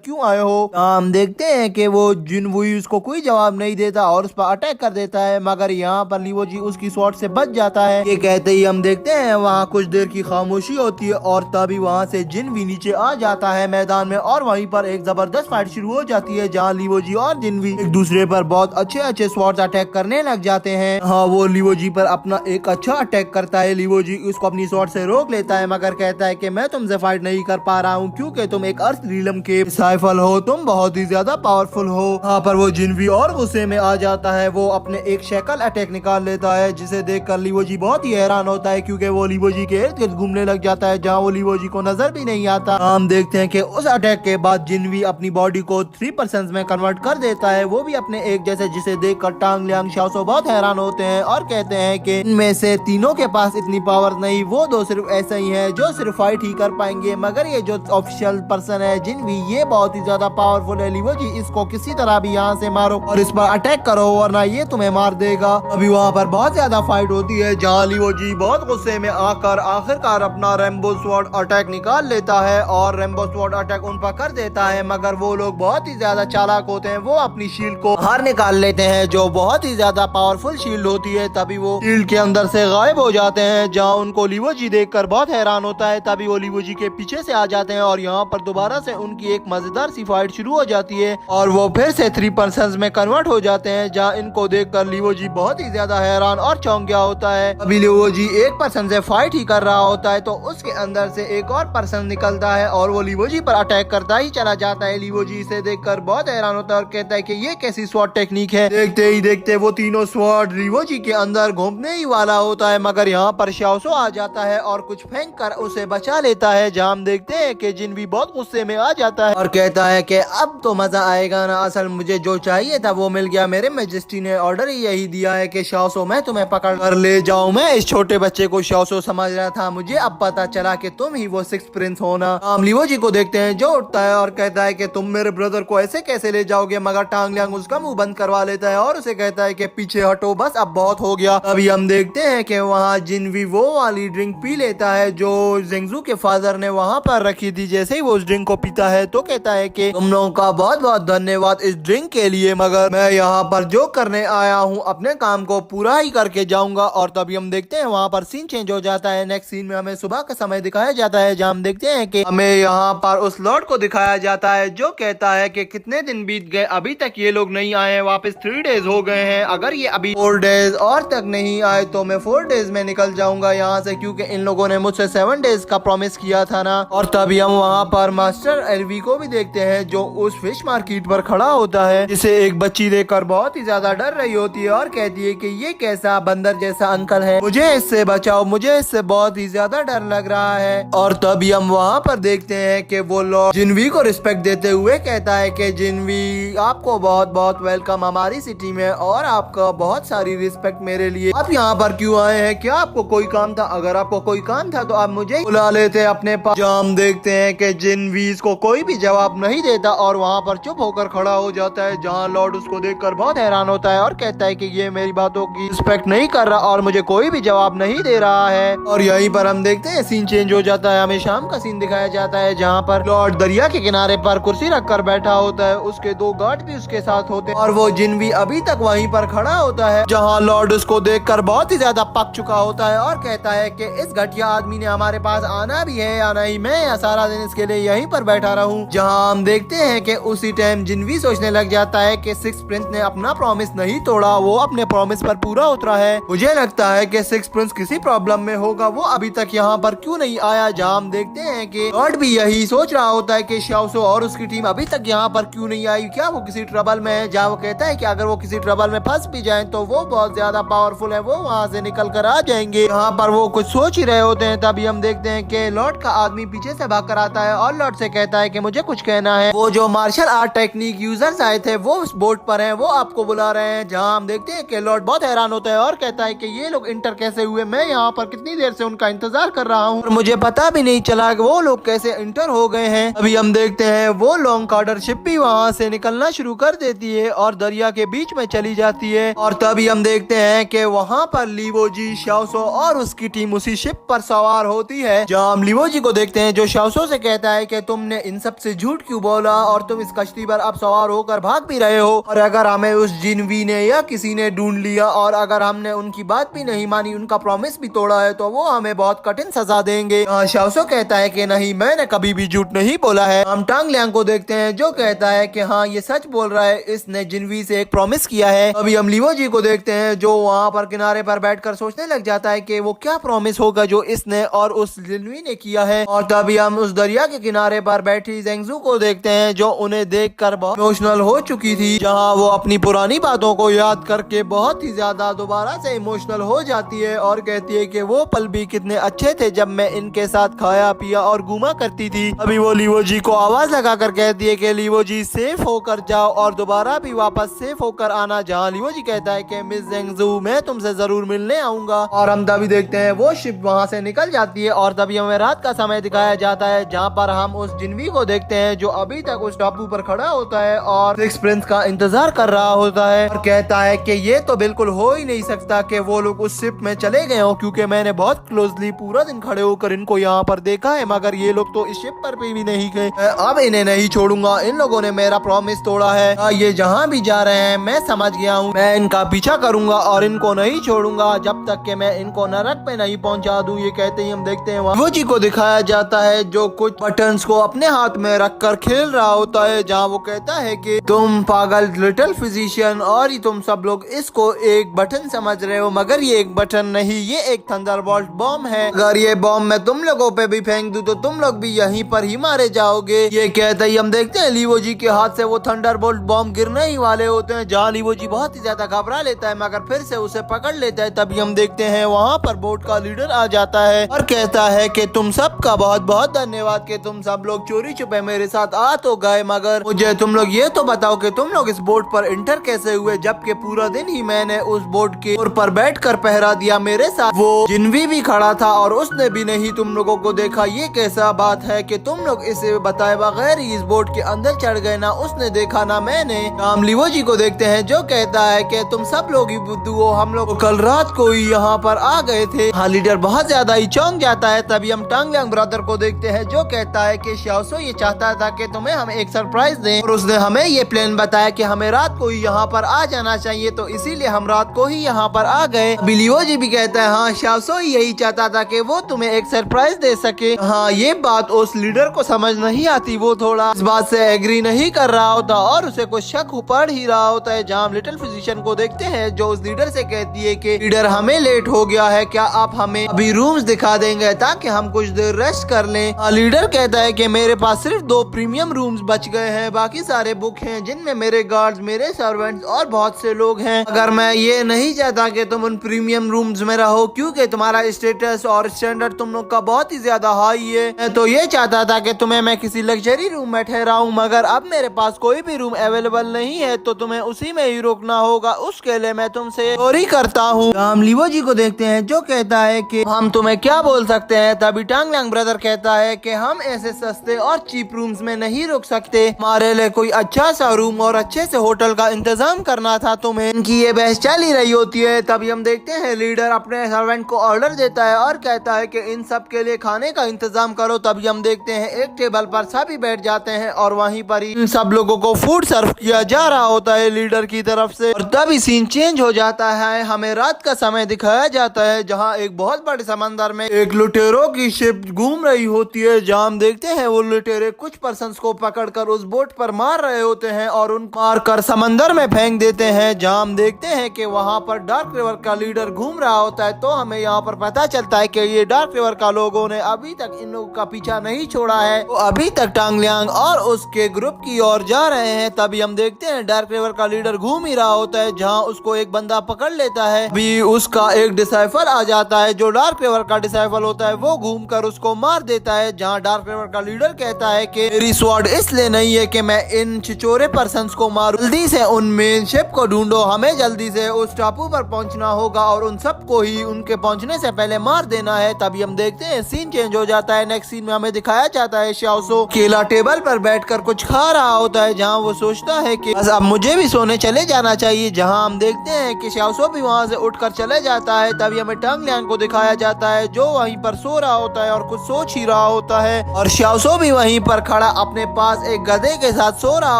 क्यों आए हो। हम देखते हैं कि वो जिनवुई उसको कोई जवाब नहीं देता और उस पर अटैक कर देता है, मगर यहाँ पर लीवो जी उसकी शॉट से बच जाता है। ये कहते ही हम देखते हैं वहाँ कुछ देर की खामोशी होती है और तभी वहाँ से जिनवी नीचे आ जाता है मैदान में और वहीं पर एक जबरदस्त फाइट शुरू हो जाती है, जहाँ लीवो जी और जिनवी एक दूसरे पर बहुत अच्छे अच्छे शॉट्स अटैक करने लग जाते हैं। हाँ, वो लीवो जी पर अपना एक अच्छा अटैक करता है। लीवो जी उसको अपनी शॉट से रोक लेता है, मगर कहता है कि मैं तुमसे फाइट नहीं कर पा रहा हूँ क्योंकि तुम एक अर्थ रीलम के डिसाइपल हो, तुम बहुत ही ज्यादा पावरफुल हो। यहाँ पर वो जिनवी और गुस्से में आ जाता है, वो अपने एक शैकल अटैक निकाल लेता है, जिसे देखकर लीवो जी बहुत ही हैरान होता है क्योंकि वो लीवो जी के इर्द गिर्द घूमने लग जाता है, जहाँ वो लीवो जी को नजर भी नहीं आता। हम देखते हैं कि उस अटैक के बाद जिनवी अपनी बॉडी को 3% में कन्वर्ट कर देता है, वो भी अपने एक जैसे, जिसे देखकर टांग लियांग शाओसो बहुत हैरान होते हैं और कहते हैं कि इनमें से तीनों के पास इतनी पावर नहीं, वो दो सिर्फ ऐसे ही है जो सिर्फ फाइट ही कर पाएंगे, मगर ये जो ऑफिशियल पर्सन है जिनवी, ये बहुत ही ज्यादा पावरफुल है। लीवो जी इसको किसी तरह भी यहाँ से मारो और इस पर अटैक करो वरना ये तुम्हें मार देगा। अभी वहाँ पर बहुत ज्यादा फाइट होती है, जहाँ लीवो जी बहुत गुस्से में आकर आखिरकार अपना रेम्बो स्वॉर्ड अटैक निकाल लेता है और रेम्बो स्वॉर्ड अटैक उन पर कर देता है, मगर वो लोग बहुत ही ज्यादा चालाक होते हैं, वो अपनी शील्ड को बाहर निकाल लेते हैं जो बहुत ही ज्यादा पावरफुल शील्ड होती है। तभी वो शील्ड के अंदर से गायब हो जाते हैं, जहाँ उनको लीवो जी देखकर बहुत हैरान होता है। तभी वो लीवो जी के पीछे से आ जाते हैं और यहाँ पर दोबारा से उनकी एक मजेदार सी फाइट शुरू हो जाती है और वो फिर से 3% में कन्वर्ट हो जाते हैं, जहाँ इनको देखकर लीवो जी बहुत ही ज्यादा हैरान और चौंक गया होता है। अभी लीवो जी 1% से फाइट ही कर रहा होता है तो उसके अंदर से एक और पर्सन निकलता है और वो लीवो जी पर अटैक करता ही चला जाता है। लीवो जी इसे देखकर बहुत हैरान होता है और कहता है कि ये कैसी स्वॉर्ड टेक्निक है। देखते ही देखते वो तीनों स्वॉर्ड लीवो जी के अंदर घूमने ही वाला होता है, मगर यहाँ पर शाओसो आ जाता है और कुछ फेंक कर उसे बचा लेता है। जहाँ हम देखते हैं कि जिनवी बहुत गुस्से में आ जाता है और कहता है कि अब तो मजा आएगा ना, असल मुझे जो चाहिए था वो मिल गया, मेरे मैजेस्टी ने ऑर्डर ही यही दिया है कि शाओसो मैं तुम्हें पकड़ कर ले जाऊं। मैं इस छोटे बच्चे को शाओसो समझ रहा था, मुझे अब पता चला कि तुम ही वो 6th प्रिंस होना। हम लीवो जी को देखते हैं जो उठता है और कहता है कि तुम मेरे ब्रदर को ऐसे कैसे ले जाओगे, मगर टांग लियांग उसका मुंह बंद करवा लेता है और उसे कहता है कि पीछे हटो, बस अब बहुत हो गया। अभी हम देखते हैं कि वहाँ जिनवी वो वाली ड्रिंक पी लेता है जो जेंगजू के फादर ने वहाँ पर रखी थी। जैसे ही वो उस ड्रिंक को पीता है तो कहता है कि तुम लोगों का बहुत बहुत धन्यवाद इस ड्रिंक के लिए, मगर मैं यहाँ पर जो करने आया हूँ अपने काम को पूरा ही करके जाऊंगा। और तभी हम देखते हैं वहाँ पर सीन चेंज हो जाता है। नेक्स्ट सीन में हमें सुबह का समय दिखाया जाता है, जहाँ हम देखते हैं कि हमें यहाँ पर उस लॉर्ड को दिखाया जाता है जो कहता है कि कितने दिन बीत गए, अभी तक ये लोग नहीं आए, वापस 3 डेज हो गए हैं, अगर ये अभी 4 डेज और तक नहीं आए तो मैं 4 डेज में निकल जाऊंगा यहाँ से, क्योंकि इन लोगों ने मुझसे 7 डेज का प्रॉमिस किया था ना। और तभी हम वहाँ पर मास्टर एलवी को भी देखते हैं जो उस फिश मार्केट पर खड़ा होता है, जिसे एक बच्ची देखकर बहुत ही ज्यादा डर रही होती है और कहती है कि ये कैसा बंदर जैसा अंकल है, मुझे इससे बचाओ, मुझे इससे बहुत ही ज्यादा डर लग रहा है। और तभी हम वहाँ पर देखते हैं कि वो लॉर्ड जिनवी को रिस्पेक्ट देते हुए कहता है कि जिनवी आपको बहुत बहुत वेलकम हमारी सिटी में और आपका बहुत सारी रिस्पेक्ट मेरे लिए। आप यहाँ पर क्यों आए हैं, क्या आपको कोई काम था? अगर आपको कोई काम था तो आप मुझे बुला लेते अपने पास। हम देखते हैं कि जिनवी इसको कोई भी जवाब नहीं देता और वहाँ पर चुप होकर खड़ा हो जाता है, जहाँ लॉर्ड उसको देखकर बहुत हैरान होता है और कहता है कि ये मेरी बातों की रिस्पेक्ट नहीं कर रहा और मुझे कोई भी जवाब नहीं दे रहा है। और यहीं पर हम देखते हैं सीन चेंज हो जाता है, हमें शाम का सीन दिखाया जाता है, जहाँ पर लॉर्ड दरिया के किनारे पर कुर्सी रखकर बैठा होता है, उसके 2 गार्ड भी उसके साथ होते हैं और वो जिनवी अभी तक वहीं पर खड़ा होता है, जहाँ लॉर्ड उसको देखकर बहुत ही ज्यादा पक चुका होता है और कहता है कि इस घटिया आदमी ने हमारे पास आना भी है या नहीं, मैं यहाँ सारा दिन इसके लिए यहीं पर बैठा रहूं। जहाँ हम देखते हैं कि उसी टाइम जिनवी सोचने लग जाता है कि 6th प्रिंस ने अपना प्रॉमिस नहीं तोड़ा, वो अपने प्रॉमिस पर पूरा उतरा है। मुझे लगता है कि 6th प्रिंस किसी प्रॉब्लम में होगा, वो अभी तक यहाँ पर क्यों नहीं आया। जहाँ हम देखते हैं कि लॉर्ड भी यही सोच रहा होता है कि शाओसो और उसकी टीम अभी तक यहाँ पर क्यों नहीं आई, क्या वो किसी ट्रबल में है। जहाँ वो कहता है कि अगर वो किसी ट्रबल में फंस भी जाए तो वो बहुत ज्यादा पावरफुल है, वो वहाँ से निकल कर आ जाएंगे। यहाँ पर वो कुछ सोच ही रहे होते हैं, तभी हम देखते हैं कि लॉर्ड का आदमी पीछे से भाग कर आता है और लॉर्ड से कहता है कि मुझे कुछ कहना है। वो जो मार्शल आर्ट टेक्निक यूजर्स आए थे वो उस बोट पर हैं, वो आपको बुला रहे हैं। जहां हम देखते हैं कि लॉर्ड बहुत हैरान होता है और कहता है कि ये लोग इंटर कैसे हुए, मैं यहाँ पर कितनी देर से उनका इंतजार कर रहा हूँ और मुझे पता भी नहीं चला कि वो लोग कैसे इंटर हो गए हैं। अभी हम देखते हैं वो लॉन्ग कार्डर शिप भी वहाँ से निकलना शुरू कर देती है और दरिया के बीच में चली जाती है। और तभी हम देखते हैं कि वहाँ पर लीवोजी, शाओसो और उसकी टीम उसी शिप पर सवार होती है। जहाँ हम लीवोजी को देखते हैं जो शाओसो से कहता है कि तुमने इन सब से झूठ क्यों बोला और तुम इस कश्ती पर अब सवार होकर भाग भी रहे हो, और अगर हमें उस जिनवी ने या किसी ने ढूंढ लिया और अगर हमने उनकी बात भी नहीं मानी, उनका प्रॉमिस भी तोड़ा है, तो वो हमें बहुत कठिन सजा देंगे। शाओसो कहता है कि नहीं, मैंने कभी भी झूठ नहीं बोला है। हम टांग लियांग को देखते हैं जो कहता है कि हाँ ये सच बोल रहा है, इसने जिनवी से एक प्रॉमिस किया है। अभी हम लीवोजी को देखते हैं जो वहाँ पर किनारे पर बैठकर सोचने लग जाता है कि वो क्या प्रॉमिस होगा जो इसने और उस जिनवी ने किया है। और तभी हम उस दरिया के किनारे पर बैठी जेंगजू को देखते हैं जो उन्हें देखकर बहुत इमोशनल हो चुकी थी, जहाँ वो अपनी पुरानी बातों को याद करके बहुत ही ज्यादा दोबारा से इमोशनल हो जाती है और कहती है कि वो पल भी कितने अच्छे थे जब मैं इनके साथ खाया पिया और घूमा करती थी। अभी वो लीवोजी को आवाज लगाकर कहती है कि लीवोजी सेफ होकर जाओ और दोबारा भी वापस सेफ होकर आना। जहाँ लीवोजी कहता है कि मिस जेंगजू मैं तुमसे जरूर मिलने आऊंगा। और हम तभी देखते हैं वो शिप वहाँ से निकल जाती है और तभी हमें रात का समय दिखाया जाता है जहाँ पर हम उस जिनवी को देखते हैं जो अभी तक उस टापू पर खड़ा होता है और सिक्स प्रिंस का इंतजार कर रहा होता है और कहता है कि ये तो बिल्कुल हो ही नहीं सकता कि वो लोग उस शिप में चले गए हो, क्योंकि मैंने बहुत क्लोजली पूरा दिन खड़े होकर इनको यहाँ पर देखा है, मगर ये लोग तो इस शिप पर भी नहीं गए। अब इन्हें नहीं छोड़ूंगा, इन लोगों ने मेरा प्रॉमिस तोड़ा है। ये जहाँ भी जा रहे हैं मैं समझ गया हूँ, मैं इनका पीछा करूंगा और इनको नहीं छोड़ूंगा जब तक कि मैं इनको नरक पे नहीं पहुँचा दूँ। ये कहते ही हम देखते हैं वो जी को दिखाया जाता है जो कुछ बटन्स को अपने हाथ में रखकर खेल रहा होता है, जहाँ वो कहता है कि तुम पागल लिटिल फिजिशियन और तुम सब लोग इसको एक बटन समझ रहे हो, मगर ये एक बटन नहीं, ये एक थंडरबोल्ट बॉम्ब है। अगर ये बॉम्ब मैं तुम लोगों पे भी फेंक दूं तो तुम लोग भी यहीं पर ही मारे जाओगे। ये कहते ही हम देखते हैं लीवोजी के हाथ से वो थंडरबोल्ट बॉम्ब गिरने ही वाले होते हैं, जहाँ लीवोजी बहुत ही ज्यादा घबरा लेता है मगर फिर से उसे पकड़ लेता है। तभी हम देखते हैं वहाँ पर बोट का लीडर आ जाता है और कहता है कि तुम सबका बहुत बहुत धन्यवाद कि तुम सब लोग चोरी छुपे मेरे साथ आ तो गए, मगर मुझे तुम लोग ये तो बताओ कि तुम लोग इस बोट पर इंटर कैसे हुए, जबकि पूरा दिन ही मैंने उस बोट के ऊपर बैठकर पहरा दिया, मेरे साथ वो जिनवी भी खड़ा था और उसने भी नहीं तुम लोगों को देखा। ये कैसा बात है कि तुम लोग इसे बताए बगैर ही इस बोट के अंदर चढ़ गए, ना उसने देखा ना मैंने। हम लीवोजी को देखते हैं जो कहता है कि तुम सब लोग ही बुद्धू हो, हम लोग कल रात को ही यहाँ पर आ गए थे। हाँ, लीडर बहुत ज्यादा ही चौंक जाता है। तभी हम टांग लियांग ब्रदर को देखते हैं जो कहता है कि शाओसो ये चाहता था कि तुम्हें हम एक सरप्राइज दें और उसने हमें ये प्लान बताया कि हमें रात को ही यहाँ पर आ जाना चाहिए, तो इसीलिए हम रात को ही यहाँ पर आ गए। लीवोजी भी कहता है हाँ शाओसो यही चाहता था कि वो तुम्हें एक सरप्राइज दे सके। हाँ, ये बात उस लीडर को समझ नहीं आती, वो थोड़ा इस बात से एग्री नहीं कर रहा होता और उसे कुछ शक पड़ ही रहा होता है। जहाँ हम लिटिल फिजिशियन को देखते हैं जो उस लीडर से कहती है कि लीडर हमें लेट हो गया है, क्या आप हमें अभी रूम्स दिखा देंगे ताकि हम कुछ देर रेस्ट कर लें। लीडर कहता है कि मेरे पास सिर्फ 2 प्रीमियम रूम्स बच गए हैं, बाकी सारे बुक हैं जिनमें मेरे गार्ड्स, मेरे सर्वेंट्स और बहुत से लोग हैं। अगर मैं ये नहीं चाहता कि तुम उन प्रीमियम रूम्स में रहो क्योंकि तुम्हारा स्टेटस और स्टैंडर्ड तुम लोग का बहुत ही ज्यादा हाई है, तो ये चाहता था कि तुम्हें मैं किसी लग्जरी रूम में ठहराऊं, मगर अब मेरे पास कोई भी रूम अवेलेबल नहीं है तो तुम्हें उसी में ही रुकना होगा, उसके लिए मैं तुमसे चोरी करता हूँ। हम लीवोजी को देखते हैं जो कहता है कि हम तुम्हें क्या बोल सकते हैं। तभी टांग लियांग ब्रदर कहता है कि हम ऐसे सस्ते और चीप रूम्स में नहीं रुक सकते, हमारे लिए कोई अच्छा सा रूम और अच्छे से होटल का इंतजाम करना था तुम्हें। इनकी ये बहस चल ही रही होती है। तभी हम देखते हैं लीडर अपने सर्वेंट को ऑर्डर देता है और कहता है कि इन सब के लिए खाने का इंतजाम करो। तभी हम देखते हैं एक टेबल पर सभी बैठ जाते हैं और वहीं पर ही इन सब लोगों को फूड सर्व किया जा रहा होता है लीडर की तरफ से। और तभी सीन चेंज हो जाता है, हमें रात का समय दिखाया जाता है जहाँ एक बहुत बड़े समंदर में एक लुटेरों की शिप घूम रही होती है। जहाँ हम देखते हैं वो लुटेरे कुछ पर्सन्स को पकड़कर उस बोट पर मार रहे होते हैं और उन मार कर समंदर में फेंक देते हैं। जहाँ हम देखते हैं कि वहाँ पर डार्क रिवर का लीडर घूम रहा होता है, तो हमें यहाँ पर पता चलता है कि ये डार्क रिवर का लोगों ने अभी तक इन लोगों का पीछा नहीं छोड़ा है, तो अभी तक टांग लियांग और उसके ग्रुप की ओर जा रहे हैं। तभी हम देखते हैं डार्क रिवर का लीडर घूम ही रहा होता है, जहाँ उसको एक बंदा पकड़ लेता है। भी उसका एक डिसाइफल आ जाता है, जो डार्क रिवर का डिसाइफल होता है वो घूमकर उसको मार देता है, जहाँ डार्क रिवर का लीडर कहता है कि मेरी स्वॉर्ड इसलिए नहीं है कि मैं इन छिछोरे पर्सन्स को मारूं, जल्दी से उन मेन शिप को ढूंढो, हमें जल्दी से उस टापू पर पहुंचना होगा और उन सबको ही उनके पहुंचने से पहले मार देना है। तभी हम देखते हैं सीन चेंज हो जाता है। नेक्स्ट सीन में हमें दिखाया जाता है शाओसो केला टेबल पर बैठकर कुछ खा रहा होता है, जहाँ वो सोचता है कि बस अब मुझे भी सोने चले जाना चाहिए, जहाँ हम देखते हैं कि शाओसो भी वहाँ से उठकर चले जाता है। तभी हमें टांग लियांग को दिखाया जाता है जो वहीं पर सो रहा होता है और कुछ सोच ही रहा होता है, और शाओसो भी वहीं पर खड़ा अपने पास एक गधे के साथ सो रहा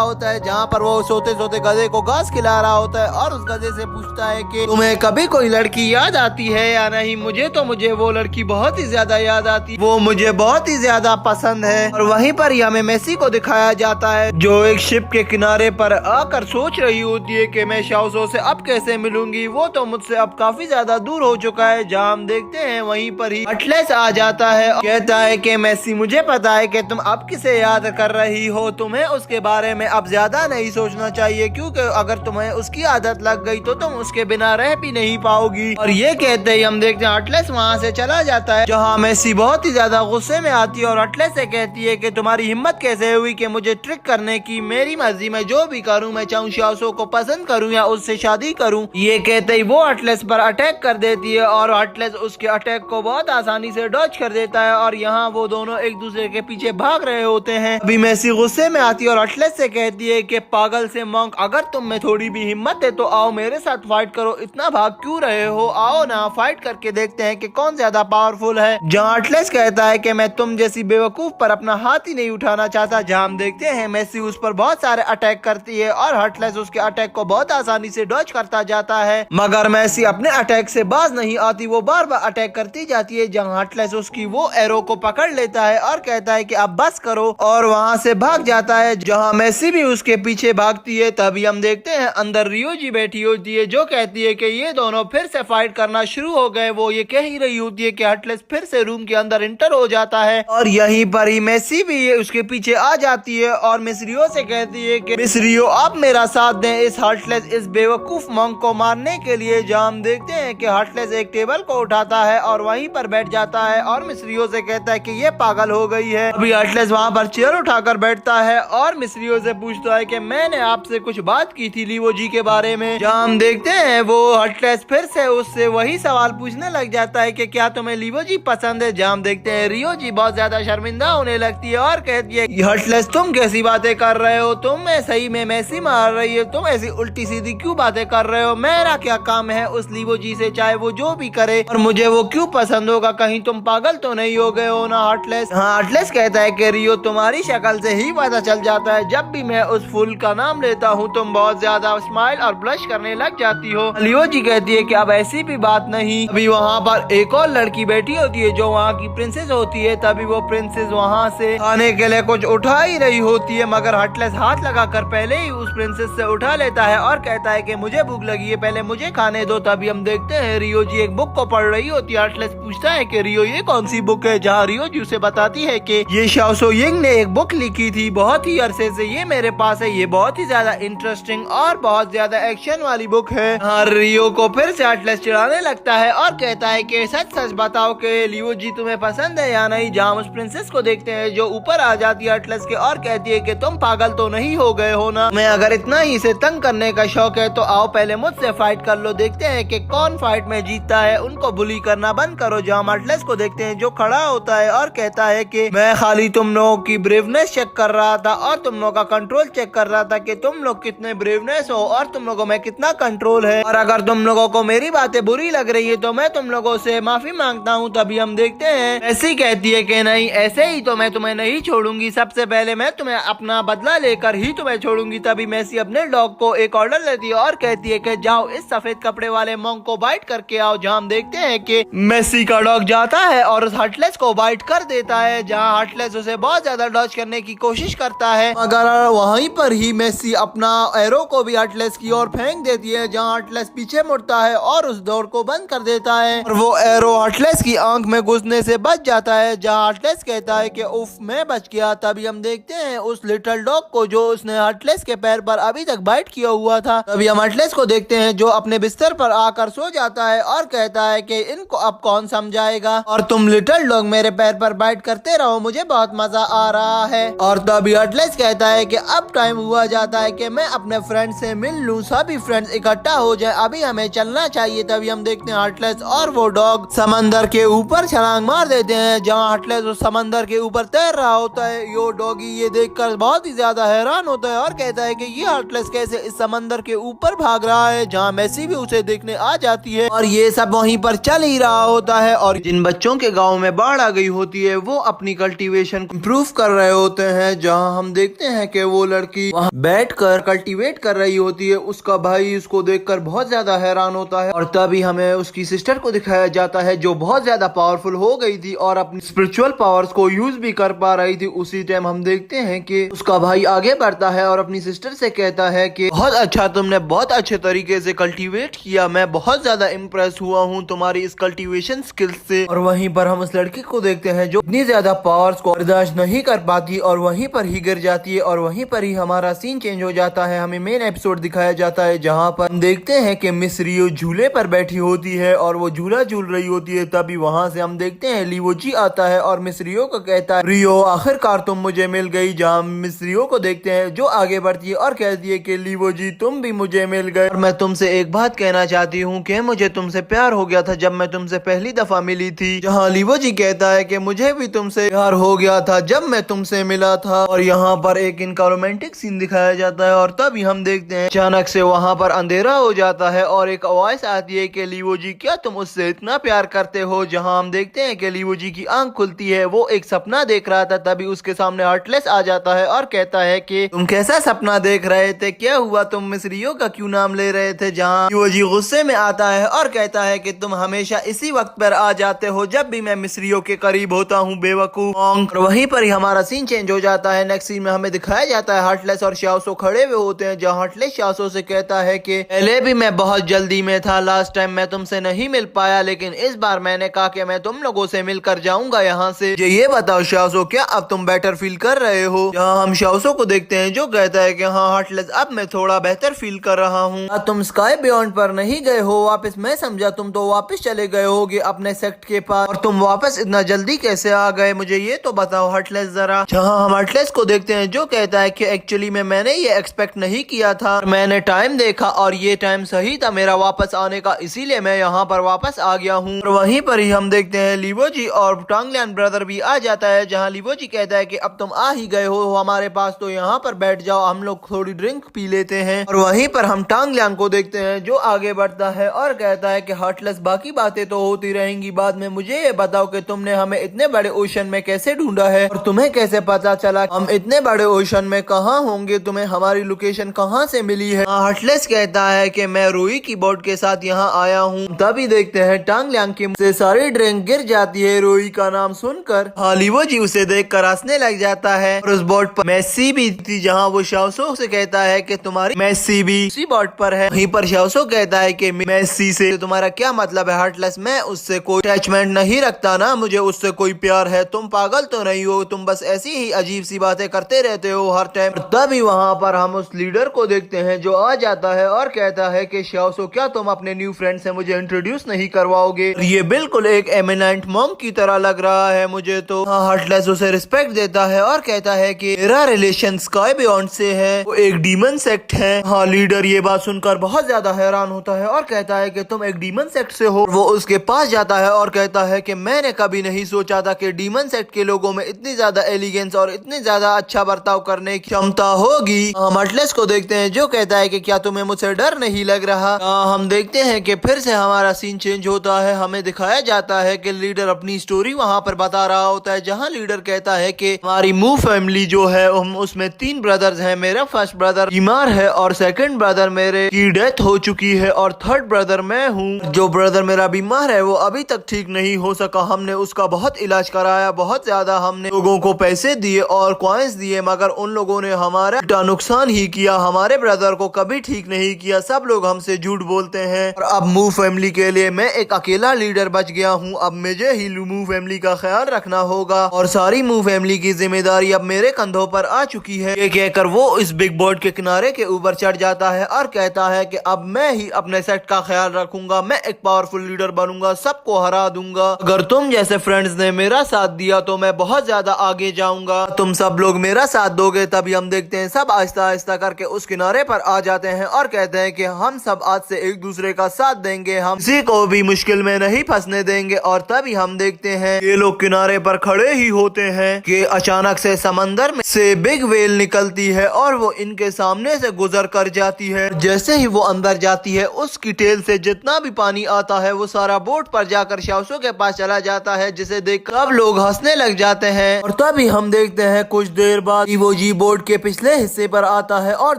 होता है, जहाँ पर वो सोते सोते गधे को घास खिला रहा होता है और उस गधे से पूछता है कि तुम्हें कभी कोई लड़की याद आती है या नहीं? मुझे वो लड़की बहुत ही ज्यादा याद आती, वो मुझे बहुत ही ज्यादा पसंद है। और वहीं पर ही हमें मेसी को दिखाया जाता है जो एक शिप के किनारे पर आकर सोच रही होती है कि मैं शाओसो से अब कैसे मिलूंगी, वो तो मुझसे अब काफी ज्यादा दूर हो चुका है। जहाँ हम देखते हैं वहीं पर ही अटलस आ जाता है और कहता है कि मेसी मुझे पता है कि तुम अब किसे याद कर रही हो, तुम्हें उसके बारे में अब ज्यादा नहीं सोचना चाहिए, क्योंकि अगर तुम्हें उसकी आदत लग गई तो तुम उसके बिना रह भी नहीं पाओगी। और ये कहते ही हम देखते हैं अटलस वहाँ से चला जाता है, जहाँ मेसी बहुत ही ज्यादा गुस्से में आती है और अटलस से कहती है कि तुम्हारी हिम्मत कैसे हुई कि मुझे ट्रिक करने की, मेरी मर्जी में जो भी करूँ, मैं चाहूँ शाओसो को पसंद करूँ या उससे शादी करूँ। ये कहते ही वो अटलस पर अटैक कर देती है और अटलस उसके अटैक को बहुत आसानी से डॉज कर देता है और यहाँ वो दोनों एक दूसरे के पीछे भाग रहे होते हैं। अभी मेसी गुस्से में आती है और अटलस से कहती है कि पागल से मॉन्क, अगर तुम में थोड़ी भी हिम्मत है तो आओ मेरे साथ फाइट करो, इतना भाग क्यों रहे हो, आओ ना फाइट करके देखते हैं कि कौन ज्यादा पावरफुल है। जहाँ अटलस कहता है कि मैं तुम जैसी बेवकूफ पर अपना हाथ ही नहीं उठाना चाहता। जहाँ हम देखते हैं मेसी उस पर बहुत सारे अटैक करती है और अटलस उसके अटैक को बहुत आसानी से डॉज करता जाता है, मगर मेसी अपने अटैक से बाज नहीं आती, वो बार बार अटैक करती जाती है। जहाँ अटलस उसकी वो एरो को पकड़ लेता है और कहता है कि अब बस करो और वहाँ से भाग जाता है, जहाँ मेसी भी उसके पीछे भागती है। तभी हम देखते हैं अंदर रियोजी बैठी होती है जो कहती है कि ये दोनों फिर से फाइट करना शुरू हो गए। वो ये कह ही रही होती है कि अटलस फिर से रूम के अंदर इंटर हो जाता है और यहीं पर ही मेसी भी उसके पीछे आ जाती है और मिस रियो से कहती है कि मिस रियो आप मेरा साथ दें इस अटलस, इस बेवकूफ मॉन्क को मारने के लिए। जहाँ हम देखते हैं कि अटलस एक टेबल को उठाता है और वहीं पर बैठ जाता है और मिस रियो से कहता है कि ये पागल हो गई है। अभी अटलस वहाँ पर चेयर उठाकर बैठता है और मिस रियो से पूछता है कि मैंने आपसे कुछ बात की थी लीवो जी के बारे में। जहाँ हम देखते हैं वो अटलस फिर से उससे वही सवाल पूछने लग जाता है कि क्या तुम्हें लीवो जी पसंद है। जहाँ हम देखते हैं रियो जी बहुत ज्यादा शर्मिंदा होने लगती है और कहती है अटलस तुम कैसी बातें कर रहे हो, तुम सही में मेसी मार रही है, तुम ऐसी उल्टी सीधी क्यों बातें कर रहे हो, मेरा क्या काम है उस लीवो जी से, चाहे वो जो भी करे और मुझे वो क्यों पसंद होगा, कहीं तुम पागल तो नहीं हो गए हो ना अटलस। हाँ अटलस कहता है कि रियो तुम्हारी शक्ल से ही पता चल जाता है, जब भी मैं उस फूल का नाम लेता हूँ तुम बहुत ज्यादा स्माइल और ब्लश करने लग जाती हो। लियो जी कहती है कि अब ऐसी भी बात नहीं। अभी वहाँ पर एक और लड़की बैठी होती है जो वहाँ की प्रिंसेस होती है। तभी वो प्रिंसेस वहाँ से खाने के लिए कुछ उठा ही रही होती है, मगर अटलस हाथ लगाकर पहले ही उस प्रिंसेस से उठा लेता है और कहता है कि मुझे भूख लगी है, पहले मुझे खाने दो। तभी हम देखते हैं रियो जी एक बुक को पढ़ रही होती है। अटलस पूछता है कि रियो ये कौन सी बुक है। जहाँ रियो जी उसे बताती है कि ये शाओसो यिंग ने एक बुक लिखी थी बहुत ही अरसे से, ये मेरे पास है, ये बहुत ही ज्यादा इंटरेस्टिंग और बहुत ज्यादा एक्शन वाली बुक है। हाँ रियो को फिर से अटलस चिढ़ाने लगता है और कहता है कि सच सच बताओ कि लियो जी तुम्हें पसंद है या नहीं। जहाँ उस प्रिंसेस को देखते हैं जो ऊपर आ जाती है अटलस के और कहती है कि तुम पागल तो नहीं हो गए हो ना, मैं अगर इतना ही इसे तंग करने का शौक है तो आओ पहले मुझसे फाइट कर लो, देखते हैं कि कौन फाइट में जीतता है, उनको बुली करना बंद करो। जहाँ अटलस को देखते हैं जो खड़ा होता है और कहता है कि मैं खाली तुम लोगों की ब्रेवनेस चेक कर रहा था और तुम लोगों का कंट्रोल चेक कर रहा था कि तुम लोग कितने ब्रेवनेस हो और तुम लोगों में कितना कंट्रोल है, और अगर तुम लोगों को मेरी बातें बुरी लग रही है तो मैं तुम लोगों से माफी मांगता हूँ। तभी हम देखते हैं ऐसी कहती है कि नहीं ऐसे ही तो मैं तुम्हें नहीं छोड़ूंगी, सबसे पहले मैं तुम्हें अपना बदला लेकर ही तुम्हें छोड़ूंगी। तभी मेसी अपने डॉग को एक ऑर्डर देती है और कहती है कि जाओ इस सफेद कपड़े वाले मॉन्क को बाइट करके आओ। जहाँ हम देखते हैं कि मेसी का डॉग जाता है और उस अटलस को बाइट कर देता है। जहाँ अटलस उसे बहुत ज्यादा डॉज करने की कोशिश करता है, मगर वहीं पर ही मेसी अपना एरो को भी अटलस की ओर फेंक देती है। जहाँ अटलस पीछे मुड़ता है और उस दौड़ को बंद कर देता है और वो एरो अटलस की आंख में घुसने से बच जाता है। जहाँ अटलस कहता है कि उफ मैं बच गया। तभी हम देखते हैं उस लिटिल डॉग को जो उसने अटलस के पैर पर अभी तक बाइट किया हुआ था। तभी हम अटलस को देखते हैं जो अपने बिस्तर पर आकर सो जाता है और कहता है कि इनको अब कौन समझाएगा, और तुम लिटिल डॉग मेरे पैर पर बाइट करते रहो, मुझे बहुत मजा आ रहा है। और तभी अटलेस कहता है कि अब टाइम हुआ जाता है कि मैं अपने फ्रेंड से मिल लूं, सभी फ्रेंड्स इकट्ठा हो जाए, अभी हमें चलना चाहिए। तभी हम देखते हैं अटलेस और वो डॉग समंदर के ऊपर छलांग मार देते हैं, जहाँ अटलेस उस समंदर के ऊपर तैर रहा होता है। यो डॉगी ये देखकर बहुत ही ज्यादा हैरान होता है और कहता है कि ये अटलेस कैसे इस समंदर के ऊपर भाग रहा है, जहाँ मैसी भी उसे देखने आ जाती है। और ये सब वहीं पर चल ही रहा होता है। और जिन बच्चों के गाँव में बाढ़ आ गई होती है वो अपनी कल्टीवेशन इम्प्रूव कर रहे होते हैं, जहाँ हम देखते हैं कि वो लड़की वहाँ बैठकर कल्टीवेट कर रही होती है। उसका भाई उसको देखकर बहुत ज्यादा हैरान होता है। और तभी हमें उसकी सिस्टर को दिखाया जाता है जो बहुत ज्यादा पावरफुल हो गई थी और अपनी स्पिरिचुअल पावर्स को यूज भी कर पा रही थी। उसी टाइम हम देखते हैं कि उसका भाई आगे बढ़ता है और अपनी सिस्टर से कहता है कि बहुत अच्छा, तुमने बहुत अच्छे तरीके से कल्टीवेट किया, मैं बहुत ज्यादा इम्प्रेस हुआ हूँ तुम्हारी इस कल्टीवेशन स्किल्स से। और वहीं पर हम उस लड़की को देखते हैं जो इतनी ज्यादा पावर्स को बर्दाश्त नहीं कर पाती और वहीं पर ही गिर जाती है। और वहीं पर ही हमारा सीन चेंज हो जाता है, हमें मेन एपिसोड दिखाया जाता है जहाँ पर हम देखते हैं कि मिस रियो झूले पर बैठी होती है और वो झूला झूल रही होती है। तभी वहाँ से हम देखते हैं लीवोजी आता है और मिस रियो को कहता है, रियो आखिरकार तुम मुझे मिल गई। जहाँ मिस रियो को देखते हैं जो आगे बढ़ती है और कहती है कि लीवोजी तुम भी मुझे मिल गए और मैं तुमसे एक बात कहना चाहती हूँ कि मुझे तुमसे प्यार हो गया था जब मैं तुमसे पहली दफा मिली थी। जहाँ लीवोजी कहता है कि मुझे भी तुमसे प्यार हो गया था जब मैं तुमसे मिला था। और यहाँ पर एक इनका रोमांटिक सीन दिखाया जाता है। और तभी हम देखते हैं अचानक से वहाँ पर अंधेरा हो जाता है और एक आवाज आती है कि लीवोजी क्या तुम उससे इतना प्यार करते हो। जहाँ हम देखते हैं कि लीवोजी की आंख खुलती है, वो एक सपना देख रहा था। तभी उसके सामने अटलेस आ जाता है और कहता है कि तुम कैसा सपना देख रहे थे, क्या हुआ, तुम मिस रियो का क्यों नाम ले रहे थे। जहाँ लीवोजी गुस्से में आता है और कहता है कि तुम हमेशा इसी वक्त पर आ जाते हो जब भी मैं मिस रियो के करीब होता हूँ, बेवकूफ। और वहीं पर ही हमारा सीन चेंज हो जाता है। नेक्स्ट सीन में हमें दिखाया जाता है हार्टलेस और शाओसो खड़े हुए होते हैं, जहाँ हार्टलेस शाओसो से कहता है कि पहले भी मैं बहुत जल्दी में था, लास्ट टाइम मैं तुमसे नहीं मिल पाया, लेकिन इस बार मैंने कहा कि मैं तुम लोगों से मिलकर जाऊंगा यहाँ से। ये बताओ शाओसो क्या अब तुम बेटर फील कर रहे हो। जहाँ हम शाओसो को देखते हैं जो कहता है कि हाँ हार्टलेस अब मैं थोड़ा बेहतर फील कर रहा हूँ। तुम स्काई बियॉन्ड पर नहीं गए हो वापस, मैं समझा तुम तो वापस चले गए होगे अपने सेक्ट के पास, और तुम वापस इतना जल्दी कैसे आ गए, मुझे ये तो बताओ हार्टलेस जरा। जहाँ हम हार्टलेस को देखते हैं जो कहता है कि एक्चुअली मैंने ये एक्सपेक्ट नहीं किया था, मैंने टाइम देखा और ये टाइम सही था मेरा वापस आने का, इसीलिए मैं यहाँ पर वापस आ गया हूँ। और वहीं पर ही हम देखते हैं लीवोजी और टांगलियान ब्रदर भी आ जाता है। जहाँ लीवोजी कहता है कि अब तुम आ ही गए हो हमारे पास तो यहाँ पर बैठ जाओ, हम लोग थोड़ी ड्रिंक पी लेते हैं। और वहीं पर हम टांगलियान को देखते हैं जो आगे बढ़ता है और कहता है कि हार्टलेस बाकी बातें तो होती रहेंगी बाद में, मुझे ये बताओ कि तुमने हमें इतने बड़े ओशन में कैसे ढूंढा है और तुम्हें कैसे पता चला हम इतने बड़े ओशन में कहाँ होंगे, तुम्हें हमारी लोकेशन कहाँ से मिली है। हार्टलेस कहता है कि मैं रूई की बोट के साथ यहाँ आया हूँ। तभी देखते हैं टांगलियांग की से सारी ड्रिंक गिर जाती है रूई का नाम सुनकर। लीवोजी उसे देखकर हंसने लग जाता है। और उस बोट पर मैसी भी थी, जहाँ वो शाओसो से कहता है कि तुम्हारी मैसी भी उसी बोट पर है। वहीं पर शाओसो कहता है कि मैसी से तुम्हारा क्या मतलब है हार्टलेस, मैं उससे कोई अटैचमेंट नहीं रखता ना, मुझे उससे कोई प्यार है, तुम पागल तो नहीं हो, तुम बस ऐसी ही अजीब सी बातें करते रहते हो हर टाइम। तभी वहाँ पर हम उस लीडर को देखते हैं जो आ जाता है और कहता है कि शाओसो क्या तुम अपने न्यू फ्रेंड से मुझे इंट्रोड्यूस नहीं करवाओगे, ये बिल्कुल एक एमिनेंट मॉन्क की तरह लग रहा है मुझे तो। हार्टलेस उसे रिस्पेक्ट देता है और कहता है कि मेरा रिलेशन स्काई बियॉन्ड से है, वो एक डीमन सेक्ट है। हाँ लीडर ये बात सुनकर बहुत ज्यादा हैरान होता है और कहता है कि तुम एक डीमन सेक्ट से हो। वो उसके पास जाता है और कहता है कि मैंने कभी नहीं सोचा था कि डीमन सेक्ट के लोगों में इतनी ज्यादा एलिगेंस और इतनी ज्यादा अच्छा बर्ताव करने की क्षमता होगी। हम अटलेस को देखते हैं जो कहता है कि क्या तुम्हें मुझसे डर नहीं लग रहा। हम देखते हैं कि फिर से हमारा सीन चेंज होता है, हमें दिखाया जाता है कि लीडर अपनी स्टोरी वहाँ पर बता रहा होता है, जहाँ लीडर कहता है कि हमारी मूव फैमिली जो है हम उसमें 3 ब्रदर्स हैं, मेरा फर्स्ट ब्रदर बीमार है और सेकंड ब्रदर मेरे की डेथ हो चुकी है और थर्ड ब्रदर मैं हूँ। जो ब्रदर मेरा बीमार है वो अभी तक ठीक नहीं हो सका, हमने उसका बहुत इलाज कराया, बहुत ज्यादा हमने लोगों को पैसे दिए और कॉइन्स दिए, मगर उन लोगों ने हमारा नुकसान ही किया, हमारे ब्रदर को कभी ठीक नहीं किया, सब लोग हमसे झूठ बोलते हैं। और अब मूव फैमिली के लिए मैं एक अकेला लीडर बच गया हूँ, अब मुझे ही मूव फैमिली का ख्याल रखना होगा और सारी मूव फैमिली की जिम्मेदारी अब मेरे कंधों पर आ चुकी है। ये कहकर वो इस बिग बोर्ड के किनारे के ऊपर चढ़ जाता है और कहता है कि अब मैं ही अपने सेट का ख्याल रखूंगा, मैं एक पावरफुल लीडर बनूंगा, सबको हरा दूंगा। अगर तुम जैसे फ्रेंड्स ने मेरा साथ दिया तो मैं बहुत ज्यादा आगे जाऊंगा। तुम सब लोग मेरा साथ दोगे तभी हम देखते हैं सब आहिस्ता आहिस्ता करके उस किनारे पर आ जाते हैं और कहते हैं कि हम सब आज से एक दूसरे का साथ देंगे, हम किसी को भी मुश्किल में नहीं फंसने देंगे। और तभी हम देखते हैं ये लोग किनारे पर खड़े ही होते हैं कि अचानक से समंदर में से बिग वेल निकलती है और वो इनके सामने से गुजर कर जाती है। जैसे ही वो अंदर जाती है उसकी टेल से जितना भी पानी आता है वो सारा बोट पर जाकर शाओसो के पास चला जाता है, जिसे देख सब लोग हंसने लग जाते हैं। और तभी हम देखते हैं कुछ देर बाद लीवोजी बोट के पिछले हिस्से पर आता है और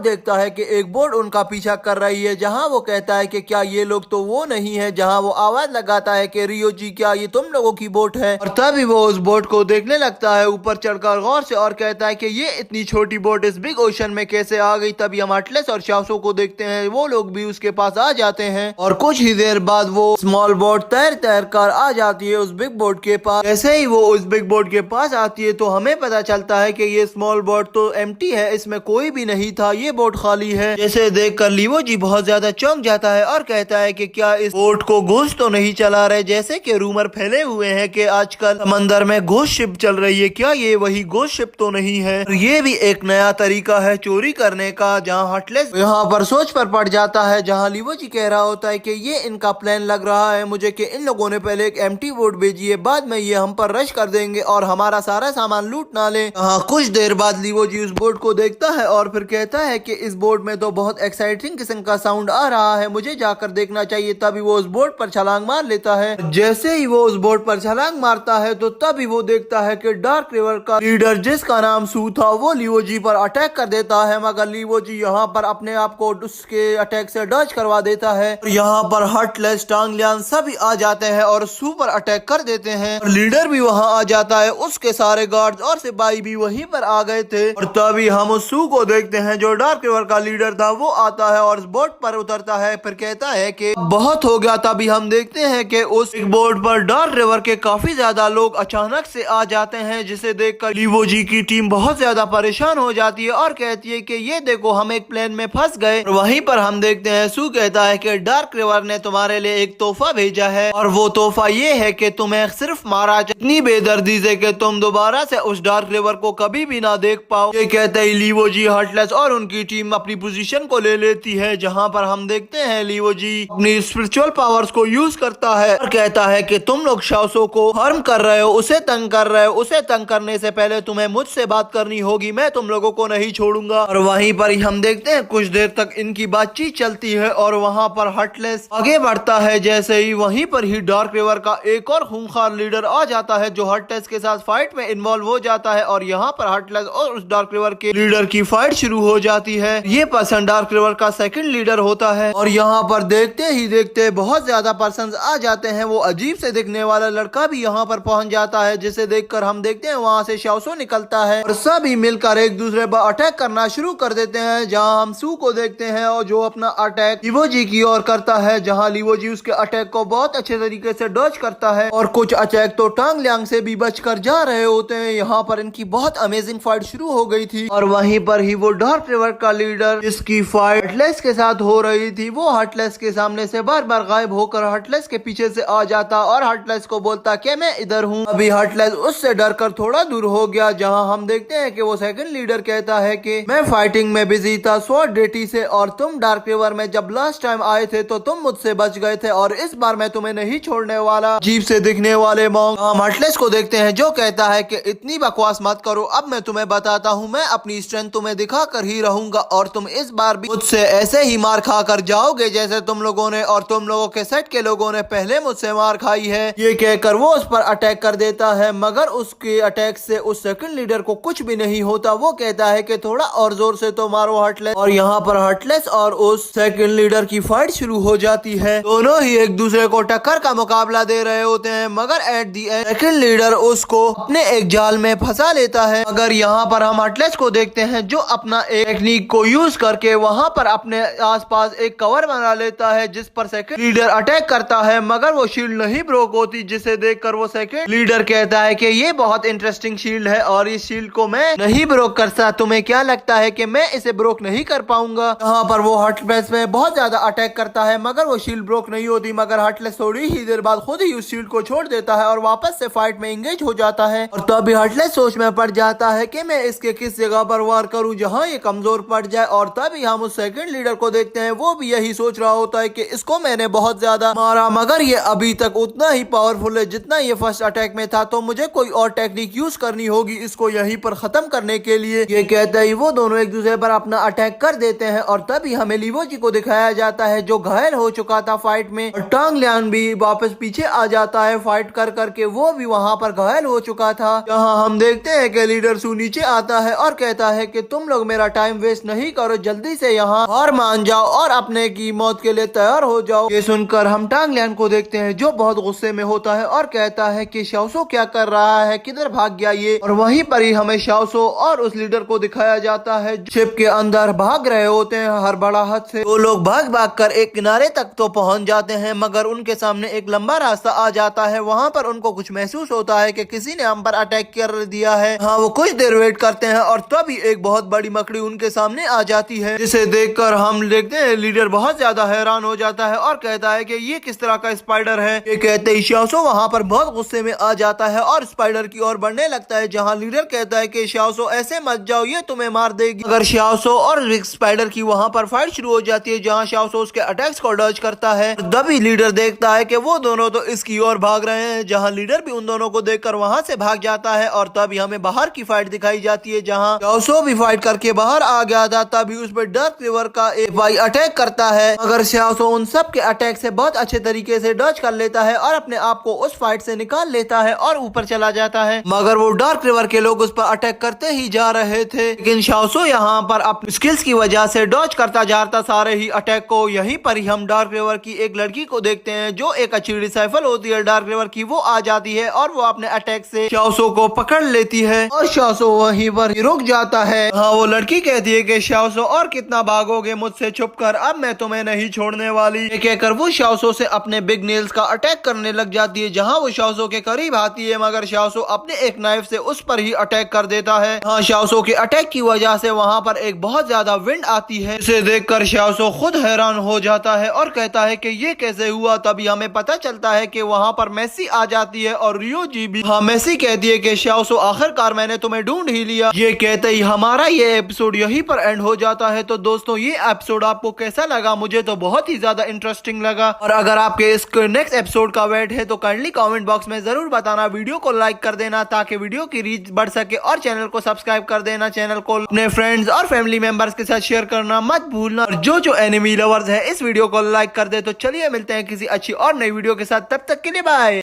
देखता है कि एक बोट उनका पीछा कर रही है, जहां वो कहता है कि क्या ये लोग तो वो नहीं है, जहां वो आवाज लगाता है कि रियोजी क्या ये तुम लोगों की बोट है। और तभी वो उस बोट को देखने लगता है ऊपर चढ़कर गौर से और कहता है कि ये इतनी छोटी बोट इस बिग ओशन में कैसे आ गई। तभी हम अटलस और शाओसो को देखते हैं, वो लोग भी उसके पास आ जाते हैं और कुछ ही देर बाद वो स्मॉल बोट तैर तैर कर आ जाती है उस बिग बोट के पास। जैसे ही वो उस बिग बोट के पास आती है तो हमें पता चलता है कि ये स्मॉल बोट तो एम्प्टी है, इसमें कोई भी नहीं था, ये बोट खाली है। जैसे देखकर लीवोजी बहुत ज्यादा चौंक जाता है और कहता है कि क्या इस बोट को घोस्ट तो नहीं चला रहे, जैसे कि रूमर फैले हुए हैं कि आजकल समंदर में घोस्ट शिप चल रही है, क्या ये वही घोस्ट शिप तो नहीं है। ये भी एक नया तरीका है चोरी करने का। जहाँ हटलेस यहाँ पर सोच पर पड़ जाता है, जहाँ लीवोजी कह रहा होता है कि ये इनका प्लान लग रहा है मुझे कि इन लोगों ने पहले एक एम्प्टी बोट भेजी है, बाद में ये हम पर रश कर देंगे और हमारा सारा सामान लूट ना ले। कुछ देर बाद लीवोजी उस बोट को देखता है और फिर कहता है कि इस बोट में तो बहुत एक्साइटिंग किस्म का साउंड आ रहा है, मुझे जाकर देखना चाहिए। तभी वो उस बोट पर छलांग मार लेता है। जैसे ही वो उस बोट पर छलांग मारता है तो तभी वो देखता है कि डार्क रिवर का लीडर जिसका नाम सू था वो लीवोजी पर अटैक कर देता है, मगर लीवोजी यहाँ पर अपने आप को उसके अटैक से डच करवा देता है। यहाँ पर हटलेस टांगलियान सभी आ जाते हैं और सू पर अटैक कर देते हैं और लीडर भी वहाँ आ जाता है, उसके सारे गार्ड्स और सिपाही भी वहीं पर आ गए थे। और तभी हम उस सू को देखते हैं जो डार्क रिवर का लीडर था, वो आता है और उस बोट पर उतरता है, फिर कहता है कि बहुत हो गया। तभी हम देखते हैं कि उस बोट पर डार्क रिवर के काफी ज्यादा लोग अचानक से आ जाते हैं, जिसे देखकर लीवोजी की टीम बहुत ज्यादा परेशान हो जाती है और कहती है कि ये देखो हम एक प्लेन में फंस गए। वहीं पर हम देखते हैं सू कहता है कि डार्क रिवर ने तुम्हारे लिए एक तोहफा भेजा है और वो तोहफा ये है कि तुम्हें सिर्फ मारा इतनी बेदर्दी से कि तुम दोबारा से उस डार्क रिवर को कभी भी ना देख पाओ। ये कहते ही लीवोजी हटलेस और उनकी टीम अपनी पोजीशन को ले लेती है, जहां पर हम देखते हैं लीवोजी अपनी स्पिरिचुअल पावर्स को यूज करता है और कहता है कि तुम लोग शाओसो को हार्म कर रहे हो, उसे तंग कर रहे हो, उसे तंग करने से पहले तुम्हें मुझसे बात करनी होगी, मैं तुम लोगों को नहीं छोड़ूंगा। और वहीं पर ही हम देखते हैं कुछ देर तक इनकी बातचीत चलती है और वहां पर हटलेस आगे बढ़ता है। जैसे ही वहीं पर ही डार्क रिवर का एक और खूंखार लीडर आ जाता है जो हटलेस के साथ फाइट में इन्वॉल्व हो जाता है और यहाँ पर हटलेस और उस डार्क रिवर के लीडर की फाइट शुरू हो जाती है। ये पर्सन डार्क रिवर का सेकंड लीडर होता है और यहाँ पर देखते ही देखते बहुत ज्यादा पर्सन आ जाते हैं। वो अजीब से दिखने वाला लड़का भी यहाँ पर पहुंच जाता है, जिसे देखकर हम देखते हैं वहाँ से शाओसो निकलता है और सभी मिलकर एक दूसरे पर अटैक करना शुरू कर देते हैं। जहाँ हम सू को देखते हैं और जो अपना अटैक लीवोजी की ओर करता है, जहाँ लीवोजी उसके अटैक को बहुत अच्छे तरीके से डॉज करता है और कुछ अटैक तो टांग लियांग से भी बचकर जा रहे होते हैं। यहाँ पर इनकी बहुत अमेजिंग फाइट शुरू हो गई थी और वहीं पर ही वो डार्क रिवर का लीडर जिसकी फाइट हटलेस के साथ हो रही थी, वो हटलेस के सामने से बार बार गायब होकर हटलेस के पीछे से आ जाता और हटलेस को बोलता कि मैं इधर हूँ। अभी हटलेस उससे डरकर थोड़ा दूर हो गया, जहाँ हम देखते हैं कि वो सेकंड लीडर कहता है कि मैं फाइटिंग में बिजी था स्वॉर्ड डेटी से और तुम डार्क रिवर में जब लास्ट टाइम आए थे तो तुम मुझसे बच गए थे और इस बार मैं तुम्हें नहीं छोड़ने वाला। अजीब से दिखने वाले मॉन्क हम हटलेस को देखते हैं जो कहता है कि इतनी बकवास मत करो, अब मैं तुम्हें बताता हूँ, मैं अपनी स्ट्रेंथ तुम्हें दिखा कर ही रहूंगा और तुम इस बार भी मुझसे ऐसे ही मार खा कर जाओगे जैसे तुम लोगों ने और तुम लोगों के सेट के लोगों ने पहले मुझसे मार खाई है। ये कहकर वो उस पर अटैक कर देता है, मगर उसके अटैक से उस सेकंड लीडर को कुछ भी नहीं होता। वो कहता है कि थोड़ा और जोर से तो मारो हटलेस और यहाँ पर हटलेस और उस सेकंड लीडर की फाइट शुरू हो जाती है। दोनों ही एक दूसरे को टक्कर का मुकाबला दे रहे होते हैं, मगर at the and second leader उसको अपने एक जाल में फंसा लेता है। मगर यहाँ पर हम हटलेस को देखते हैं जो अपना एक टेक्निक को यूज करके वहाँ पर अपने आसपास एक कवर बना लेता है जिस पर सेकंड लीडर अटैक करता है, मगर वो शील्ड नहीं ब्रोक होती, जिसे देखकर वो सेकंड लीडर कहता है कि ये बहुत इंटरेस्टिंग शील्ड है और इस शील्ड को मैं नहीं ब्रोक कर सकता, तुम्हें क्या लगता है कि मैं इसे ब्रोक नहीं कर पाऊंगा। यहाँ पर वो हटलेस में बहुत ज्यादा अटैक करता है मगर वो शील्ड ब्रोक नहीं होती, मगर हटलेस थोड़ी ही देर बाद खुद ही उस उस शील्ड को छोड़ देता है और वापस से फाइट में एंगेज हो जाता है। और तभी हटलेस सोच में पड़ जाता है कि मैं इसके किस जगह पर वार करूं जहां ये कमजोर पड़ जाए। और तभी हम उस सेकंड लीडर को देखते हैं, वो भी यही सोच रहा होता है कि इसको मैंने बहुत ज्यादा मारा मगर ये अभी तक उतना ही पावरफुल है जितना ये फर्स्ट अटैक में था, तो मुझे कोई और टेक्निक यूज करनी होगी इसको यहीं पर खत्म करने के लिए। ये कहते ही वो दोनों एक दूसरे पर अपना अटैक कर देते हैं। और तभी हमें लीवो जी को दिखाया जाता है जो घायल हो चुका था फाइट में, और टांग लियान भी वापस पीछे आ जाता है फाइट कर करके, वो भी वहाँ पर घायल हो चुका था। यहाँ हम देखते हैं कि लीडर सू नीचे आता है और कहता है कि तुम लोग मेरा टाइम वेस्ट नहीं करो, जल्दी से यहाँ हार मान जाओ और अपने की मौत के लिए तैयार हो जाओ। ये सुनकर हम टांग लियान को देखते हैं जो बहुत गुस्से में होता है और कहता है कि शाओसो क्या कर रहा है, किधर भाग गया ये। और वहीं पर ही हमें शाओसो और उस लीडर को दिखाया जाता है शिप के अंदर भाग रहे होते हैं हर बड़ा हद से। वो लोग भाग भाग कर एक किनारे तक तो पहुंच जाते हैं मगर उनके सामने एक लंबा रास्ता आ जाता है। वहाँ पर उनको कुछ महसूस होता है कि किसी ने हम पर अटैक कर दिया है। हाँ, वो कुछ देर वेट करते हैं और तभी एक बहुत बड़ी मकड़ी उनके सामने आ जाती है, जिसे देखकर हम देखते हैं लीडर बहुत ज्यादा हैरान हो जाता है और कहता है कि ये किस तरह का स्पाइडर है। ये कहते ही शाओसो वहाँ पर बहुत गुस्से में आ जाता है और स्पाइडर की ओर बढ़ने लगता है, जहाँ लीडर कहता है कि शाओसो ऐसे मत जाओ, ये तुम्हें मार देगी। अगर शाओसो और स्पाइडर की वहाँ पर फाइट शुरू हो जाती है जहाँ शाओसो उसके अटैक्स को डॉज करता है। तभी लीडर देखता है कि वो दोनों तो इसकी ओर भाग रहे हैं, जहाँ लीडर भी उन दोनों को देखकर वहाँ से भाग जाता है। और तभी हमें बाहर की फाइट दिखाई जाती है जहाँ शाओसो भी फाइट करके बाहर आ गया था। तभी उस पर डार्क रिवर का एक भाई अटैक करता है मगर शाओसो उन सब के अटैक से बहुत अच्छे तरीके से डॉज कर लेता है और अपने आप को उस फाइट से निकाल लेता है और ऊपर चला जाता है। मगर वो डार्क रिवर के लोग उस पर अटैक करते ही जा रहे थे, लेकिन शाओसो यहाँ पर अपनी स्किल्स की वजह से डॉज करता जाता सारे ही अटैक को। यहीं पर ही हम डार्क रिवर की एक लड़की को देखते हैं जो एक अच्छी डिसाइफल होती है डार्क रिवर की, वो आ जाती है और वो अपने अटैक से शाओसो को पकड़ लेती है और शाओसो वहीं पर रुक जाता है। हाँ, वो लड़की कहती है कि शाओसो और कितना भागोगे मुझसे छुपकर, अब मैं तुम्हें नहीं छोड़ने वाली। ये कहकर वो शाओसो से अपने बिग नेल्स का अटैक करने लग जाती है, जहाँ वो शाओसो के करीब आती है मगर शाओसो अपने एक नाइफ से उस पर ही अटैक कर देता है। हाँ, शाओसो के अटैक की वजह से वहाँ पर एक बहुत ज्यादा विंड आती है, इसे देखकर शाओसो खुद हैरान हो जाता है और कहता है कि ये कैसे हुआ। तभी हमें पता चलता है कि वहाँ पर मेसी आ जाती है और रियो जी भी। हाँ, मेसी कहती है कि शाओसो आखिरकार मैंने तुम्हें ढूंढ ही लिया। ये कहते ही हमारा ये एपिसोड यहीं पर एंड हो जाता है। तो दोस्तों, ये एपिसोड आपको कैसा लगा? मुझे तो बहुत ही ज्यादा इंटरेस्टिंग लगा और अगर आपके इस नेक्स्ट एपिसोड का वेट है तो काइंडली कमेंट बॉक्स में जरूर बताना। वीडियो को लाइक कर देना ताकि वीडियो की रीच बढ़ सके और चैनल को सब्सक्राइब कर देना। चैनल को अपने फ्रेंड्स और फैमिली मेंबर्स के साथ शेयर करना मत भूलना। और जो एनिमी लवर्स है इस वीडियो को लाइक कर दे। तो चलिए मिलते हैं किसी अच्छी और नई वीडियो के साथ, तब तक के लिए बाय।